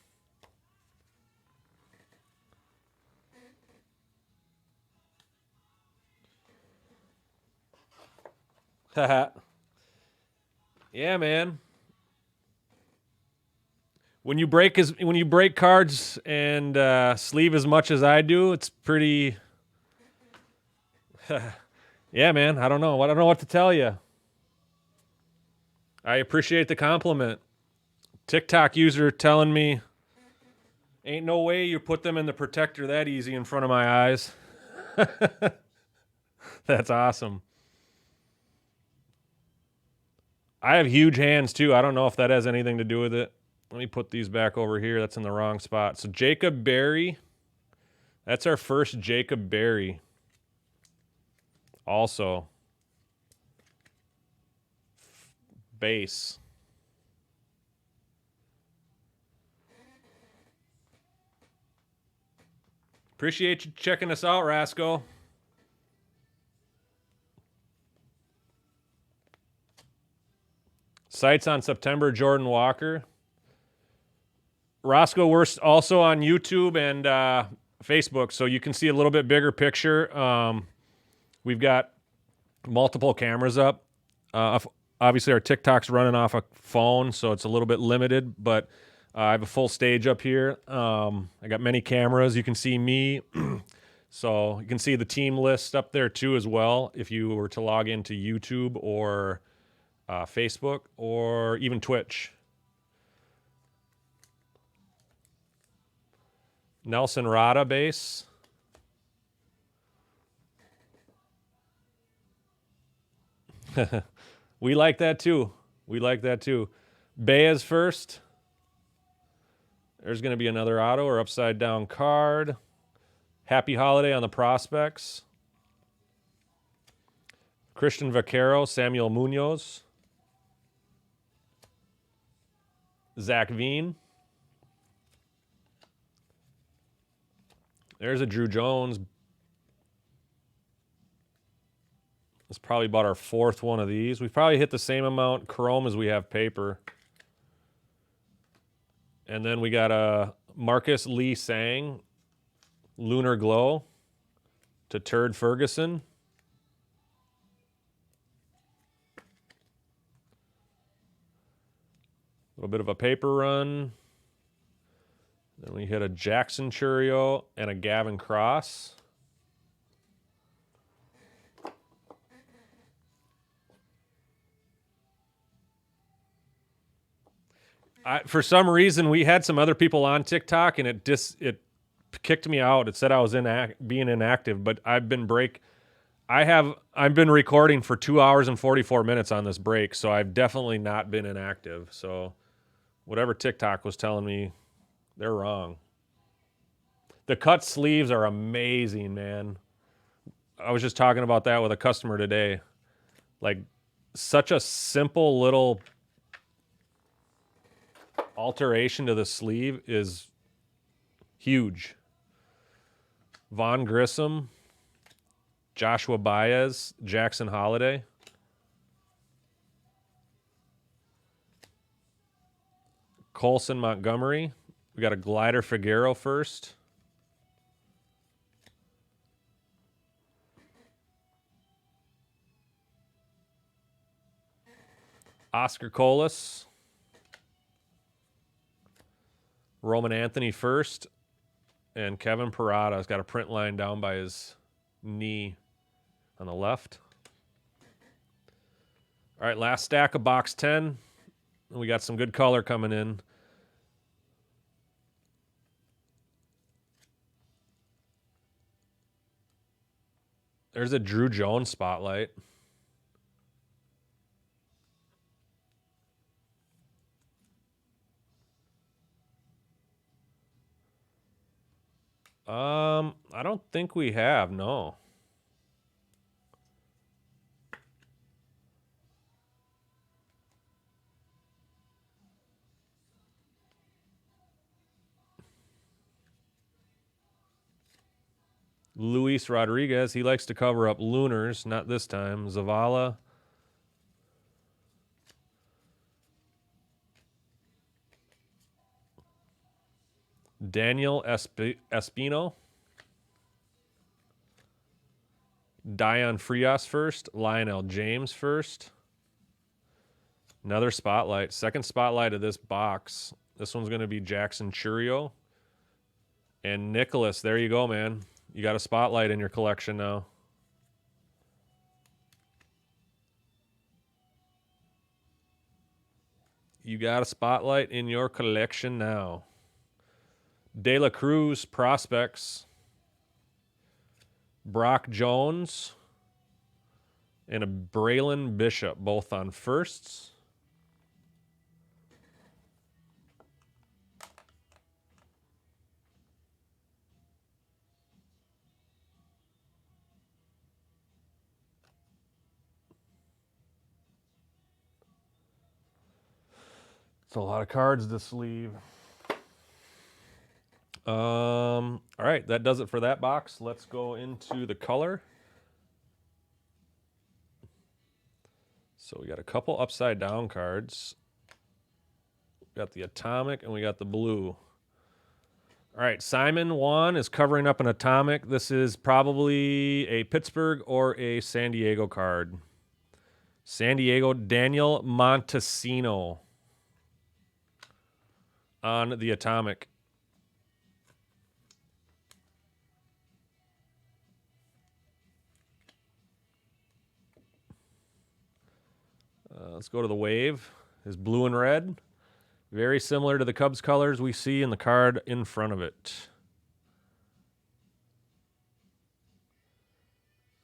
Yeah, man. When you break cards and sleeve as much as I do, it's pretty. Yeah, man. I don't know. I don't know what to tell you. I appreciate the compliment. TikTok user telling me, ain't no way you put them in the protector that easy in front of my eyes. That's awesome. I have huge hands too. I don't know if that has anything to do with it. Let me put these back over here. That's in the wrong spot. So Jacob Berry. That's our first Jacob Berry. Also. Base. Appreciate you checking us out, Rasco. Sights on September, Jordan Walker. Roscoe, we're also on YouTube and Facebook, so you can see a little bit bigger picture. We've got multiple cameras up. Obviously, our TikTok's running off a phone, so it's a little bit limited, but I have a full stage up here. I got many cameras. You can see me. So you can see the team list up there too as well if you were to log into YouTube or Facebook or even Twitch. Nelson Rada base. We like that too. We like that too. Baez first. There's going to be another auto or upside down card. Happy holiday on the prospects. Christian Vaquero, Samuel Munoz. Zach Veen. There's a Drew Jones. It's probably about our fourth one of these. We've probably hit the same amount chrome as we have paper. And then we got a Marcus Lee Sang, Lunar Glow to Turd Ferguson. A little bit of a paper run. Then we hit a Jackson Churio and a Gavin Cross. For some reason, we had some other people on TikTok, and it kicked me out. It said I was being inactive, but I've been recording for 2 hours and 44 minutes on this break, so I've definitely not been inactive. So whatever TikTok was telling me, they're wrong. The cut sleeves are amazing, man. I was just talking about that with a customer today. Like, such a simple little alteration to the sleeve is huge. Von Grissom, Joshua Baez, Jackson Holiday. Colson Montgomery. We got a Glider Figueroa first. Oscar Colas. Roman Anthony first. And Kevin Parada's got a print line down by his knee on the left. All right, last stack of box 10. We got some good color coming in. There's a Drew Jones spotlight. I don't think we have, no. Luis Rodriguez, he likes to cover up Lunars, not this time. Zavala. Daniel Espino. Dion Frias first. Lionel James first. Another spotlight. Second spotlight of this box. This one's going to be Jackson Churio. And Nicholas, there you go, man. You got a spotlight in your collection now. You got a spotlight in your collection now. De La Cruz prospects. Brock Jones and a Braylon Bishop, both on firsts. It's a lot of cards to sleeve. All right, that does it for that box. Let's go into the color. So we got a couple upside down cards. We got the Atomic and we got the blue. All right, Simon Juan is covering up an Atomic. This is probably a Pittsburgh or a San Diego card. San Diego, Daniel Montesino on the Atomic. Let's go to the Wave. Is blue and red. Very similar to the Cubs colors we see in the card in front of it.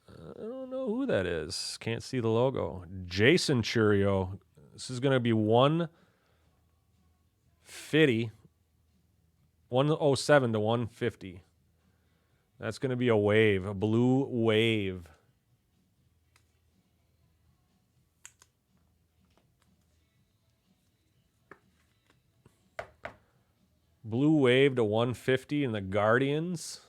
I don't know who that is. Can't see the logo. Jason Churio. This is going to be 150. 107 to 150. That's going to be a wave, a blue wave. Blue wave to 150 in the Guardians.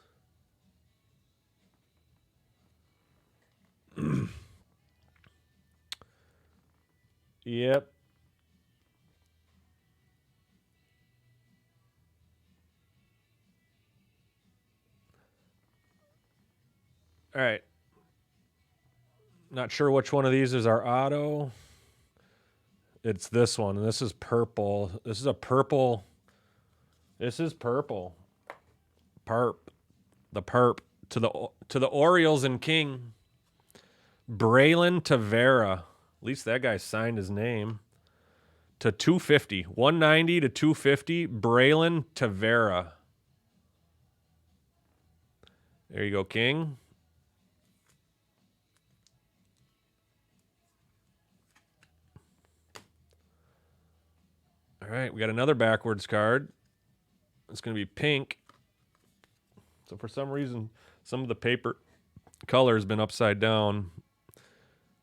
Yep. All right. Not sure which one of these is our auto. It's this one, and this is purple. This is a purple. This is purple. Perp. The perp to the Orioles and King. Braylon Tavera. At least that guy signed his name. To 250. 190 to 250. Braylon Tavera. There you go, King. All right, we got another backwards card. It's going to be pink. So for some reason, some of the paper color has been upside down.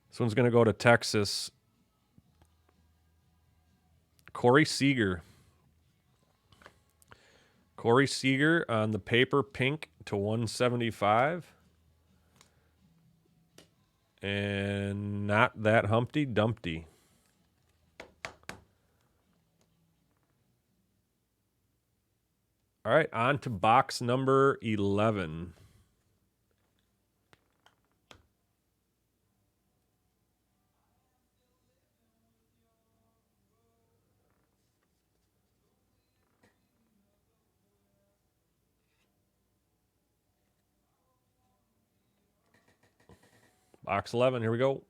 This one's going to go to Texas. Corey Seager. Corey Seager on the paper pink to 175. And not that Humpty Dumpty. All right, on to box number 11. Box 11, here we go.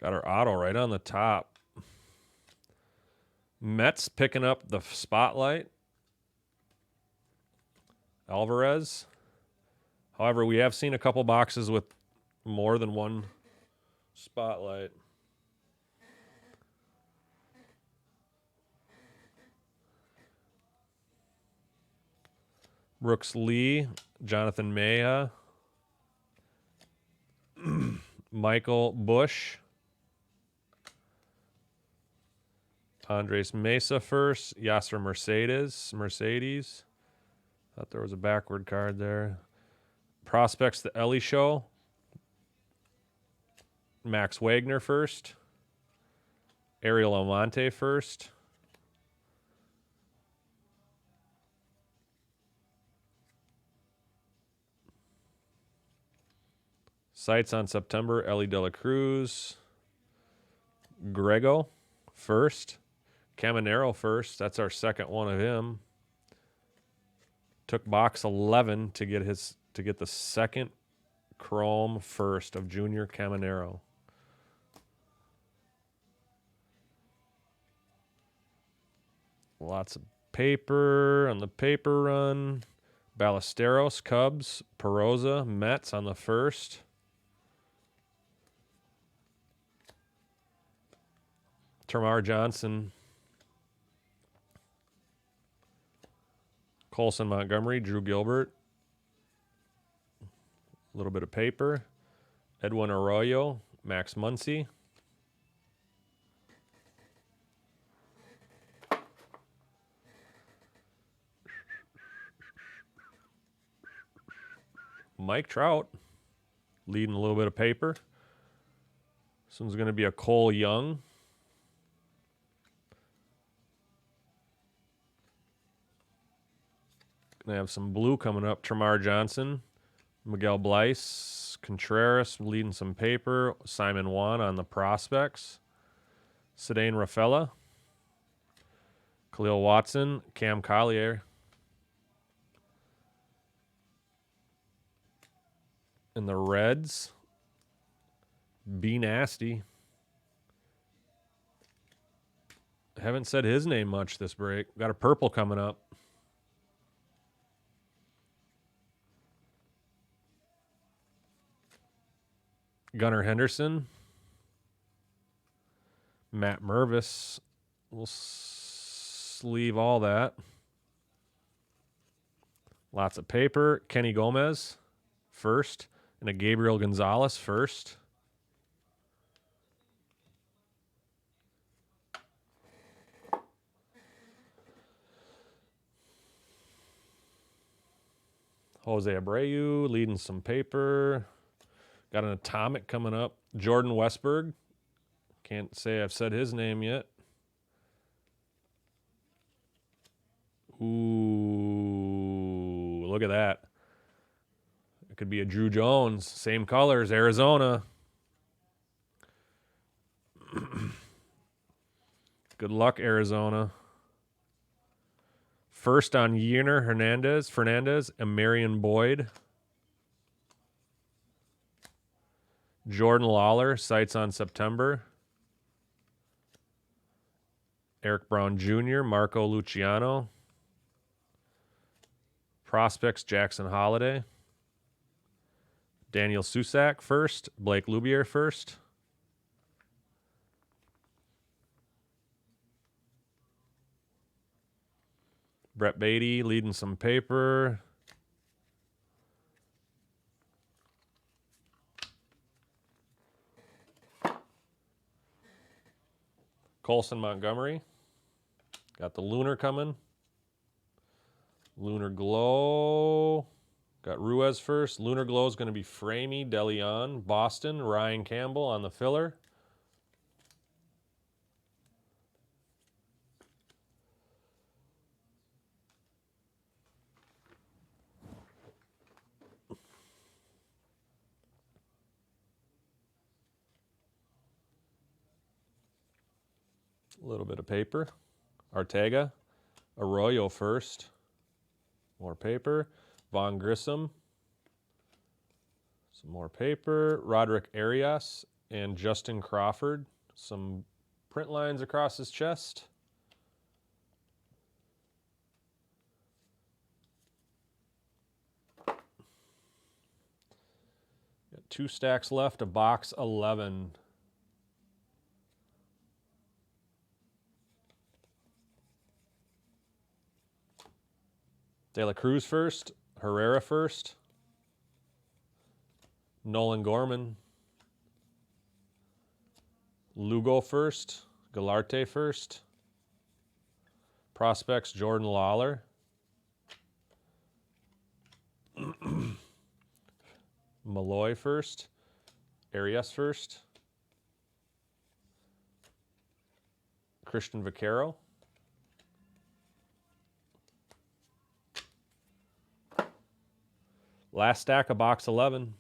Got our auto right on the top. Mets picking up the spotlight. Alvarez. However, we have seen a couple boxes with more than one spotlight. Brooks Lee, Jonathan Maya, Michael Bush, Andres Mesa first, Yasser Mercedes. Thought there was a backward card there. Prospects, the Ellie Show. Max Wagner first. Ariel Almonte first. Sights on September, Ellie De La Cruz. Grego, first. Caminero, first. That's our second one of him. Took box 11 to get the second chrome first of Junior Caminero. Lots of paper on the paper run. Ballesteros, Cubs. Perosa, Mets on the first. Termar Johnson. Colson Montgomery, Drew Gilbert. A little bit of paper. Edwin Arroyo, Max Muncy. Mike Trout, leading a little bit of paper. This one's going to be a Cole Young. Going to have some blue coming up. Termar Johnson, Miguel Bleis, Contreras leading some paper. Simon Juan on the prospects. Cedane Rafaela, Khalil Watson, Cam Collier. And the Reds, B Nasty. Haven't said his name much this break. Got a purple coming up. Gunnar Henderson. Matt Mervis. We'll sleeve all that. Lots of paper. Kenny Gomez, first. And a Gabriel Gonzalez, first. Jose Abreu leading some paper. Got an atomic coming up. Jordan Westberg. Can't say I've said his name yet. Ooh, look at that. It could be a Drew Jones. Same colors, Arizona. Good luck, Arizona. First on Yener Fernandez, and Marion Boyd. Jordan Lawler, sights on September. Eric Brown Jr., Marco Luciano. Prospects, Jackson Holiday. Daniel Susak first. Blake Lubier first. Brett Beatty leading some paper. Colson Montgomery. Got the Lunar coming. Lunar Glow. Got Ruiz first. Lunar Glow is going to be Framey, DeLeon, Boston, Ryan Campbell on the filler. A little bit of paper. Arteaga. Arroyo first. More paper. Von Grissom. Some more paper. Roderick Arias and Justin Crawford. Some print lines across his chest. Got 2 stacks left of box 11. De La Cruz first, Herrera first, Nolan Gorman, Lugo first, Galarte first, prospects Jordan Lawler, Malloy first, Arias first, Christian Vaquero, last stack of box 11.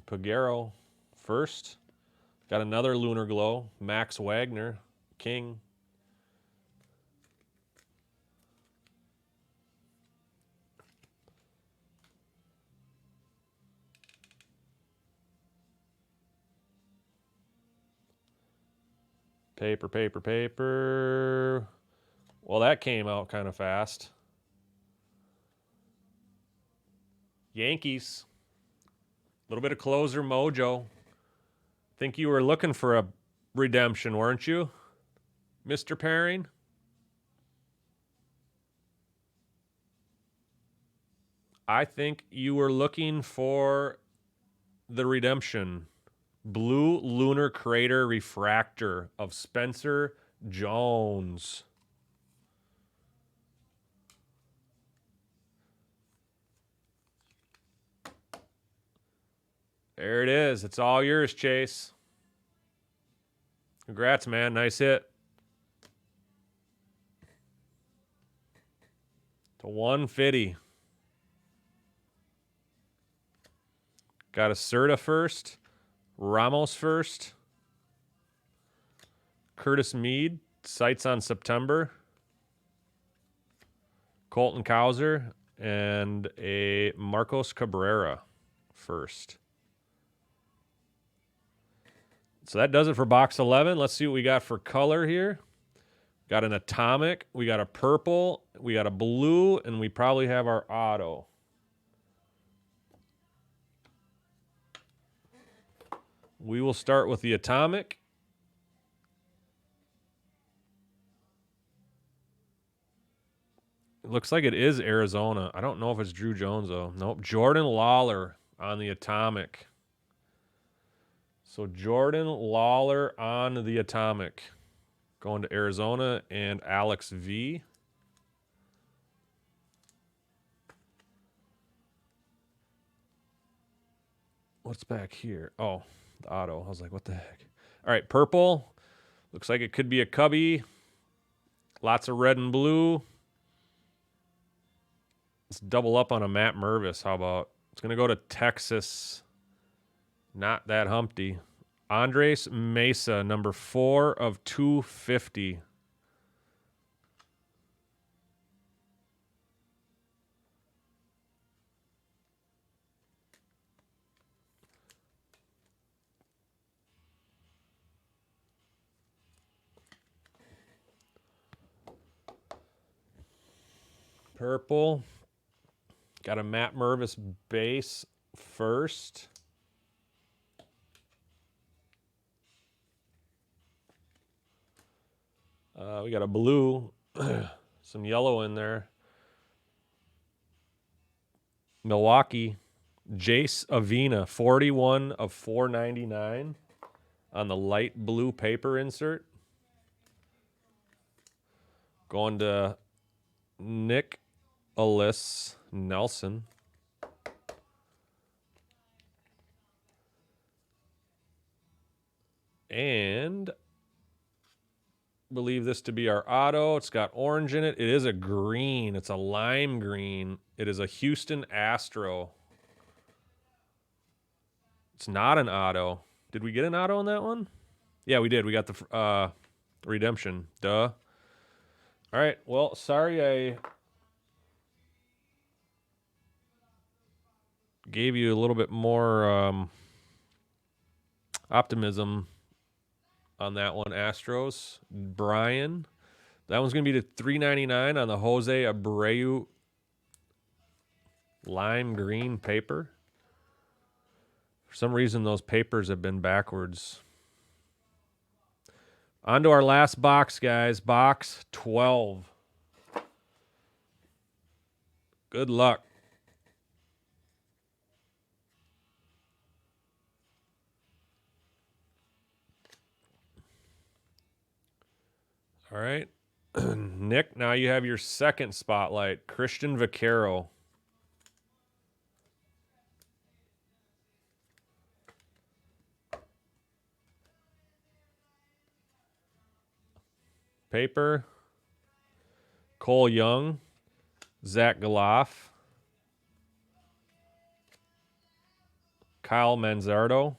Pagero first. Got another Lunar Glow. Max Wagner, King. Paper, paper, paper. Well, that came out kind of fast. Yankees. A little bit of closer mojo. Think you were looking for a redemption, weren't you, Mr. Paring? I think you were looking for the redemption. Blue Lunar Crater Refractor of Spencer Jones. There it is. It's all yours, Chase. Congrats, man. Nice hit. To 150. Got a Serta first. Ramos first. Curtis Mead. Sights on September. Colton Cowser. And a Marcos Cabrera first. So that does it for box 11. Let's see what we got for color here. Got an atomic. We got a purple. We got a blue. And we probably have our auto. We will start with the atomic. It looks like it is Arizona. I don't know if it's Drew Jones, though. Nope. Jordan Lawler on the atomic. So Jordan Lawler on the atomic. Going to Arizona and Alex V. What's back here? Oh, the auto. I was like, what the heck? All right, purple. Looks like it could be a Cubby. Lots of red and blue. Let's double up on a Matt Mervis. How about? It's going to go to Texas. Not that Humpty. Andres Mesa, number 4 of 250. Purple. Got a Matt Mervis base first. We got a blue, some yellow in there. Milwaukee, Jace Avina, 41 of 499 on the light blue paper insert. Going to Nick Alis Nelson. And believe this to be our auto. It's got orange in it. It is a green. It's a lime green. It is a Houston Astro. It's not an auto. Did we get an auto on that one? Yeah, we did. We got the redemption. Duh. All right. Well, sorry I gave you a little bit more optimism on that one. Astros. Brian. That one's going to be to $3.99 on the Jose Abreu lime green paper. For some reason, those papers have been backwards. On to our last box, guys. Box 12. Good luck. All right. Nick, now you have your second spotlight. Christian Vaquero. Paper. Cole Young. Zach Galoff. Kyle Manzardo.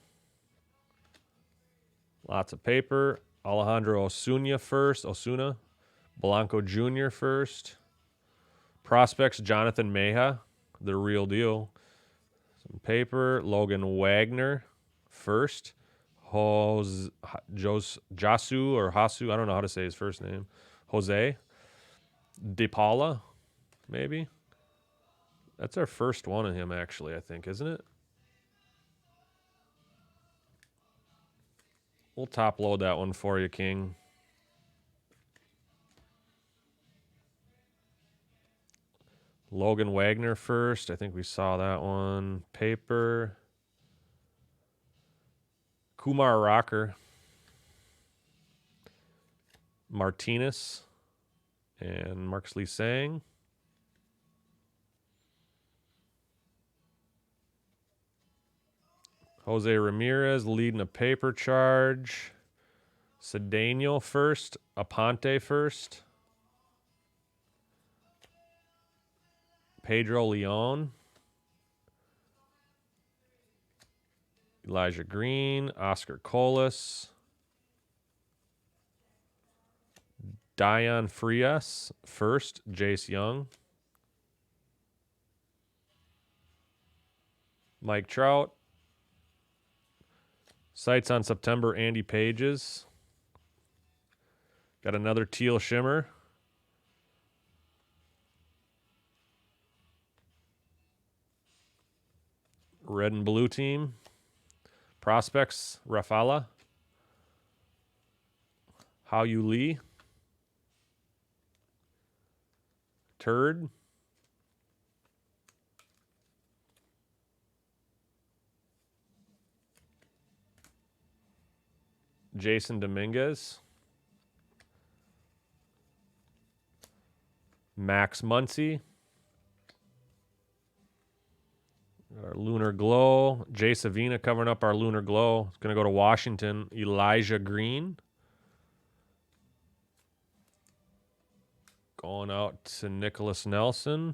Lots of paper. Alejandro Osuna first. Osuna. Blanco Jr. first. Prospects, Jonathan Meja, the real deal. Some paper. Logan Wagner first. Jasu or Hasu, I don't know how to say his first name. Jose. De Paula, maybe. That's our first one of him, actually, I think, isn't it? We'll top load that one for you, King. Logan Wagner first. I think we saw that one. Paper. Kumar Rocker. Martinez. And Marcus Lee Sang. Jose Ramirez leading a paper charge. Cedeno first. Aponte first. Pedro Leon. Elijah Green. Oscar Colas. Dion Frias first. Jace Young. Mike Trout. Sights on September, Andy Pages. Got another teal shimmer. Red and blue team. Prospects, Rafala. How You Lee. Turd. Jason Dominguez. Max Muncy. Our Lunar Glow. Jay Savina covering up our Lunar Glow. It's going to go to Washington. Elijah Green. Going out to Nicholas Nelson.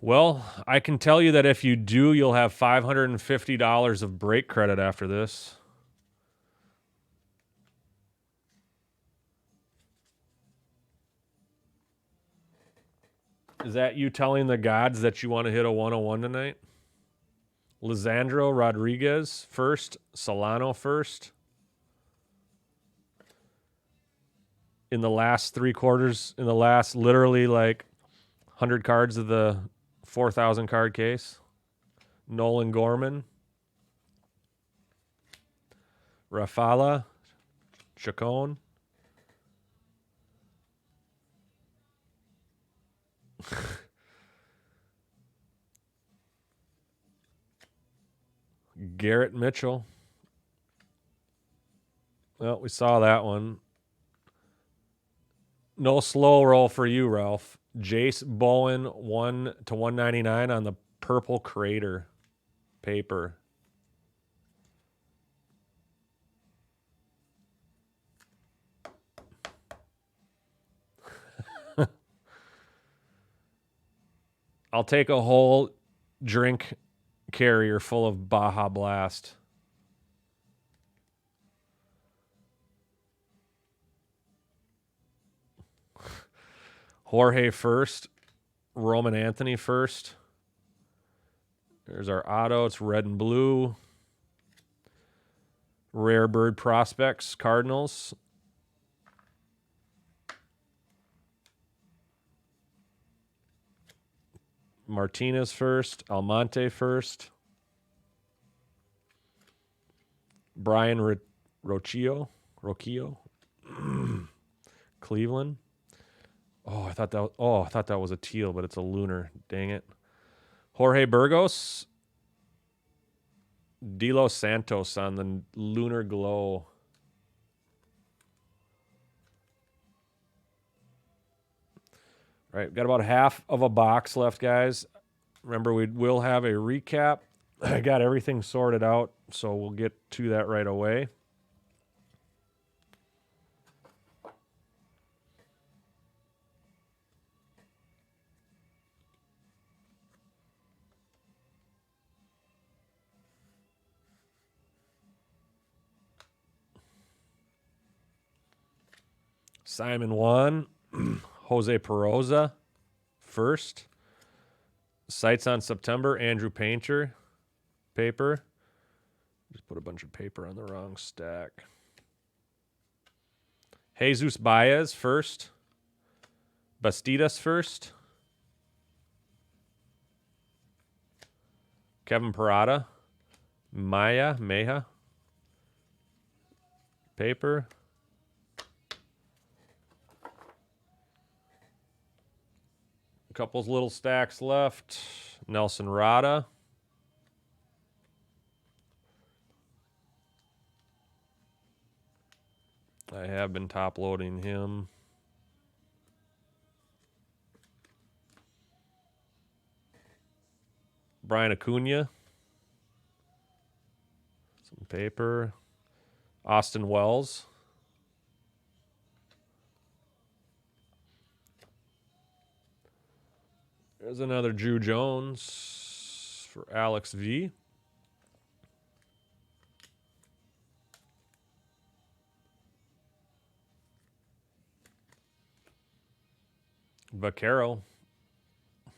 Well, I can tell you that if you do, you'll have $550 of break credit after this. Is that you telling the gods that you want to hit a 101 tonight? Lisandro Rodriguez first. Solano first. In the last 3 quarters, in the last literally like 100 cards of the 4,000 card case. Nolan Gorman. Rafala. Chacon. Garrett Mitchell. Well, we saw that one. No slow roll for you, Ralph. Jace Bowen 1/199 on the Purple Crater paper. I'll take a whole drink carrier full of Baja Blast. Jorge first. Roman Anthony first. There's our auto. It's red and blue. Rare Bird Prospects, Cardinals. Martinez first. Almonte first. Brian Rocchio. Cleveland. I thought that was a teal, but it's a lunar. Dang it. Jorge Burgos. De Los Santos on the Lunar Glow. All right, got about half of a box left, guys. Remember, we will have a recap. I got everything sorted out, so we'll get to that right away. Simon Juan, Jose Peroza, first. Sights on September, Andrew Painter, paper. Just put a bunch of paper on the wrong stack. Jesus Baez, first. Bastidas, first. Kevin Parada, Meja, paper. A couple little stacks left. Nelson Rada. I have been top loading him. Brian Acuna. Some paper. Austin Wells. There's another Drew Jones for Alex V. Vaquero. A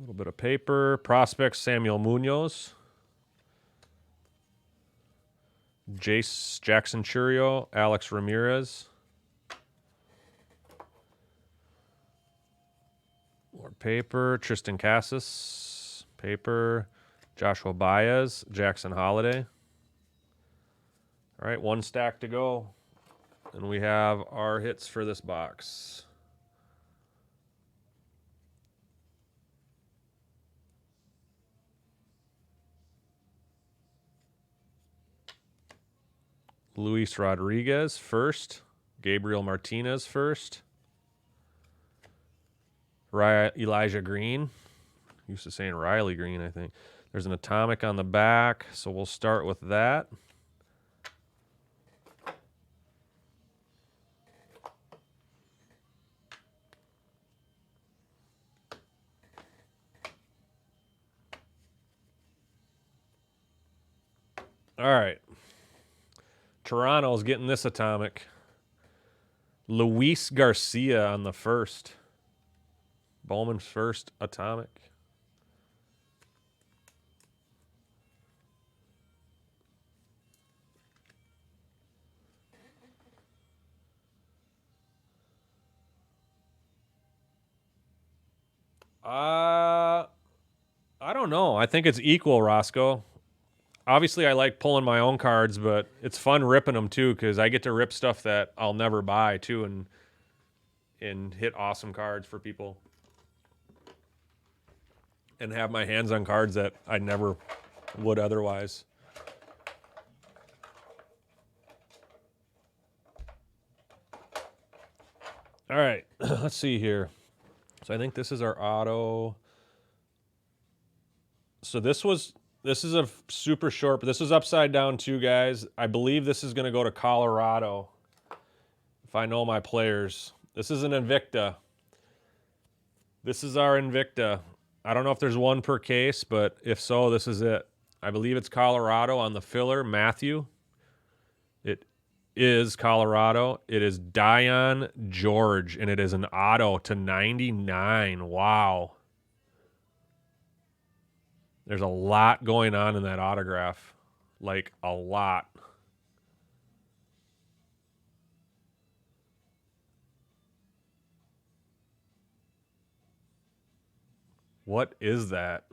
little bit of paper. Prospects, Samuel Munoz. Jackson Churio, Alex Ramirez. More paper. Tristan Casas. Paper. Joshua Baez. Jackson Holiday. All right, one stack to go. And we have our hits for this box. Luis Rodriguez, first. Gabriel Martinez, first. Elijah Green. Used to saying Riley Green, I think. There's an atomic on the back, so we'll start with that. All right. Toronto's getting this atomic. Luis Garcia on the first. Bowman's first atomic. I don't know. I think it's equal, Roscoe. Obviously, I like pulling my own cards, but it's fun ripping them too because I get to rip stuff that I'll never buy too, and hit awesome cards for people, and have my hands on cards that I never would otherwise. All right, let's see here. So I think this is our auto. So this is a super short, but this is upside down too, guys. I believe this is going to go to Colorado. If I know my players. This is an Invicta. This is our Invicta. I don't know if there's one per case, but if so, this is it. I believe it's Colorado on the filler, Matthew. It is Colorado. It is Dion George, and it is an auto to 99. Wow. There's a lot going on in that autograph. Like, a lot. What is that?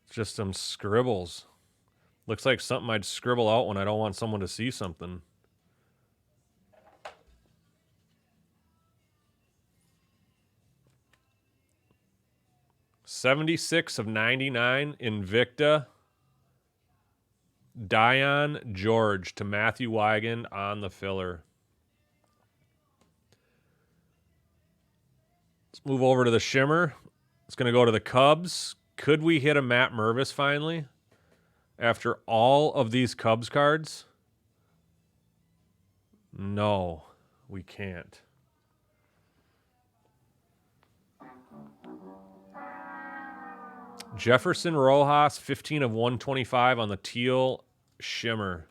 It's just some scribbles. Looks like something I'd scribble out when I don't want someone to see something. $76 of 99, Invicta. Dion George to Matthew Wygand on the filler. Let's move over to the shimmer. It's going to go to the Cubs. Could we hit a Matt Mervis finally? After all of these Cubs cards? No, we can't. Jefferson Rojas, 15 of 125 on the teal shimmer.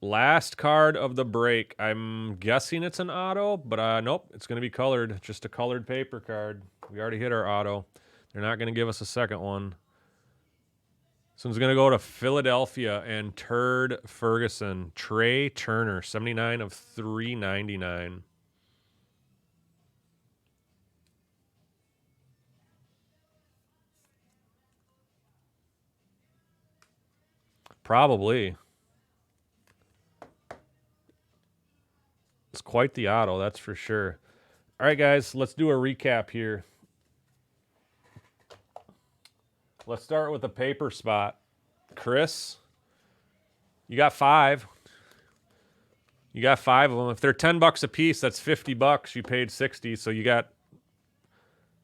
Last card of the break. I'm guessing it's an auto, but nope, it's going to be colored. Just a colored paper card. We already hit our auto. They're not going to give us a second one. This one's going to go to Philadelphia and Turd Ferguson. Trey Turner, 79 of 399. Probably. It's quite the auto, that's for sure. All right, guys, let's do a recap here. Let's start with the paper spot. Chris, you got 5. You got 5 of them. If they're $10 a piece, that's $50. You paid 60, so you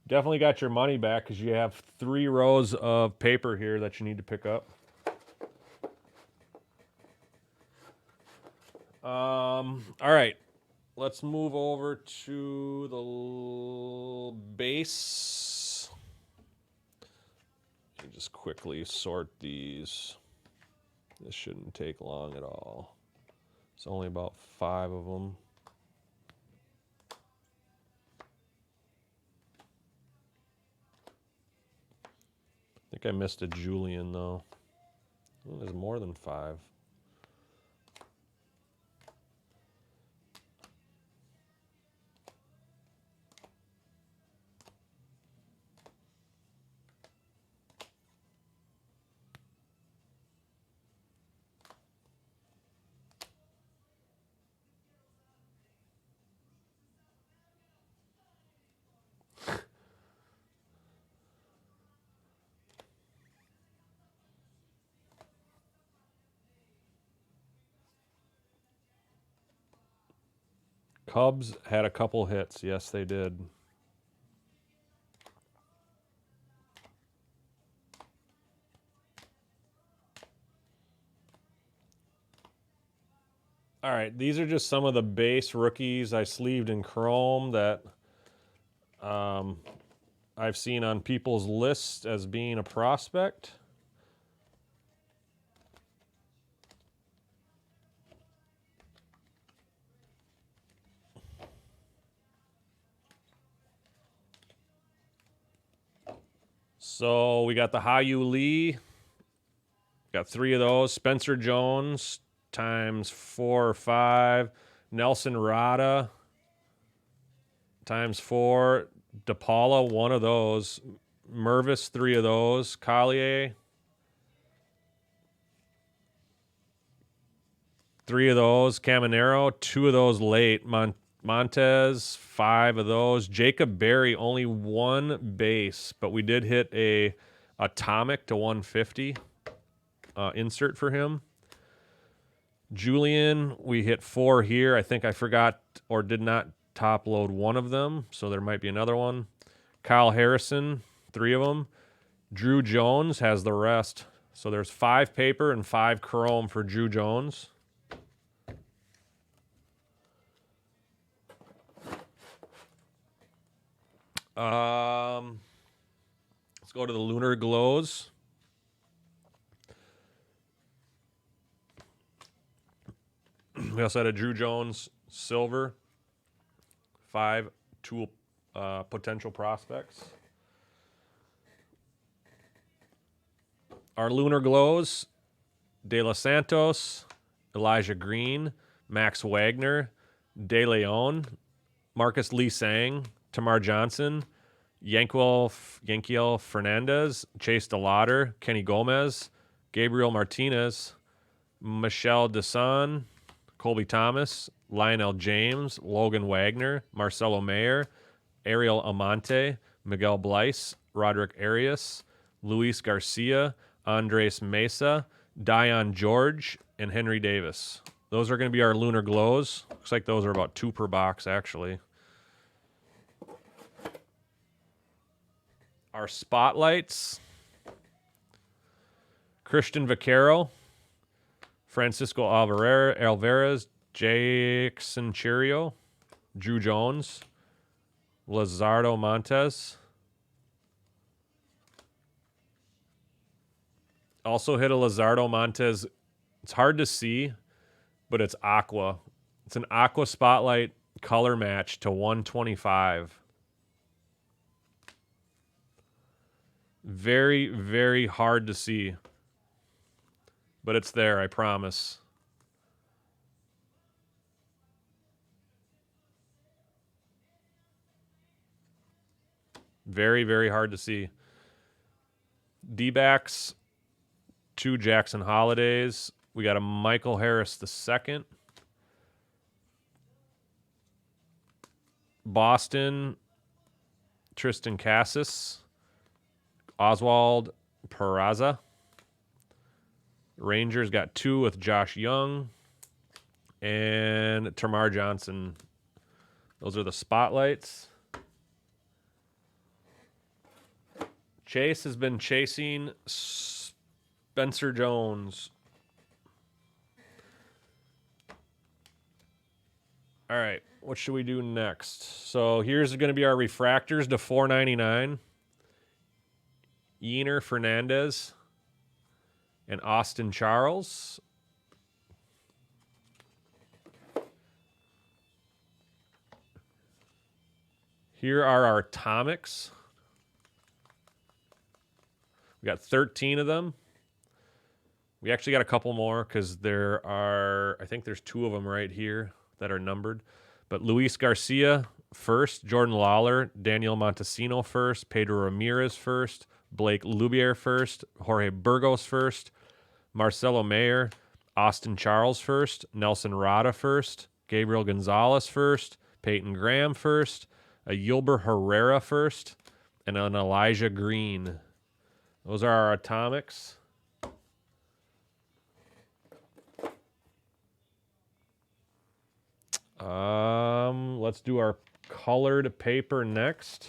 definitely got your money back because you have 3 rows of paper here that you need to pick up. All right, let's move over to the base. Let me just quickly sort these. This shouldn't take long at all. It's only about 5 of them. I think I missed a Julian, though. Oh, there's more than 5. Cubs had a couple hits. Yes, they did. All right, these are just some of the base rookies I sleeved in chrome that I've seen on people's lists as being a prospect. So we got the Hayu Lee. Got 3 of those. Spencer Jones times 4 or 5. Nelson Rada times 4. DePaula, 1 of those. Mervis, 3 of those. Collier, 3 of those. Caminero, 2 of those late. Montez, 5 of those. Jacob Berry, only 1 base, but we did hit a atomic to 150 insert for him. Julian, we hit 4 here. I think I forgot or did not top load 1 of them, so there might be another one. Kyle Harrison, 3 of them. Drew Jones has the rest. So there's 5 paper and 5 chrome for Drew Jones. Let's go to the Lunar Glows. We also had a Drew Jones silver. 5 tool potential prospects. Our Lunar Glows: De Los Santos, Elijah Green, Max Wagner, De Leon, Marcus Lee Sang, Tamar Johnson, Yanquiel Fernandez, Chase DeLauder, Kenny Gomez, Gabriel Martinez, Michelle Desan, Colby Thomas, Lionel James, Logan Wagner, Marcelo Mayer, Ariel Amante, Miguel Bleis, Roderick Arias, Luis Garcia, Andres Mesa, Dion George, and Henry Davis. Those are going to be our Lunar Glows. Looks like those are about 2 per box, actually. Our Spotlights: Christian Vaquero, Francisco Alvarez, Jackson Chirio, Drew Jones, Lazardo Montes. Also hit a Lazardo Montes. It's hard to see, but it's aqua. It's an aqua spotlight color match to 125. Very, very hard to see. But it's there, I promise. Very, very hard to see. D-backs, 2 Jackson Holidays. We got a Michael Harris II. Boston, Tristan Cassis. Oswald Peraza. Rangers got 2 with Josh Young. And Tamar Johnson. Those are the spotlights. Chase has been chasing Spencer Jones. All right, what should we do next? So here's going to be our refractors to 499. Yener Fernandez and Austin Charles. Here are our atomics. We got 13 of them. We actually got a couple more because there are, I think there's 2 of them right here that are numbered. But Luis Garcia first, Jordan Lawler, Daniel Montesino first, Pedro Ramirez first, Blake Lubier first, Jorge Burgos first, Marcelo Mayer, Austin Charles first, Nelson Rada first, Gabriel Gonzalez first, Peyton Graham first, a Yulber Herrera first, and an Elijah Green. Those are our atomics. Let's do our colored paper next.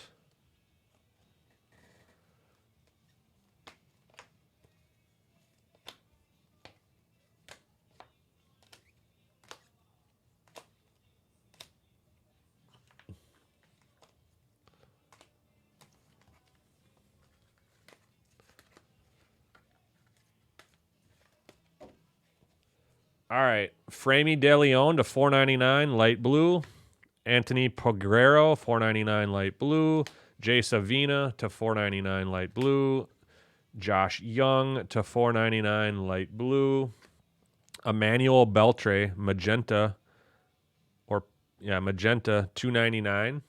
All right, Framey De Leon to 499 light blue. Anthony Pogreiro, 499 light blue. Jay Savina to 499 light blue. Josh Young to 499 light blue. Emmanuel Beltre, magenta, magenta 299.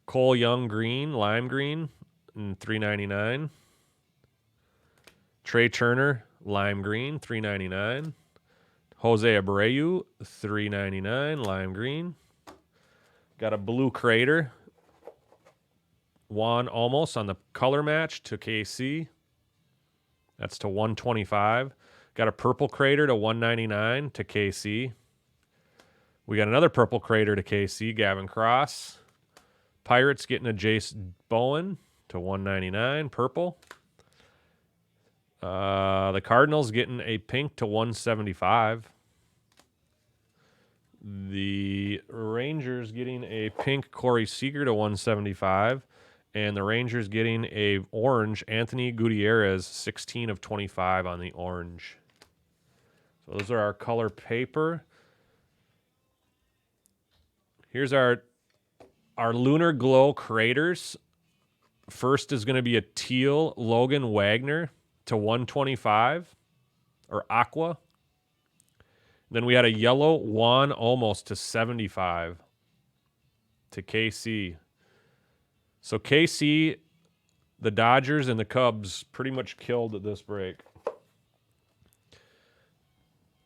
Cole Young green, lime green, and 399. Trey Turner, lime green, 399. Jose Abreu, 399, lime green. Got a blue Crater. Juan almost on the color match to KC. That's to 125. Got a purple Crater to 199 to KC. We got another purple Crater to KC, Gavin Cross. Pirates getting a Jace Bowen to 199, purple. The Cardinals getting a pink to 175. The Rangers getting a pink Corey Seager to 175. And the Rangers getting a orange Anthony Gutierrez, 16 of 25 on the orange. So those are our color paper. Here's our Lunar Glow Craters. First is going to be a teal Logan Wagner to 125, or aqua. Then we had a yellow Juan almost to 75 to KC. So KC, the Dodgers, and the Cubs pretty much killed at this break.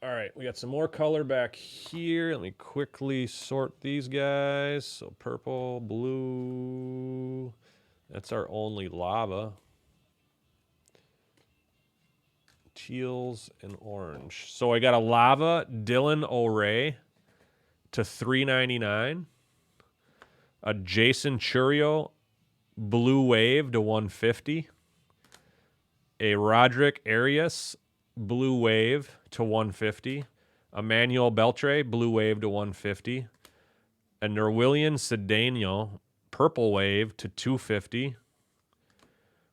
All right, we got some more color back here. Let me quickly sort these guys. So purple, blue. That's our only lava. Teals and orange. So I got a lava Dylan O'Ray to 399. A Jason Churio blue wave to 150. A Roderick Arias blue wave to 150. Emmanuel Beltre blue wave to 150. A Nerwillian Cedeno purple wave to 250.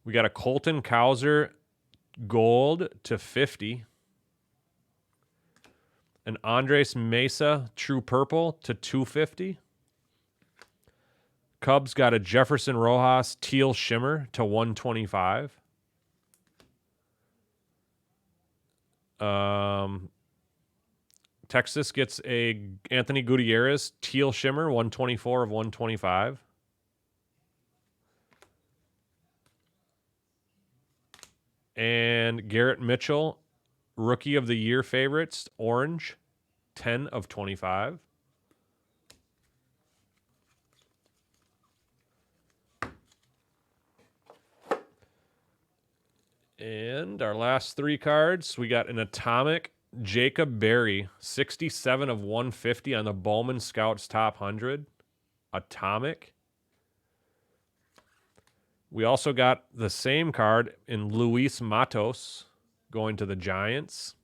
We got a Colton Cowser gold to 50. an Andres Mesa True Purple to 250. Cubs got a Jefferson Rojas Teal Shimmer to 125. Texas gets a Anthony Gutierrez Teal Shimmer 124 of 125. And Garrett Mitchell, Rookie of the Year favorites, orange, 10 of 25. And our last three cards, we got an Atomic Jacob Berry, 67 of 150 on the Bowman Scouts Top 100. Atomic. We also got the same card in Luis Matos going to the Giants.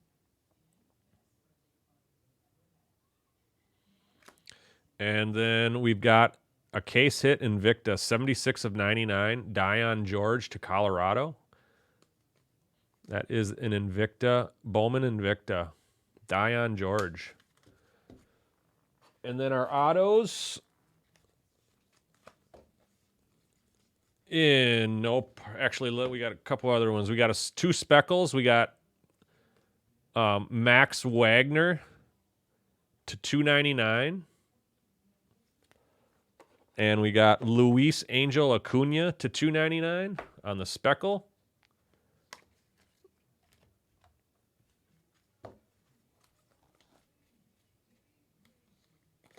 And then we've got a case hit Invicta, 76 of 99, Dion George to Colorado. That is an Invicta, Bowman Invicta, Dion George. And then our autos. Nope. Actually, we got a couple other ones. We got two speckles. We got Max Wagner to 299. And we got Luis Angel Acuna to 299 on the speckle.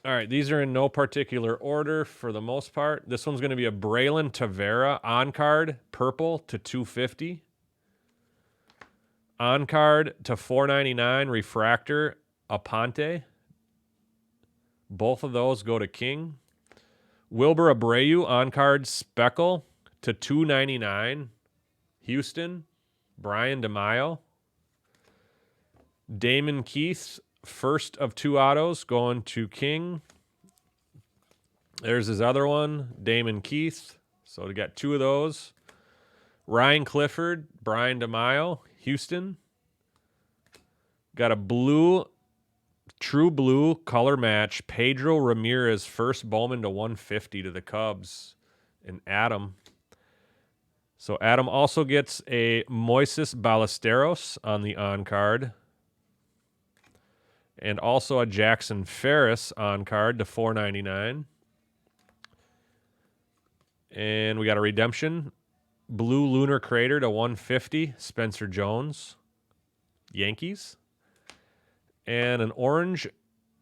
All right, these are in no particular order for the most part. This one's going to be a Braylon Tavera on card, purple to 250. On card to 499, refractor, Aponte. Both of those go to King. Wilbur Abreu on card, speckle to 299, Houston, Brian DeMaio. Damon Keith, first of two autos going to King. There's his other one, Damon Keith. So we got two of those. Ryan Clifford, Brian DeMaio, Houston. Got a blue, true blue color match, Pedro Ramirez, first Bowman to 150 to the Cubs, and Adam. So Adam also gets a Moises Ballesteros on the on card. And also a Jackson Ferris on card to 499. And we got a redemption. Blue Lunar Crater to 150. Spencer Jones. Yankees. And an orange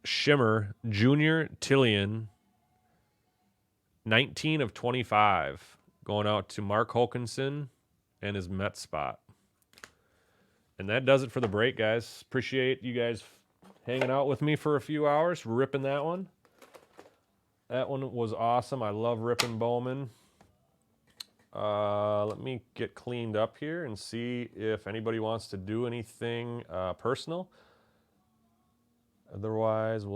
shimmer Junior Tillian. 19 of 25. Going out to Mark Hokinson and his Met spot. And that does it for the break, guys. Appreciate you guys hanging out with me for a few hours, ripping that one. That one was awesome. I love ripping Bowman. Let me get cleaned up here and see if anybody wants to do anything personal. Otherwise, we'll